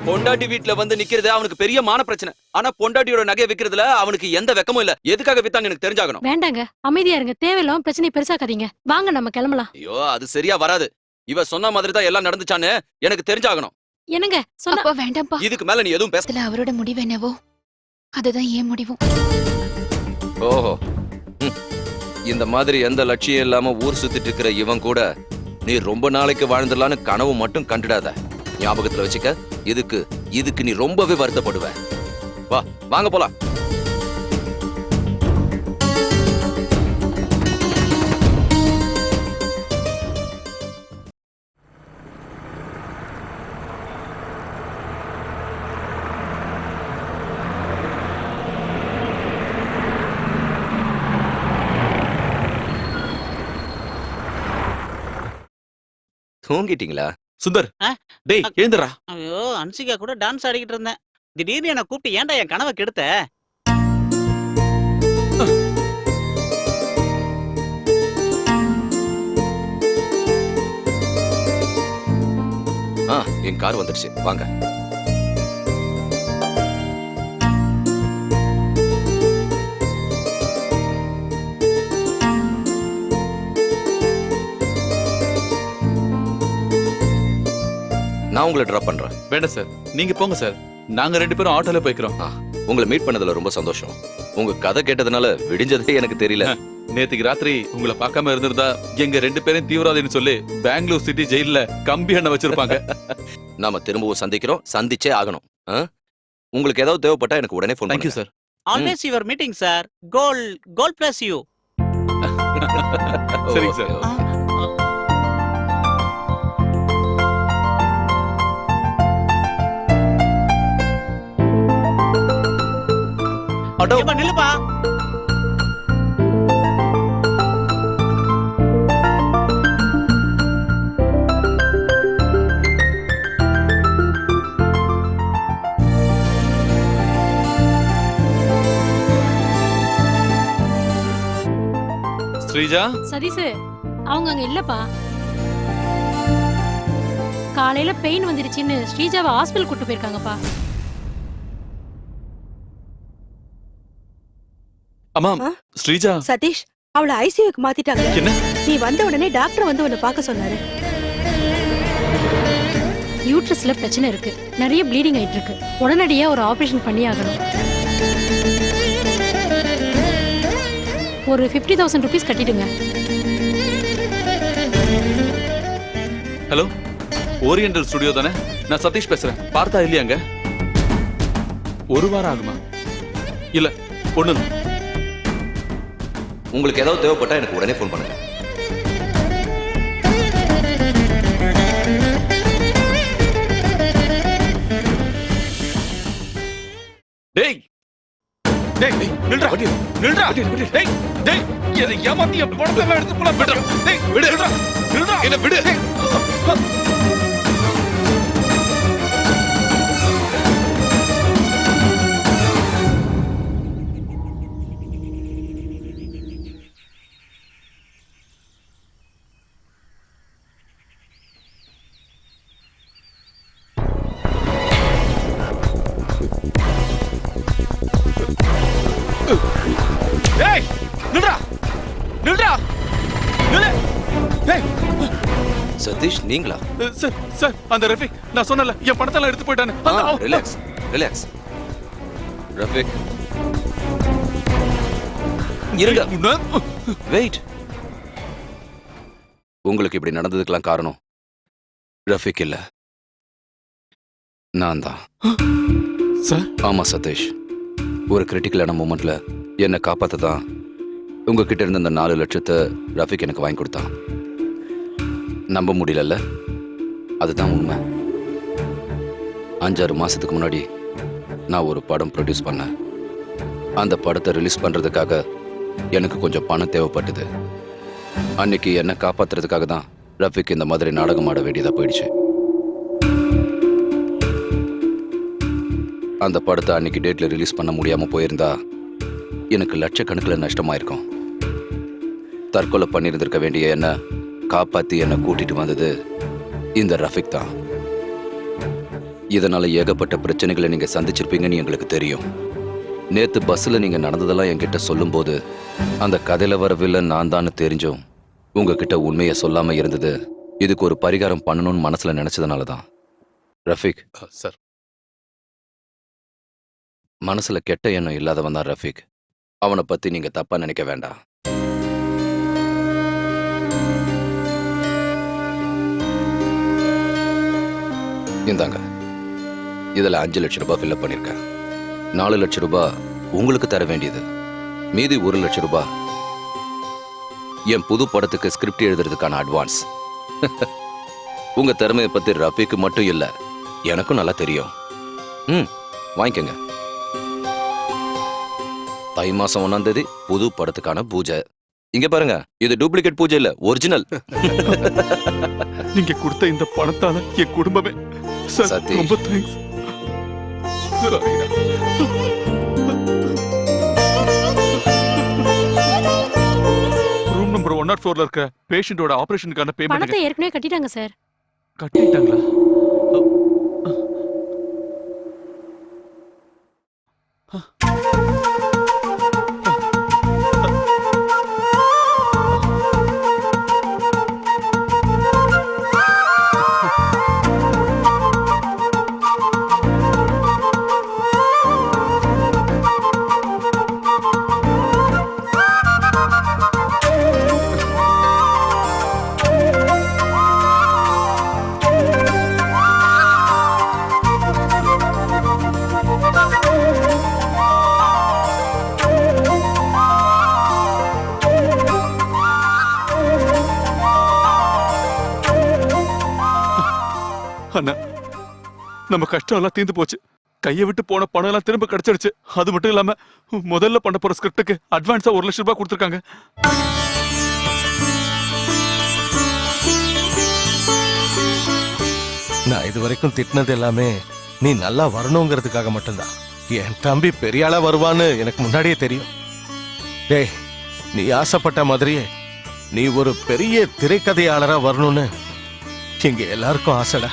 பொண்டாட்டி வீட்டுல வந்து நிக்கிறது அவனுக்கு பெரிய மான பிரச்சனை. ஆனா பொண்டாட்டியோட நகையை விக்கிறதுல அவனுக்கு எந்த வெக்கமும் இல்ல. எதுக்காக வித்தான்னு எனக்கு தெரிஞ்சாகணும். வேண்டாங்க, அமைதியா இருங்க. தேவையில்லாம பிரச்சனை பெருசாக்காதீங்க. வாங்க நம்ம கிளம்பலாம். ஐயோ அது சரியா வராது. இவ சொன்ன மாதிரி தான் எல்லாம் நடந்துச்சான்னு எனக்கு தெரிஞ்சாகணும். என்னங்க சொன்னா அப்பா வேண்டாம்ப்பா. இதுக்கு மேல நீ எதுவும் பேச. இதுல அவரோட முடிவு என்னவோ அதுதான் ஏன் முடிவும். ஓஹோ இந்த மாதிரி எந்த லட்சியம் இல்லாம ஊர் சுத்திட்டு இருக்கிற இவன் கூட நீ ரொம்ப நாளைக்கு வாழ்ந்துடலான்னு கனவு மட்டும் கண்டுடாத. ஞாபகத்துல வச்சுக்க. இதுக்கு நீ ரொம்பவே வருத்தப்படுவ. வாங்க போலாம். தூங்கிட்டீங்களா? சுந்தர், ஆ? டேய் எழுந்துடா. ஐயோ அன்சிகா கூட டான்ஸ் ஆடிக்கிட்டு இருந்தேன். திடீர்னு என்ன கூப்பிட்டு ஏன்டா என் கனவை கெடுத்த? என் கார் வந்துருச்சு, வாங்க. நான் உங்களை டிராப் பண்றேன். வேண்டாம் சார், நீங்க போங்க சார். நாங்க 2 பேரும் ஆட்டோல போய்க்கிறோம். உங்களை மீட் பண்ணதுல ரொம்ப சந்தோஷம். உங்க கதை கேட்டதுனால விடிஞ்சதே எனக்கு தெரியல. நேத்துக்கு ராத்திரி உங்களை பார்க்காம இருந்திருந்தா எங்க 2 பேரும் தீவிரவாதின்னு சொல்லி பெங்களூர் சிட்டி ஜெயில கம்பி எண்ணெய் வச்சிருப்பாங்க. நாம திரும்பவும் சந்திக்கிறோம், சந்திச்சே ஆகணும். உங்களுக்கு ஏதாவது தேவைப்பட்டா எனக்கு உடனே phone thank you sir. Always your meeting sir. Goal bless you. சரிங்க சார். ஏப்பா, நில்லுப்பா. ஸ்ரீஜா, சதீஷ் அவங்க அங்க இல்லப்பா. காலையில பெயின் வந்துருச்சுன்னு ஸ்ரீஜாவை ஹாஸ்பிடல் கூட்டு போயிருக்காங்கப்பா. அம்மா ஸ்ரீஜா. சதீஷ், அவளை ஐசியூக்கு மாத்திட்டாங்க. என்ன? நீ வந்த உடனே டாக்டர் வந்து உன்னை பார்க்க சொன்னாரு. யூட்ரஸ்ல பிரச்சனை இருக்கு, நிறைய ப்ளீடிங் ஆயிட்டு இருக்கு. உடனடியா ஒரு ஆபரேஷன் பண்ணி ஆகணும். ஒரு 50,000 ருபீஸ் கட்டிடுங்க. ஹலோ, ஓரியண்டல் ஸ்டுடியோ தானே? நான் சதீஷ் பேசுறேன். பார்த்தா இல்லையாங்க? 1 வாரம் ஆகுமா? இல்ல, ஒண்ணு. உங்களுக்கு ஏதாவது தேவைப்பட்டா எனக்கு உடனே ஃபோன் பண்ணுங்க. டேய் டேய் நில்றா. நில்றா. டேய் டேய் என்ன ஏமாத்தி என் பணத்தை எல்லாம் எடுத்து போலாம். விடுடா. டேய் விடு. நில்றா. நில்றா. என்ன விடு. டேய் நில்றா. நில்றா. நில்லு. டேய் சதீஷ் நீங்களா? சார் சார், அந்த ரஃபிக் நான் சொன்னல என் பணத்தை எல்லாம் எடுத்து போயிட்டானே. Relax relax. ரஃபிக் இருங்க. வெயிட். உங்களுக்கு இப்படி நடந்ததுக்கெல்லாம் காரணம் ரஃபிக் இல்ல, நான் தான். சார்? ஆமா சதீஷ், ஒரு கிரிட்டிக்கலான மூமெண்ட்ல என்னை காப்பாத்த தான் உங்ககிட்ட இருந்த அந்த 4 லட்சத்தை ரஃபிக் எனக்கு வாங்கி கொடுத்தான். நம்ப முடியல, அதுதான் உண்மை. 5-6 மாசத்துக்கு முன்னாடி நான் ஒரு படம் ப்ரொடியூஸ் பண்ணேன். அந்த படத்தை ரிலீஸ் பண்றதுக்காக எனக்கு கொஞ்சம் பணம் தேவைப்பட்டது. அன்னைக்கு என்ன காப்பாத்துறதுக்காக தான் ரஃபிக் இந்த மாதிரி நாடகம் ஆட வேண்டியதா போயிடுச்சு. அந்த படத்தை அன்னைக்கு டேட்ல ரிலீஸ் பண்ண முடியாம போயிருந்தா எனக்கு லட்சக்கணக்கில் நஷ்டமாயிருக்கும். தற்கொலை பண்ணியிருந்திருக்க வேண்டிய என்ன காப்பாத்தி என்ன கூட்டிட்டு வந்தது இந்த ரஃபிக் தான். இதனால ஏகப்பட்ட பிரச்சனைகளை நீங்க சந்திச்சிருப்பீங்கன்னு எங்களுக்கு தெரியும். நேத்து பஸ்ல நீங்க நடந்ததெல்லாம் என்கிட்ட சொல்லும்போது அந்த கதையில வர வில்லன் நான் தான் தெரிஞ்சும் உங்ககிட்ட உண்மையை சொல்லாம இருந்தது இதுக்கு ஒரு பரிகாரம் பண்ணணும்னு மனசுல நினைச்சதுனால தான். ரஃபிக் சார், மனசுல கெட்ட எண்ணம் இல்லாதவன் தான் ரஃபிக். அவனை பத்தி நீங்க தப்பா நினைக்க வேண்டாம். இந்தாங்க, இதுல 5 லட்சம் ரூபாய் ஃபில்அப் பண்ணிருக்கேன். 4 லட்சம் ரூபாய் உங்களுக்கு தர வேண்டியது, மீதி 1 லட்சம் ரூபாய் என் புது படத்துக்கு ஸ்கிரிப்ட் எழுதுறதுக்கான அட்வான்ஸ். உங்க திறமையை பத்தி ரஃபிக்கு மட்டும் இல்ல, எனக்கும் நல்லா தெரியும். வாங்கிக்கங்க. தை மாசம் 1ஆம் தேதி புது படத்துக்கான பூஜை. இங்க பாருங்க, இது டூப்ளிகேட் பூஜை இல்ல, ஒரிஜினல். நீங்க கொடுத்த இந்த பணத்தால என் குடும்பமே சார், சதீஷ். ரொம்ப தேங்க்ஸ். ரூம் நம்பர் 104ல இருக்க பேஷண்டோட ஆபரேஷனுக்கான பேமெண்ட் பணத்தை ஏற்கனவே கட்டிட்டாங்க சார். கட்டிட்டாங்களா? அண்ணா, நம்ம கஷ்டம் எல்லாம் தீர்ந்து போச்சு. கையை விட்டு போன பணம் எல்லாம் திரும்ப கிடைச்சிருச்சு. அது மட்டும் இல்லாம முதல்ல பண்ண போற ஸ்கிரிப்டுக்கு அட்வான்ஸா 1 லட்சம் ரூபாய் கொடுத்துருக்காங்க. நான் இது வரைக்கும் திட்டினது எல்லாமே நீ நல்லா வரணுங்கிறதுக்காக மட்டும்தான். என் தம்பி பெரிய ஆளா வருவான்னு எனக்கு முன்னாடியே தெரியும். டேய், நீ ஆசைப்பட்ட மாதிரியே நீ ஒரு பெரிய திரைக்கதையாளரா வரணும்னு இங்க எல்லாருக்கும் ஆசைடா.